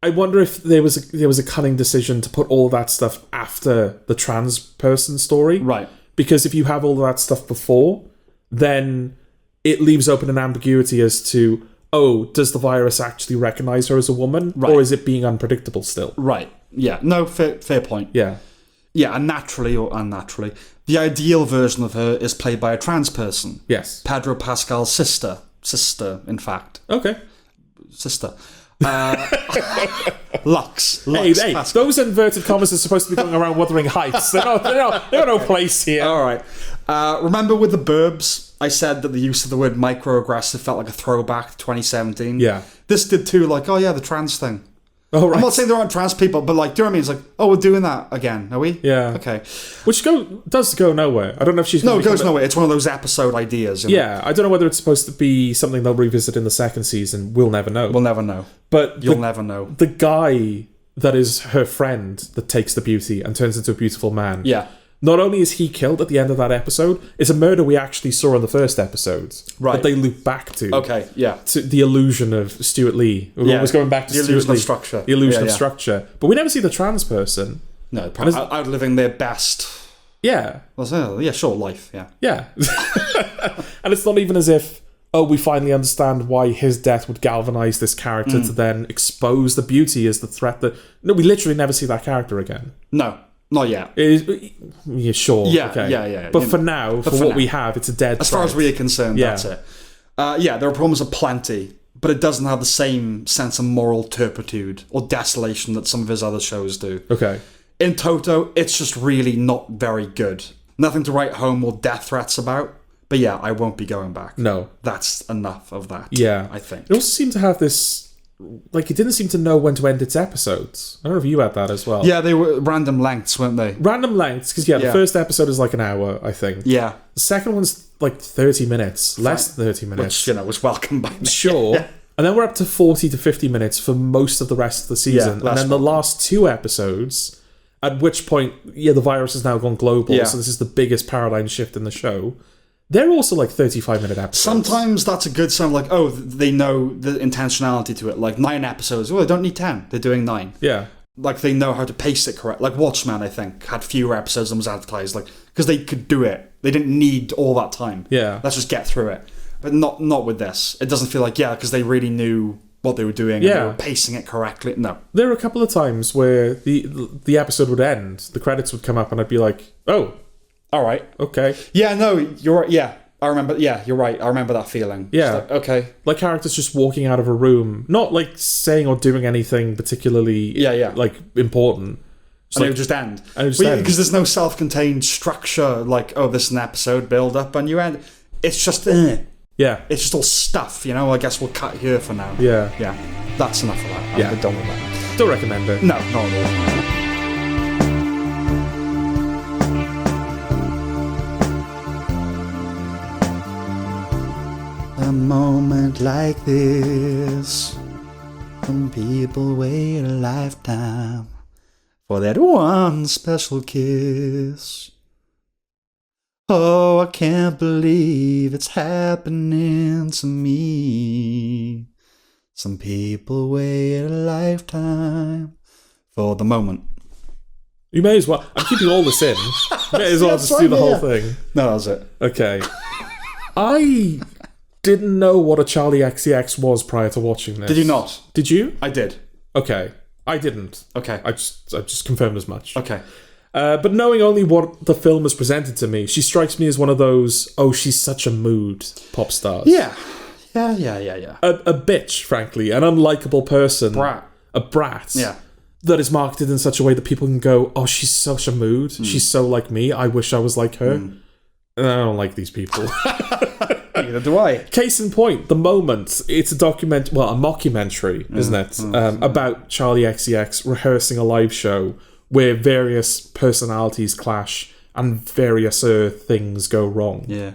Speaker 1: I wonder if there was a cunning decision to put all that stuff after the trans person story.
Speaker 2: Right.
Speaker 1: Because if you have all that stuff before, then it leaves open an ambiguity as to, does the virus actually recognise her as a woman? Right. Or is it being unpredictable still?
Speaker 2: Right. Yeah. No, fair point.
Speaker 1: Yeah.
Speaker 2: Yeah, and naturally or unnaturally, the ideal version of her is played by a trans person.
Speaker 1: Yes.
Speaker 2: Pedro Pascal's sister. Sister, in fact.
Speaker 1: Okay.
Speaker 2: Sister. Lux.
Speaker 1: Hey, those inverted commas are supposed to be going around Wuthering Heights. They're no place here.
Speaker 2: All right. Remember with the Burbs, I said that the use of the word microaggressive felt like a throwback to 2017?
Speaker 1: Yeah.
Speaker 2: This did too, like, the trans thing.
Speaker 1: Oh, right.
Speaker 2: I'm not saying there aren't trans people, but like, do you know what I mean? It's like, we're doing that again, are we?
Speaker 1: Yeah.
Speaker 2: Okay.
Speaker 1: Which does go nowhere. I don't know if she's...
Speaker 2: No, it goes nowhere. It's one of those episode ideas.
Speaker 1: Yeah, I don't know whether it's supposed to be something they'll revisit in the second season. We'll never know.
Speaker 2: We'll never know.
Speaker 1: But
Speaker 2: you'll never know.
Speaker 1: The guy that is her friend that takes the beauty and turns into a beautiful man.
Speaker 2: Yeah.
Speaker 1: Not only is he killed at the end of that episode, it's a murder we actually saw in the first episode.
Speaker 2: Right.
Speaker 1: That they loop back to.
Speaker 2: Okay, yeah.
Speaker 1: To the illusion of Stuart Lee. We're always going back to
Speaker 2: the
Speaker 1: Stuart
Speaker 2: illusion
Speaker 1: Lee.
Speaker 2: of structure.
Speaker 1: The illusion of structure. But we never see the trans person.
Speaker 2: No, outliving their best.
Speaker 1: Yeah.
Speaker 2: Yeah, sure, life, yeah.
Speaker 1: Yeah. And it's not even as if, we finally understand why his death would galvanise this character to then expose the beauty as the threat that... No, we literally never see that character again.
Speaker 2: No. Not yet.
Speaker 1: Yeah, sure.
Speaker 2: Yeah,
Speaker 1: okay.
Speaker 2: yeah.
Speaker 1: But for now, for what we have, it's a dead
Speaker 2: As far as we are concerned, that's it. There are problems aplenty, but it doesn't have the same sense of moral turpitude or desolation that some of his other shows do.
Speaker 1: Okay.
Speaker 2: In toto, it's just really not very good. Nothing to write home or death threats about. But yeah, I won't be going back.
Speaker 1: No.
Speaker 2: That's enough of that.
Speaker 1: Yeah.
Speaker 2: I think.
Speaker 1: It also seemed to have this... Like, it didn't seem to know when to end its episodes. I don't know if you had that as well.
Speaker 2: Yeah, they were random lengths, weren't they?
Speaker 1: Random lengths, because the first episode is like an hour, I think.
Speaker 2: Yeah.
Speaker 1: The second one's like 30 minutes, less than 30 minutes.
Speaker 2: Which, was welcome by me.
Speaker 1: Sure. And then we're up to 40 to 50 minutes for most of the rest of the season. And then the last 2 episodes, at which point, the virus has now gone global, so this is the biggest paradigm shift in the show. They're also like 35-minute episodes.
Speaker 2: Sometimes that's a good sign, like, oh, they know the intentionality to it. Like 9 episodes, they don't need 10. They're doing 9.
Speaker 1: Yeah.
Speaker 2: Like, they know how to pace it correct. Like Watchmen, I think, had fewer episodes than was advertised, like, because they could do it. They didn't need all that time.
Speaker 1: Yeah.
Speaker 2: Let's just get through it. But not with this. It doesn't feel like, because they really knew what they were doing and they were pacing it correctly. No.
Speaker 1: There were a couple of times where the episode would end, the credits would come up, and I'd be like, oh, all right, okay.
Speaker 2: Yeah, no, you're right. Yeah, I remember. Yeah, you're right. I remember that feeling.
Speaker 1: Yeah.
Speaker 2: Like, okay.
Speaker 1: Like characters just walking out of a room, not like saying or doing anything particularly like important.
Speaker 2: And it would just end. Because there's no self-contained structure like, oh, this is an episode build up and you end. It's just
Speaker 1: yeah.
Speaker 2: It's just all stuff, I guess we'll cut here for now.
Speaker 1: Yeah.
Speaker 2: Yeah. That's enough of that. I'm done with that.
Speaker 1: Don't recommend it.
Speaker 2: No, not at all. A moment like this, some people wait a lifetime for that one special kiss. Oh, I can't believe it's happening to me. Some people wait a lifetime for the moment.
Speaker 1: You may as well. I'm keeping all this in. You may as well just do the whole thing.
Speaker 2: No, that was it.
Speaker 1: Okay. I didn't know what a Charlie XCX was prior to watching this.
Speaker 2: Did you not?
Speaker 1: Did you?
Speaker 2: I did.
Speaker 1: Okay. I didn't.
Speaker 2: Okay.
Speaker 1: I just confirmed as much.
Speaker 2: Okay.
Speaker 1: But knowing only what the film has presented to me, she strikes me as one of those, oh, she's such a mood pop stars.
Speaker 2: Yeah. Yeah.
Speaker 1: A bitch, frankly. An unlikable person.
Speaker 2: Brat.
Speaker 1: A brat.
Speaker 2: Yeah.
Speaker 1: That is marketed in such a way that people can go, oh, she's such a mood. She's so like me. I wish I was like her. And I don't like these people.
Speaker 2: Neither do I.
Speaker 1: Case in point, The Moment. It's a mockumentary, isn't it? About Charlie XCX rehearsing a live show where various personalities clash and various things go wrong.
Speaker 2: Yeah.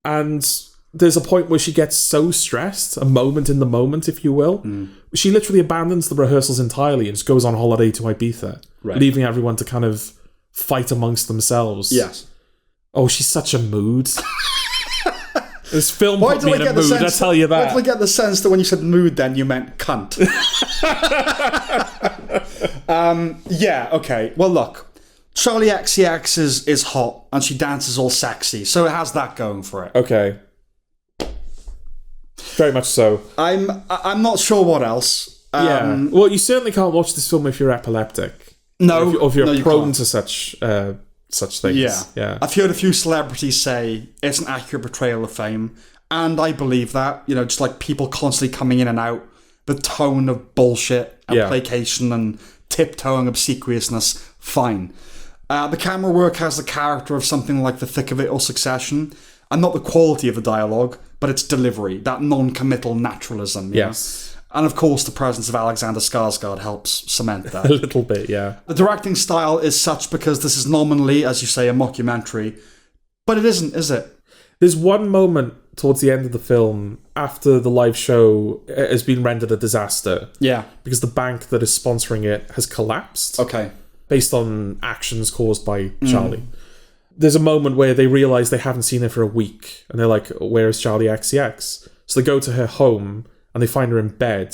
Speaker 1: And there's a point where she gets so stressed, a moment in the moment, if you will. She literally abandons the rehearsals entirely and just goes on holiday to Ibiza, leaving everyone to kind of fight amongst themselves.
Speaker 2: Yes.
Speaker 1: Oh, she's such a mood. This film put me in a mood, I tell you that.
Speaker 2: Why did I get the sense that when you said mood then you meant cunt? Yeah, okay. Well, look. Charlie XCX is hot and she dances all sexy, so it has that going for it.
Speaker 1: Okay. Very much so.
Speaker 2: I'm not sure what else.
Speaker 1: Yeah. Well, you certainly can't watch this film if you're epileptic.
Speaker 2: No.
Speaker 1: Or if you're prone to such things. Yeah.
Speaker 2: I've heard a few celebrities say it's an accurate portrayal of fame, and I believe that. Just like people constantly coming in and out, the tone of bullshit and placation and tiptoeing obsequiousness, fine. The camera work has the character of something like The Thick of It or Succession, and not the quality of the dialogue, but its delivery, that non-committal naturalism.
Speaker 1: Yes.
Speaker 2: And of course, the presence of Alexander Skarsgård helps cement that.
Speaker 1: A little bit, yeah.
Speaker 2: The directing style is such because this is nominally, as you say, a mockumentary, but it isn't, is it?
Speaker 1: There's one moment towards the end of the film after the live show has been rendered a disaster.
Speaker 2: Yeah.
Speaker 1: Because the bank that is sponsoring it has collapsed.
Speaker 2: Okay.
Speaker 1: Based on actions caused by Charlie. There's a moment where they realise they haven't seen her for a week, and they're like, where is Charlie XCX? So they go to her home, and they find her in bed.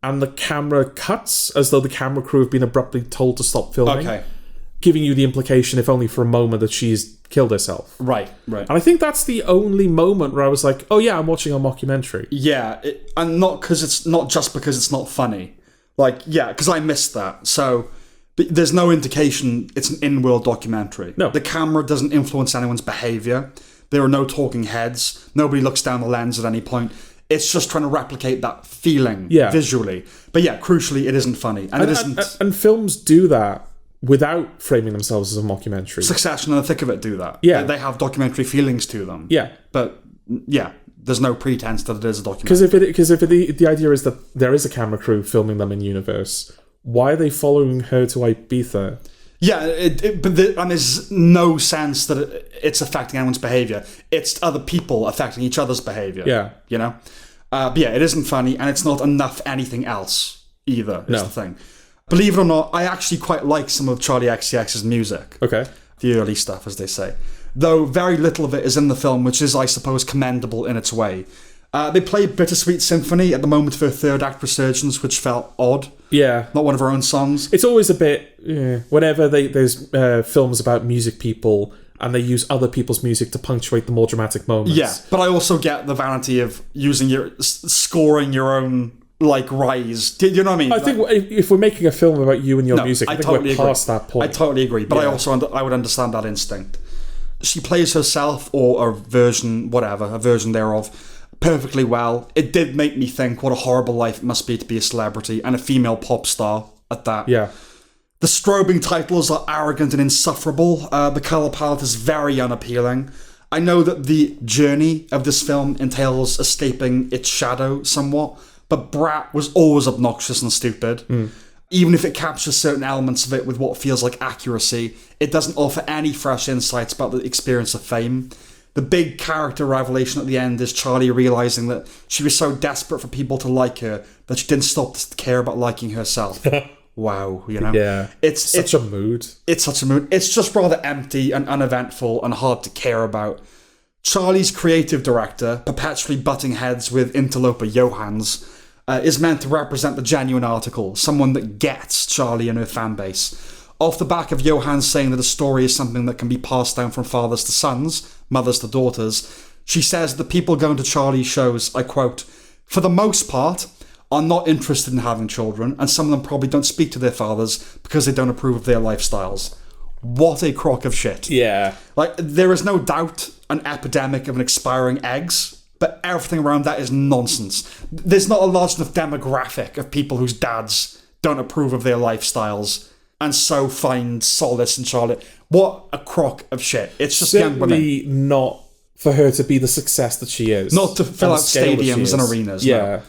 Speaker 1: And the camera cuts as though the camera crew have been abruptly told to stop filming. Okay. Giving you the implication, if only for a moment, that she's killed herself.
Speaker 2: Right.
Speaker 1: And I think that's the only moment where I was like, oh yeah, I'm watching a mockumentary.
Speaker 2: Yeah, and not just because it's not funny. Like, yeah, because I missed that. So but there's no indication it's an in-world documentary.
Speaker 1: No.
Speaker 2: The camera doesn't influence anyone's behaviour. There are no talking heads. Nobody looks down the lens at any point. It's just trying to replicate that feeling visually. But yeah, crucially, it isn't funny. And it isn't.
Speaker 1: And films do that without framing themselves as a mockumentary.
Speaker 2: Succession and The Thick of It do that.
Speaker 1: Yeah.
Speaker 2: They have documentary feelings to them.
Speaker 1: Yeah.
Speaker 2: But yeah, there's no pretense that it is a documentary.
Speaker 1: Because if the idea is that there is a camera crew filming them in universe, why are they following her to Ibiza?
Speaker 2: Yeah, and there's no sense that it's affecting anyone's behaviour. It's other people affecting each other's behaviour.
Speaker 1: Yeah.
Speaker 2: But yeah, it isn't funny, and it's not enough anything else either, is the thing. Believe it or not, I actually quite like some of Charlie XCX's music.
Speaker 1: Okay.
Speaker 2: The early stuff, as they say. Though very little of it is in the film, which is, I suppose, commendable in its way. They play Bittersweet Symphony at the moment of her third act resurgence, which felt odd.
Speaker 1: Yeah.
Speaker 2: Not one of her own songs.
Speaker 1: It's always a bit... whenever there's films about music people and they use other people's music to punctuate the more dramatic moments.
Speaker 2: Yeah, but I also get the vanity of scoring your own, like, rise. Do you know what I mean?
Speaker 1: I think if we're making a film about you and your music, I think
Speaker 2: totally
Speaker 1: we're past that point.
Speaker 2: I totally agree, but I would understand that instinct. She plays herself, or a version thereof, perfectly well. It did make me think what a horrible life it must be to be a celebrity, and a female pop star at that.
Speaker 1: Yeah.
Speaker 2: The strobing titles are arrogant and insufferable. The colour palette is very unappealing. I know that the journey of this film entails escaping its shadow somewhat, but Brat was always obnoxious and stupid. Even if it captures certain elements of it with what feels like accuracy, it doesn't offer any fresh insights about the experience of fame. The big character revelation at the end is Charlie realising that she was so desperate for people to like her that she didn't stop to care about liking herself. Wow, you know?
Speaker 1: Yeah. It's such a mood.
Speaker 2: It's such a mood. It's just rather empty and uneventful and hard to care about. Charlie's creative director, perpetually butting heads with interloper Johans, is meant to represent the genuine article, someone that gets Charlie and her fanbase. Off the back of Johan saying that a story is something that can be passed down from fathers to sons, mothers to daughters, she says that people going to Charlie's shows, I quote, for the most part, are not interested in having children, and some of them probably don't speak to their fathers because they don't approve of their lifestyles. What a crock of shit.
Speaker 1: Yeah.
Speaker 2: Like, there is no doubt an epidemic of an expiring eggs, but everything around that is nonsense. There's not a large enough demographic of people whose dads don't approve of their lifestyles and so find solace in Charlotte. What a crock of shit. It's just young women.
Speaker 1: Certainly not for her to be the success that she is.
Speaker 2: Not to fill out stadiums and arenas.
Speaker 1: Yeah.
Speaker 2: No.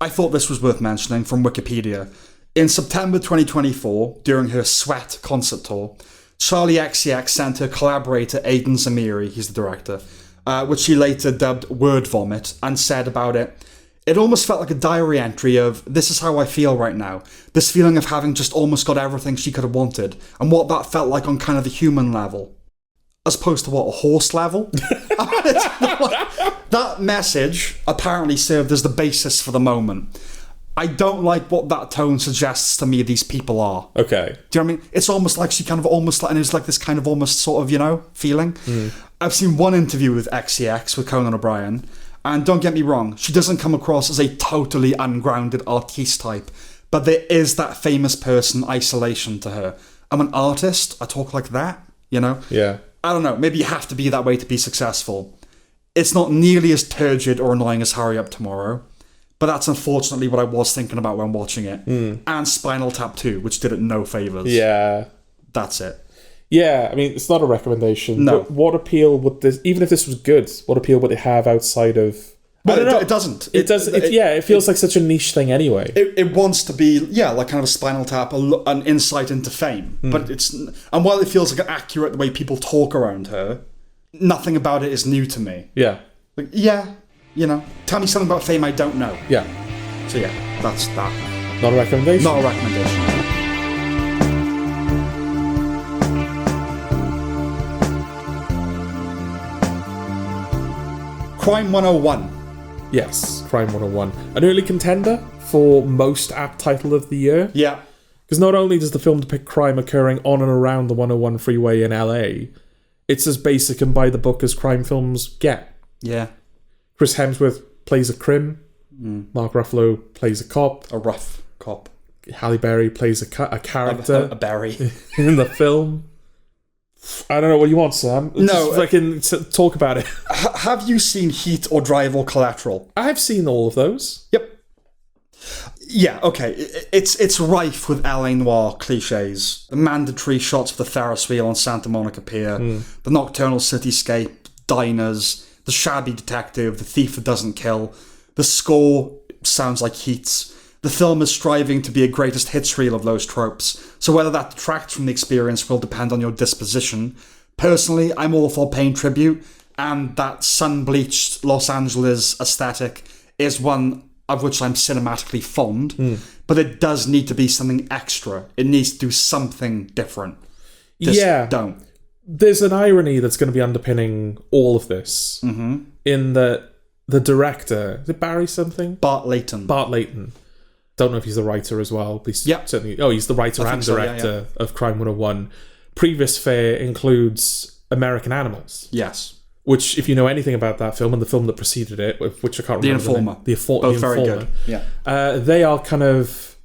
Speaker 2: I thought this was worth mentioning from Wikipedia. In September 2024, during her Sweat concert tour, Charlie XCX sent her collaborator Aidan Zamiri, he's the director, which she later dubbed Word Vomit, and said about it, it almost felt like a diary entry of, this is how I feel right now. This feeling of having just almost got everything she could have wanted, and what that felt like on kind of the human level. As opposed to what, a horse level? That message apparently served as the basis for the moment. I don't like what that tone suggests to me these people are.
Speaker 1: Okay.
Speaker 2: Do you know what I mean? It's almost like she kind of almost, and it's like this kind of almost sort of, you know, feeling. I've seen one interview with XCX, with Conan O'Brien, and don't get me wrong, she doesn't come across as a totally ungrounded artiste type, but there is that famous person isolation to her. I'm an artist, I talk like that, you know?
Speaker 1: Yeah.
Speaker 2: I don't know, maybe you have to be that way to be successful. It's not nearly as turgid or annoying as Hurry Up Tomorrow, but that's unfortunately what I was thinking about when watching it. And Spinal Tap 2, which did it no favours.
Speaker 1: Yeah.
Speaker 2: That's it.
Speaker 1: Yeah, I mean, it's not a recommendation.
Speaker 2: No.
Speaker 1: But what appeal would this, even if this was good, what appeal would it have outside of...
Speaker 2: Well,
Speaker 1: I don't know.
Speaker 2: it doesn't.
Speaker 1: It feels like such a niche thing anyway.
Speaker 2: It wants to be, like kind of a Spinal Tap, an insight into fame. But it's... And while it feels like accurate the way people talk around her, nothing about it is new to me.
Speaker 1: Yeah.
Speaker 2: Like, you know, tell me something about fame I don't know.
Speaker 1: Yeah.
Speaker 2: So yeah, that's that.
Speaker 1: Not a recommendation?
Speaker 2: Not a recommendation. Crime 101.
Speaker 1: Yes, Crime 101. An early contender for most apt title of the year.
Speaker 2: Yeah.
Speaker 1: Because not only does the film depict crime occurring on and around the 101 freeway in LA, it's as basic and by the book as crime films get.
Speaker 2: Yeah.
Speaker 1: Chris Hemsworth plays a crim. Mark Ruffalo plays a cop.
Speaker 2: A rough cop.
Speaker 1: Halle Berry plays a character.
Speaker 2: A Berry.
Speaker 1: In the film. I don't know what you want, Sam.
Speaker 2: No.
Speaker 1: Talk about it.
Speaker 2: Have you seen Heat or Drive or Collateral?
Speaker 1: I've seen all of those.
Speaker 2: Yep. Yeah, okay. It's rife with LA noir cliches. The mandatory shots of the Ferris wheel on Santa Monica Pier, the nocturnal cityscape, diners, the shabby detective, the thief that doesn't kill. The score sounds like Heat's. The film is striving to be a greatest hits reel of those tropes, so whether that detracts from the experience will depend on your disposition. Personally, I'm all for paying tribute, and that sun-bleached Los Angeles aesthetic is one of which I'm cinematically fond, but it does need to be something extra. It needs to do something different. Just don't.
Speaker 1: There's an irony that's going to be underpinning all of this in that the director, is it Barry something?
Speaker 2: Bart Layton.
Speaker 1: Don't know if he's the writer as well. But certainly, he's the writer and director of Crime 101. Previous fare includes American Animals.
Speaker 2: Yes.
Speaker 1: Which, if you know anything about that film and the film that preceded it, which I can't remember.
Speaker 2: The Informer. Both very good. Yeah.
Speaker 1: They are kind of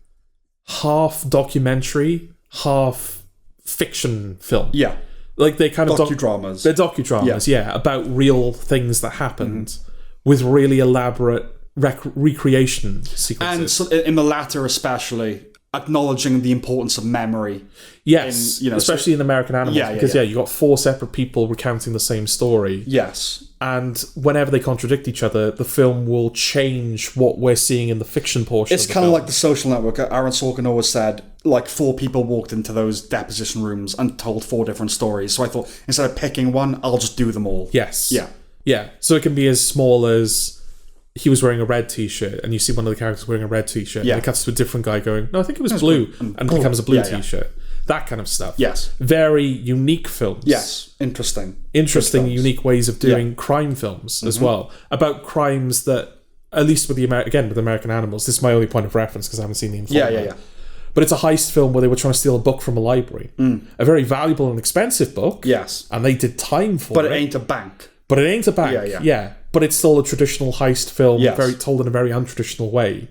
Speaker 1: half documentary, half fiction film.
Speaker 2: Yeah.
Speaker 1: Like they kind of
Speaker 2: docudramas.
Speaker 1: They're docuddramas, about real things that happened with really elaborate recreation sequences.
Speaker 2: And so in the latter, especially acknowledging the importance of memory.
Speaker 1: Yes, especially in American Animals, because you got 4 separate people recounting the same story.
Speaker 2: Yes.
Speaker 1: And whenever they contradict each other, the film will change what we're seeing in the fiction portion.
Speaker 2: It's kind of like The Social Network. Aaron Sorkin always said, like 4 people walked into those deposition rooms and told 4 different stories. So I thought, instead of picking one, I'll just do them all.
Speaker 1: Yes.
Speaker 2: Yeah.
Speaker 1: Yeah. So it can be as small as he was wearing a red t-shirt and you see one of the characters wearing a red t-shirt and it cuts to a different guy going, no, I think it was blue, and it becomes a blue t-shirt. That kind of stuff.
Speaker 2: Yes.
Speaker 1: Very unique films.
Speaker 2: Yes. Interesting,
Speaker 1: unique ways of doing crime films as well. About crimes that, at least with with American Animals, this is my only point of reference because I haven't seen The Informer.
Speaker 2: Yeah.
Speaker 1: But it's a heist film where they were trying to steal a book from a library. A very valuable and expensive book.
Speaker 2: Yes.
Speaker 1: And they did time for it.
Speaker 2: But it ain't a bank.
Speaker 1: Yeah. But it's still a traditional heist film, told in a very untraditional way.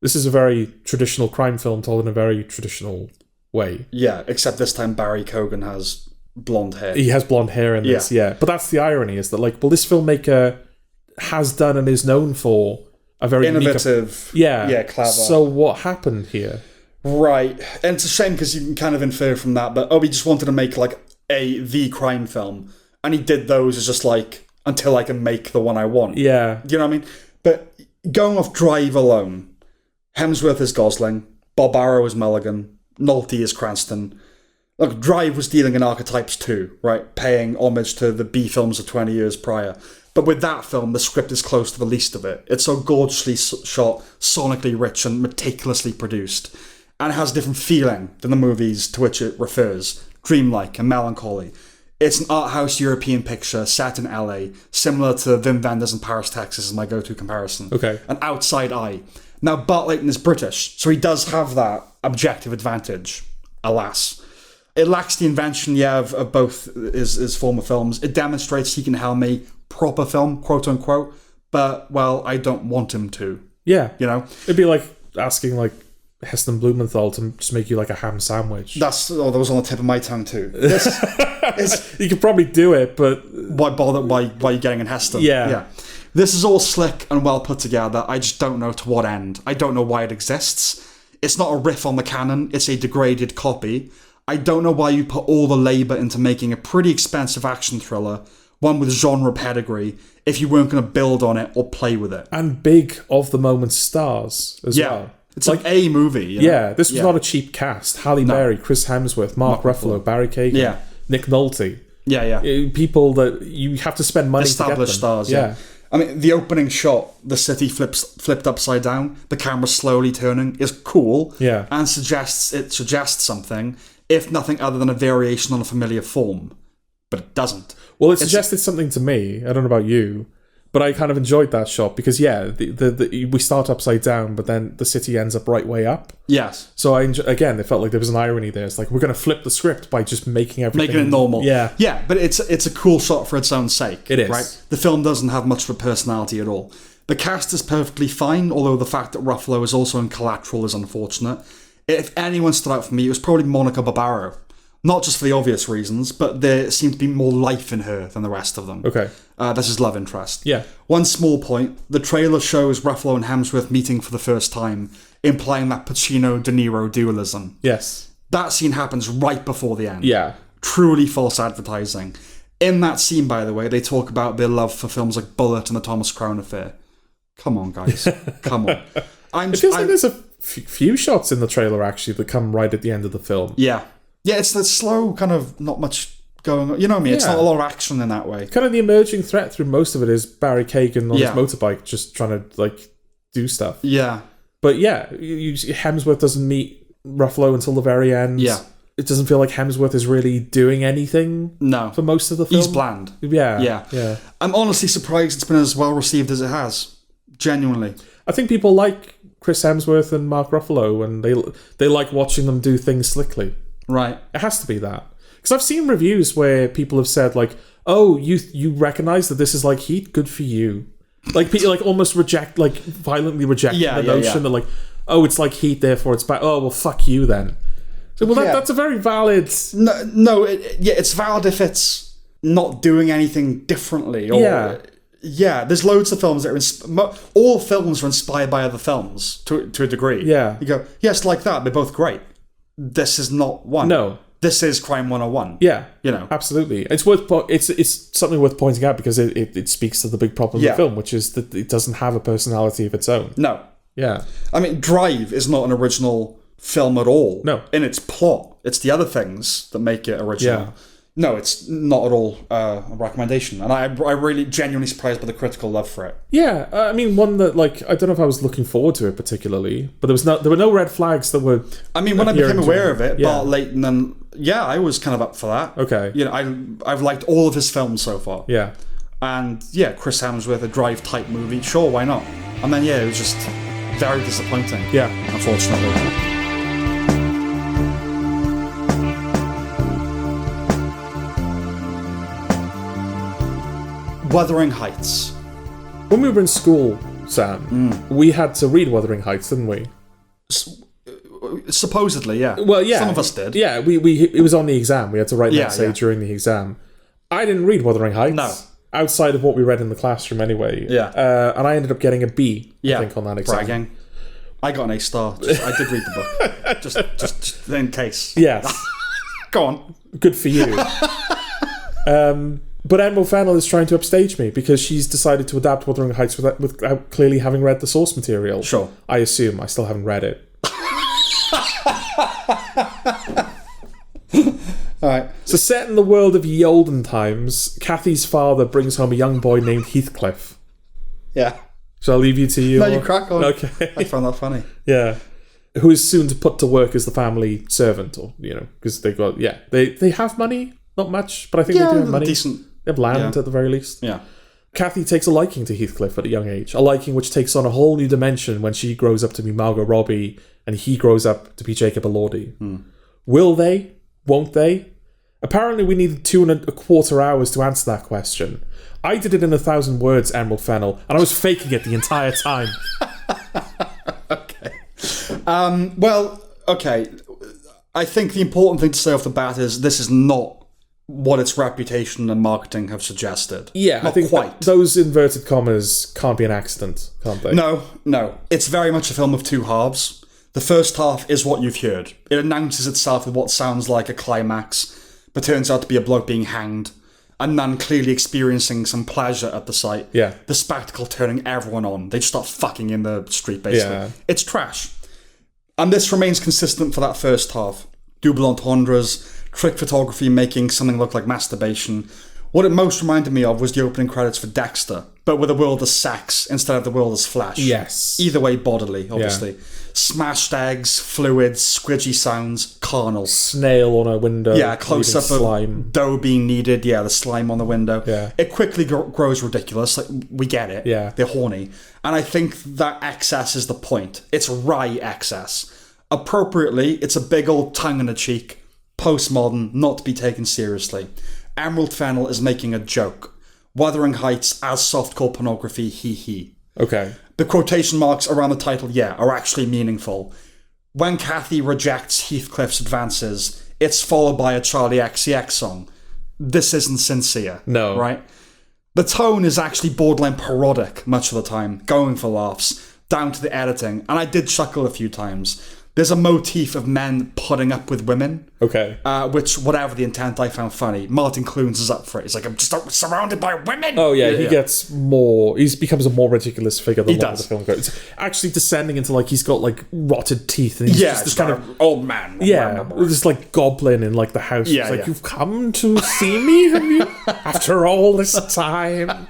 Speaker 1: This is a very traditional crime film told in a very traditional way.
Speaker 2: Yeah, except this time Barry Keoghan has blonde hair.
Speaker 1: He has blonde hair in this, But that's the irony, is that, this filmmaker has done and is known for a very
Speaker 2: innovative, clever.
Speaker 1: So what happened here?
Speaker 2: Right. And it's a shame because you can kind of infer from that, but he just wanted to make, the crime film. And he did those as just, until I can make the one I want.
Speaker 1: Yeah.
Speaker 2: Do you know what I mean? But going off Drive alone, Hemsworth is Gosling, Bob Arrow is Mulligan, Nolte is Cranston. Look, Drive was dealing in archetypes too, right? Paying homage to the B films of 20 years prior. But with that film, the script is close to the least of it. It's so gorgeously shot, sonically rich and meticulously produced. And it has a different feeling than the movies to which it refers. Dreamlike and melancholy. It's an art house European picture set in LA, similar to Wim Wenders in Paris, Texas, is my go-to comparison.
Speaker 1: Okay.
Speaker 2: An outside eye. Now, Bart Layton is British, so he does have that objective advantage, alas. It lacks the invention, of both his former films. It demonstrates he can helm a proper film, quote-unquote, but, I don't want him to.
Speaker 1: Yeah.
Speaker 2: It'd
Speaker 1: be like asking, Heston Blumenthal to just make you, a ham sandwich.
Speaker 2: That was on the tip of my tongue, too.
Speaker 1: You could probably do it, but
Speaker 2: why bother? Why are you getting in Heston?
Speaker 1: Yeah.
Speaker 2: This is all slick and well put together. I just don't know to what end. I don't know why it exists. It's not a riff on the canon. It's a degraded copy. I don't know why you put all the labour into making a pretty expensive action thriller, one with genre pedigree, if you weren't going to build on it or play with it.
Speaker 1: And big of the moment stars as well.
Speaker 2: It's like a movie.
Speaker 1: This was not a cheap cast. Halle Berry, Chris Hemsworth, Mark Ruffalo, Barry Keoghan, Nick Nolte. People that you have to spend money
Speaker 2: established
Speaker 1: to get them.
Speaker 2: Stars. Yeah. I mean, the opening shot, the city flipped upside down, the camera slowly turning, is cool.
Speaker 1: Yeah.
Speaker 2: And suggests something, if nothing other than a variation on a familiar form. But it doesn't.
Speaker 1: Well, it suggested something to me. I don't know about you. But I kind of enjoyed that shot because, we start upside down, but then the city ends up right way up.
Speaker 2: Yes.
Speaker 1: So again, it felt like there was an irony there. It's like, we're going to flip the script by just making everything...
Speaker 2: Making it normal.
Speaker 1: Yeah.
Speaker 2: Yeah, but it's a cool shot for its own sake.
Speaker 1: It is.
Speaker 2: Right? The film doesn't have much of a personality at all. The cast is perfectly fine, although the fact that Ruffalo is also in Collateral is unfortunate. If anyone stood out for me, it was probably Monica Barbaro. Not just for the obvious reasons, but there seemed to be more life in her than the rest of them.
Speaker 1: Okay.
Speaker 2: That's his love interest.
Speaker 1: Yeah.
Speaker 2: One small point, the trailer shows Ruffalo and Hemsworth meeting for the first time, implying that Pacino-De Niro dualism.
Speaker 1: Yes.
Speaker 2: That scene happens right before the end.
Speaker 1: Yeah.
Speaker 2: Truly false advertising. In that scene, by the way, they talk about their love for films like Bullet and the Thomas Crown Affair. Come on, guys. Come on.
Speaker 1: It feels like there's a few shots in the trailer, actually, that come right at the end of the film.
Speaker 2: Yeah. Yeah, it's the slow, kind of not much going on. You know what I mean? It's
Speaker 1: Yeah.
Speaker 2: not a lot of action in that way.
Speaker 1: Kind of the emerging threat through most of it is Barry Keoghan on
Speaker 2: Yeah.
Speaker 1: his motorbike just trying to, like, do stuff.
Speaker 2: Yeah.
Speaker 1: But yeah, Hemsworth doesn't meet Ruffalo until the very end.
Speaker 2: Yeah.
Speaker 1: It doesn't feel like Hemsworth is really doing anything
Speaker 2: No.
Speaker 1: for most of the film.
Speaker 2: He's bland.
Speaker 1: Yeah.
Speaker 2: Yeah.
Speaker 1: Yeah.
Speaker 2: I'm honestly surprised it's been as well received as it has. Genuinely.
Speaker 1: I think people like Chris Hemsworth and Mark Ruffalo, and they like watching them do things slickly.
Speaker 2: Right.
Speaker 1: It has to be that. Because I've seen reviews where people have said, like, oh, you recognise that this is like Heat? Good for you. Like, people like almost violently reject the notion that, like, oh, it's like Heat, therefore it's bad. Oh, well, fuck you then. So, well, that's a very valid...
Speaker 2: No, it's valid if it's not doing anything differently. Or, yeah, there's loads of films that are... all films are inspired by other films, to a degree.
Speaker 1: Yeah.
Speaker 2: You go, yes, like that, they're both great. This is not one.
Speaker 1: No.
Speaker 2: This is Crime 101.
Speaker 1: Yeah.
Speaker 2: You know.
Speaker 1: Absolutely. It's something worth pointing out because it speaks to the big problem of the film, which is that it doesn't have a personality of its own.
Speaker 2: No.
Speaker 1: Yeah.
Speaker 2: I mean, Drive is not an original film at all.
Speaker 1: No.
Speaker 2: In its plot. It's the other things that make it original.
Speaker 1: Yeah.
Speaker 2: No, it's not at all a recommendation. And I really genuinely surprised by the critical love for it.
Speaker 1: Yeah. I mean, one that, like, I don't know if I was looking forward to it particularly, but there were no red flags that were...
Speaker 2: I mean, when I became aware of it,
Speaker 1: Yeah.
Speaker 2: Bart Layton, and I was kind of up for that.
Speaker 1: Okay.
Speaker 2: You know, I've liked all of his films so far.
Speaker 1: Yeah.
Speaker 2: And yeah, Chris Hemsworth, a Drive type movie, sure, why not? And then it was just very disappointing.
Speaker 1: Yeah.
Speaker 2: Unfortunately. Wuthering Heights.
Speaker 1: When we were in school, Sam, we had to read Wuthering Heights, didn't we?
Speaker 2: Supposedly, yeah.
Speaker 1: Well, yeah.
Speaker 2: Some of us did.
Speaker 1: Yeah, it was on the exam. We had to write an essay
Speaker 2: yeah.
Speaker 1: during the exam. I didn't read Wuthering Heights.
Speaker 2: No.
Speaker 1: Outside of what we read in the classroom anyway.
Speaker 2: Yeah.
Speaker 1: And I ended up getting a B, I think, on that exam.
Speaker 2: Bragging. I got an A star. I did read the book. just in case.
Speaker 1: Yes.
Speaker 2: Go on.
Speaker 1: Good for you. But Emerald Fennell is trying to upstage me because she's decided to adapt Wuthering Heights without clearly having read the source material.
Speaker 2: Sure.
Speaker 1: I assume. I still haven't read it.
Speaker 2: Alright.
Speaker 1: So set in the world of ye olden times, Kathy's father brings home a young boy named Heathcliff.
Speaker 2: Yeah.
Speaker 1: Shall I leave you to you?
Speaker 2: No, you crack on.
Speaker 1: Okay.
Speaker 2: I found that funny.
Speaker 1: Yeah. Who is soon to put to work as the family servant, or, you know, because they got, they have money, not much, but I think they do have money.
Speaker 2: Decent.
Speaker 1: They have land at the very least.
Speaker 2: Yeah.
Speaker 1: Kathy takes a liking to Heathcliff at a young age, a liking which takes on a whole new dimension when she grows up to be Margot Robbie and he grows up to be Jacob Elordi. Will they? Won't they? Apparently we needed 2.25 hours to answer that question. I did it in 1,000 words, Emerald Fennell, and I was faking it the entire time.
Speaker 2: Okay. Well, okay. I think the important thing to say off the bat is this is not what its reputation and marketing have suggested.
Speaker 1: Yeah,
Speaker 2: not
Speaker 1: I think
Speaker 2: quite.
Speaker 1: Those inverted commas can't be an accident, can't they?
Speaker 2: No. It's very much a film of two halves. The first half is what you've heard. It announces itself with what sounds like a climax, but turns out to be a bloke being hanged, and then clearly experiencing some pleasure at the sight.
Speaker 1: Yeah.
Speaker 2: The spectacle turning everyone on. They just start fucking in the street, basically.
Speaker 1: Yeah.
Speaker 2: It's trash. And this remains consistent for that first half. Double entendres, trick photography making something look like masturbation. What it most reminded me of was the opening credits for Dexter, but with a world of sex instead of the world as flesh.
Speaker 1: Yes.
Speaker 2: Either way, bodily, obviously.
Speaker 1: Yeah.
Speaker 2: Smashed eggs, fluids, squidgy sounds, carnal.
Speaker 1: Snail on a window.
Speaker 2: Yeah, close up
Speaker 1: slime.
Speaker 2: of dough being kneaded. Yeah, the slime on the window.
Speaker 1: Yeah.
Speaker 2: It quickly grows ridiculous. Like, we get it.
Speaker 1: Yeah.
Speaker 2: They're horny. And I think that excess is the point. It's wry excess. Appropriately, it's a big old tongue in the cheek. Postmodern, not to be taken seriously. Emerald Fennell is making a joke. Wuthering Heights as softcore pornography, hee.
Speaker 1: Okay.
Speaker 2: The quotation marks around the title, are actually meaningful. When Kathy rejects Heathcliff's advances, it's followed by a Charlie XCX song. This isn't sincere.
Speaker 1: No.
Speaker 2: Right? The tone is actually borderline parodic much of the time, going for laughs, down to the editing, and I did chuckle a few times. There's a motif of men putting up with women.
Speaker 1: Okay.
Speaker 2: Which, whatever the intent, I found funny. Martin Clunes is up for it. He's like, I'm just surrounded by women.
Speaker 1: Oh, yeah, he gets more... He becomes a more ridiculous figure the longer the film goes. It's actually descending into, like, he's got, like, rotted teeth. And he's just this kind of...
Speaker 2: old man.
Speaker 1: Yeah, this, like, goblin in, like, the house.
Speaker 2: Yeah,
Speaker 1: he's like, you've come to see me, have you? After all this time.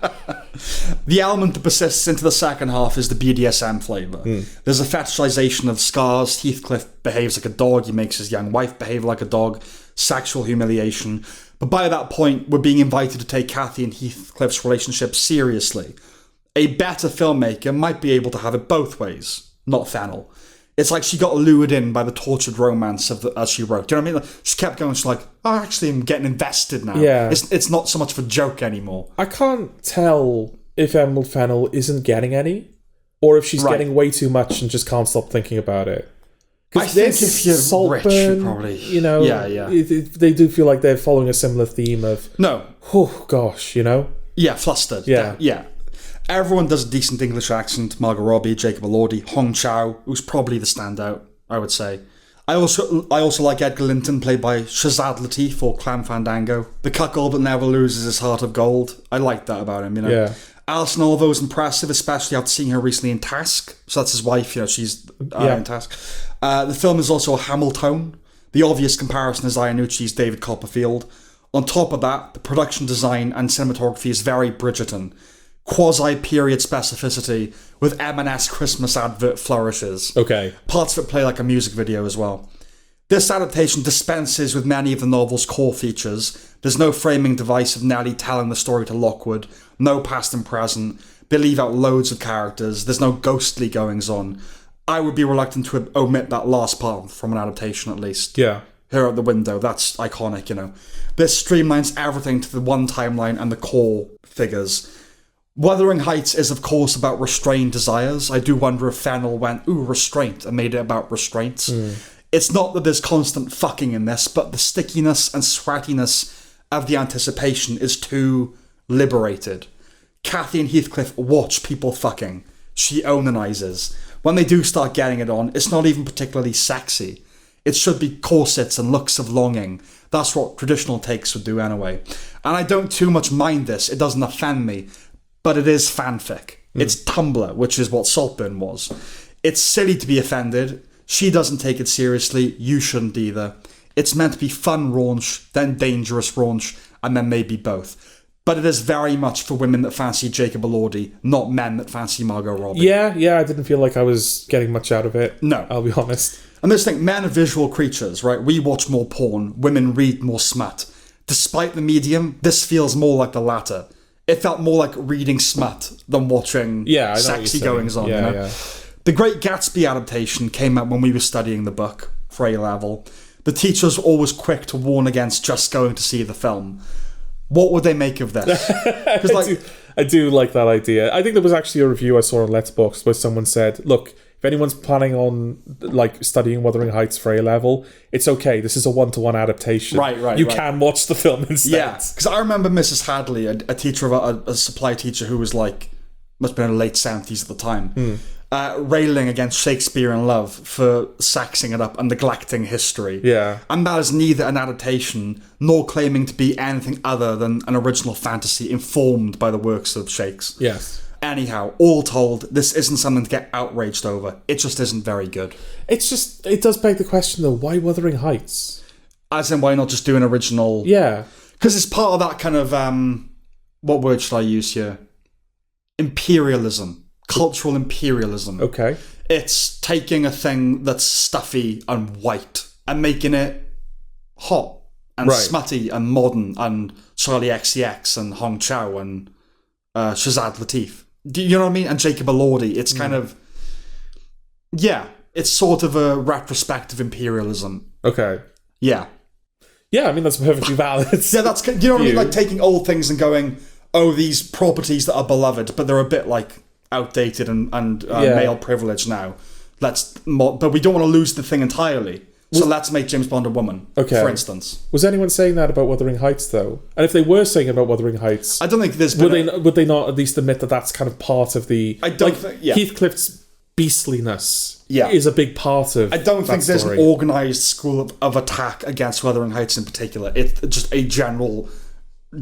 Speaker 2: The element that persists into the second half is the BDSM flavour. There's a fetishization of scars. Heathcliff behaves like a dog. He makes his young wife behave like a dog. Sexual humiliation. But by that point, we're being invited to take Kathy and Heathcliff's relationship seriously. A better filmmaker might be able to have it both ways, not Fennel. It's like she got lured in by the tortured romance as she wrote. Do you know what I mean? Like, she kept going, she's like, oh, actually, I'm getting invested now.
Speaker 1: Yeah.
Speaker 2: It's not so much of a joke anymore.
Speaker 1: I can't tell if Emerald Fennel isn't getting any, or if she's getting way too much and just can't stop thinking about it.
Speaker 2: I think if you're
Speaker 1: Saltburn,
Speaker 2: rich, you probably...
Speaker 1: You know, they do feel like they're following a similar theme of...
Speaker 2: No.
Speaker 1: Oh, gosh, you know?
Speaker 2: Yeah, flustered.
Speaker 1: Yeah.
Speaker 2: Yeah. Everyone does a decent English accent. Margot Robbie, Jacob Elordi, Hong Chow, who's probably the standout, I would say. I also like Edgar Linton, played by Shazad Latif or Clam Fandango. The cuckold that never loses his heart of gold. I like that about him, you know?
Speaker 1: Yeah.
Speaker 2: Alison Oliver's impressive, especially after seeing her recently in Task. So that's his wife, you know, she's in Task. The film is also a Hamiltone. The obvious comparison is Iannucci's David Copperfield. On top of that, the production design and cinematography is very Bridgerton. Quasi-period specificity with M&S Christmas advert flourishes.
Speaker 1: Okay.
Speaker 2: Parts of it play like a music video as well. This adaptation dispenses with many of the novel's core features. There's no framing device of Nellie telling the story to Lockwood, no past and present. They leave out loads of characters. There's no ghostly goings-on. I would be reluctant to omit that last part from an adaptation, at least.
Speaker 1: Yeah.
Speaker 2: Here out the window, that's iconic, you know. This streamlines everything to the one timeline and the core figures. Wuthering Heights is, of course, about restrained desires. I do wonder if Fennel went, restraint, and made it about restraints. It's not that there's constant fucking in this, but the stickiness and sweatiness of the anticipation is too liberated. Kathy and Heathcliff watch people fucking. She onanizes. When they do start getting it on, it's not even particularly sexy. It should be corsets and looks of longing. That's what traditional takes would do anyway. And I don't too much mind this. It doesn't offend me. But it is fanfic. It's Tumblr, which is what Saltburn was. It's silly to be offended. She doesn't take it seriously. You shouldn't either. It's meant to be fun raunch, then dangerous raunch, and then maybe both. But it is very much for women that fancy Jacob Elordi, not men that fancy Margot Robbie.
Speaker 1: Yeah, I didn't feel like I was getting much out of it.
Speaker 2: No.
Speaker 1: I'll be honest.
Speaker 2: And this thing, men are visual creatures, right? We watch more porn. Women read more smut. Despite the medium, this feels more like the latter. It felt more like reading smut than watching sexy goings-on.
Speaker 1: Yeah,
Speaker 2: you know? The Great Gatsby adaptation came out when we were studying the book for A-level. The teachers were always quick to warn against just going to see the film. What would they make of this?
Speaker 1: I do like that idea. I think there was actually a review I saw on Letterboxd where someone said, look, if anyone's planning on like studying Wuthering Heights for A-level, it's okay. This is a one-to-one adaptation.
Speaker 2: Right.
Speaker 1: You can watch the film instead.
Speaker 2: Yeah, because I remember Mrs. Hadley, a teacher of a supply teacher who was like, must have been in the late 70s at the time, railing against Shakespeare in Love for sexing it up and neglecting history.
Speaker 1: Yeah.
Speaker 2: And that is neither an adaptation nor claiming to be anything other than an original fantasy informed by the works of Shakespeare.
Speaker 1: Yes.
Speaker 2: Anyhow, all told, this isn't something to get outraged over. It just isn't very good.
Speaker 1: It does beg the question though, why Wuthering Heights?
Speaker 2: As in, why not just do an original...
Speaker 1: Yeah.
Speaker 2: Because it's part of that kind of, what word should I use here? Imperialism. Cultural imperialism.
Speaker 1: Okay.
Speaker 2: It's taking a thing that's stuffy and white and making it hot and smutty and modern and Charlie XCX and Hong Chow and Shazad Latif. Do you know what I mean? And Jacob Elordi. It's kind of... Yeah. It's sort of a retrospective imperialism.
Speaker 1: Okay.
Speaker 2: Yeah.
Speaker 1: Yeah, I mean, that's perfectly valid.
Speaker 2: Yeah, that's... You know what I mean? Like taking old things and going, oh, these properties that are beloved, but they're a bit like outdated and male privilege now. But we don't want to lose the thing entirely. So let's make James Bond a woman, for instance.
Speaker 1: Was anyone saying that about Wuthering Heights, though? And if they were saying about Wuthering Heights...
Speaker 2: I don't think there's
Speaker 1: been... Would they not at least admit that that's kind of part of the...
Speaker 2: I don't think... Yeah.
Speaker 1: Heathcliff's beastliness
Speaker 2: Yeah.
Speaker 1: is a big part of
Speaker 2: I don't think there's
Speaker 1: story.
Speaker 2: an organised school of attack against Wuthering Heights in particular. It's just a general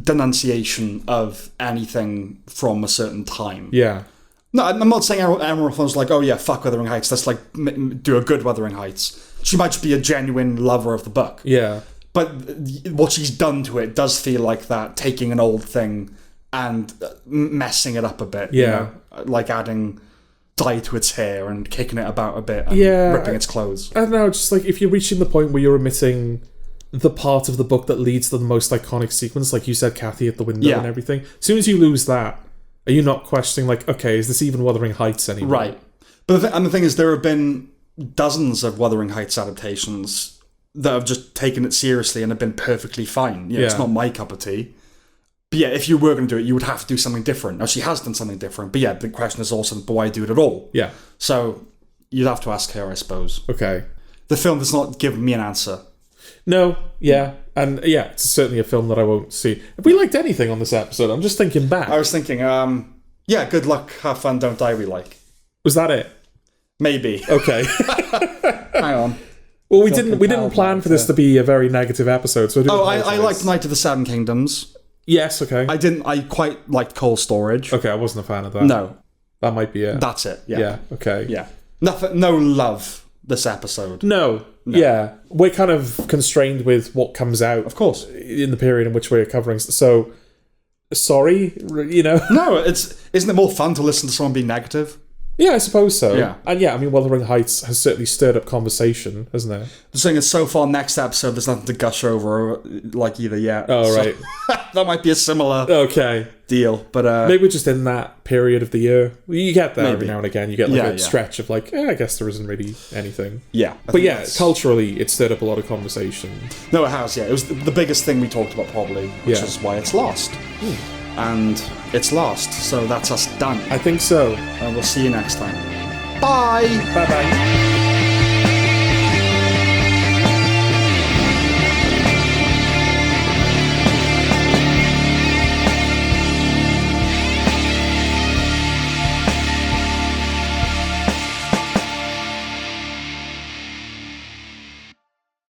Speaker 2: denunciation of anything from a certain time.
Speaker 1: Yeah.
Speaker 2: No, I'm not saying Emerald Flame's like, oh yeah, fuck Wuthering Heights. Let's like do a good Wuthering Heights. She might just be a genuine lover of the book.
Speaker 1: Yeah.
Speaker 2: But what she's done to it does feel like that, taking an old thing and messing it up a bit.
Speaker 1: Yeah.
Speaker 2: You know? Like adding dye to its hair and kicking it about a bit and ripping its clothes.
Speaker 1: I don't know, just like if you're reaching the point where you're omitting the part of the book that leads to the most iconic sequence, like you said, Kathy at the window and everything, as soon as you lose that, are you not questioning, like, okay, is this even Wuthering Heights anymore?
Speaker 2: Right. But the thing is, there have been dozens of Wuthering Heights adaptations that have just taken it seriously and have been perfectly fine. You know, it's not my cup of tea. But yeah, if you were going to do it, you would have to do something different. Now, she has done something different. But yeah, the question is also, but why do it at all?
Speaker 1: Yeah.
Speaker 2: So you'd have to ask her, I suppose.
Speaker 1: Okay.
Speaker 2: The film has not given me an answer.
Speaker 1: No, yeah. And yeah, it's certainly a film that I won't see. Have we liked anything on this episode? I'm just thinking back.
Speaker 2: I was thinking, yeah, good luck, have fun, don't die, we like.
Speaker 1: Was that it?
Speaker 2: Maybe.
Speaker 1: Okay.
Speaker 2: Hang on.
Speaker 1: Well, we didn't plan for this to be a very negative episode, so
Speaker 2: I liked Night of the Seven Kingdoms.
Speaker 1: Yes, okay.
Speaker 2: I quite liked Coal Storage.
Speaker 1: Okay, I wasn't a fan of that.
Speaker 2: No.
Speaker 1: That might be it.
Speaker 2: That's it, yeah.
Speaker 1: Yeah, okay.
Speaker 2: Yeah. Nothing, no love this episode.
Speaker 1: No. Yeah. We're kind of constrained with what comes out.
Speaker 2: Of course.
Speaker 1: In the period in which we're covering. So, sorry, you know?
Speaker 2: No, isn't it more fun to listen to someone be negative?
Speaker 1: Yeah, I suppose so.
Speaker 2: Yeah.
Speaker 1: And yeah, I mean, Wuthering Heights has certainly stirred up conversation, hasn't it?
Speaker 2: The thing is, so far, next episode, there's nothing to gush over, like, either yet.
Speaker 1: Oh, right.
Speaker 2: That might be a similar
Speaker 1: Okay.
Speaker 2: deal, but...
Speaker 1: maybe we're just in that period of the year. You get that every
Speaker 2: Maybe.
Speaker 1: now and again. You get like a stretch of like, I guess there isn't really anything.
Speaker 2: Yeah.
Speaker 1: But yeah, culturally, it stirred up a lot of conversation.
Speaker 2: No, it has, yeah. It was the biggest thing we talked about, probably, which is why it's lost. And it's lost, so that's us done.
Speaker 1: I think so.
Speaker 2: And we'll see you next time. Bye!
Speaker 1: Bye-bye.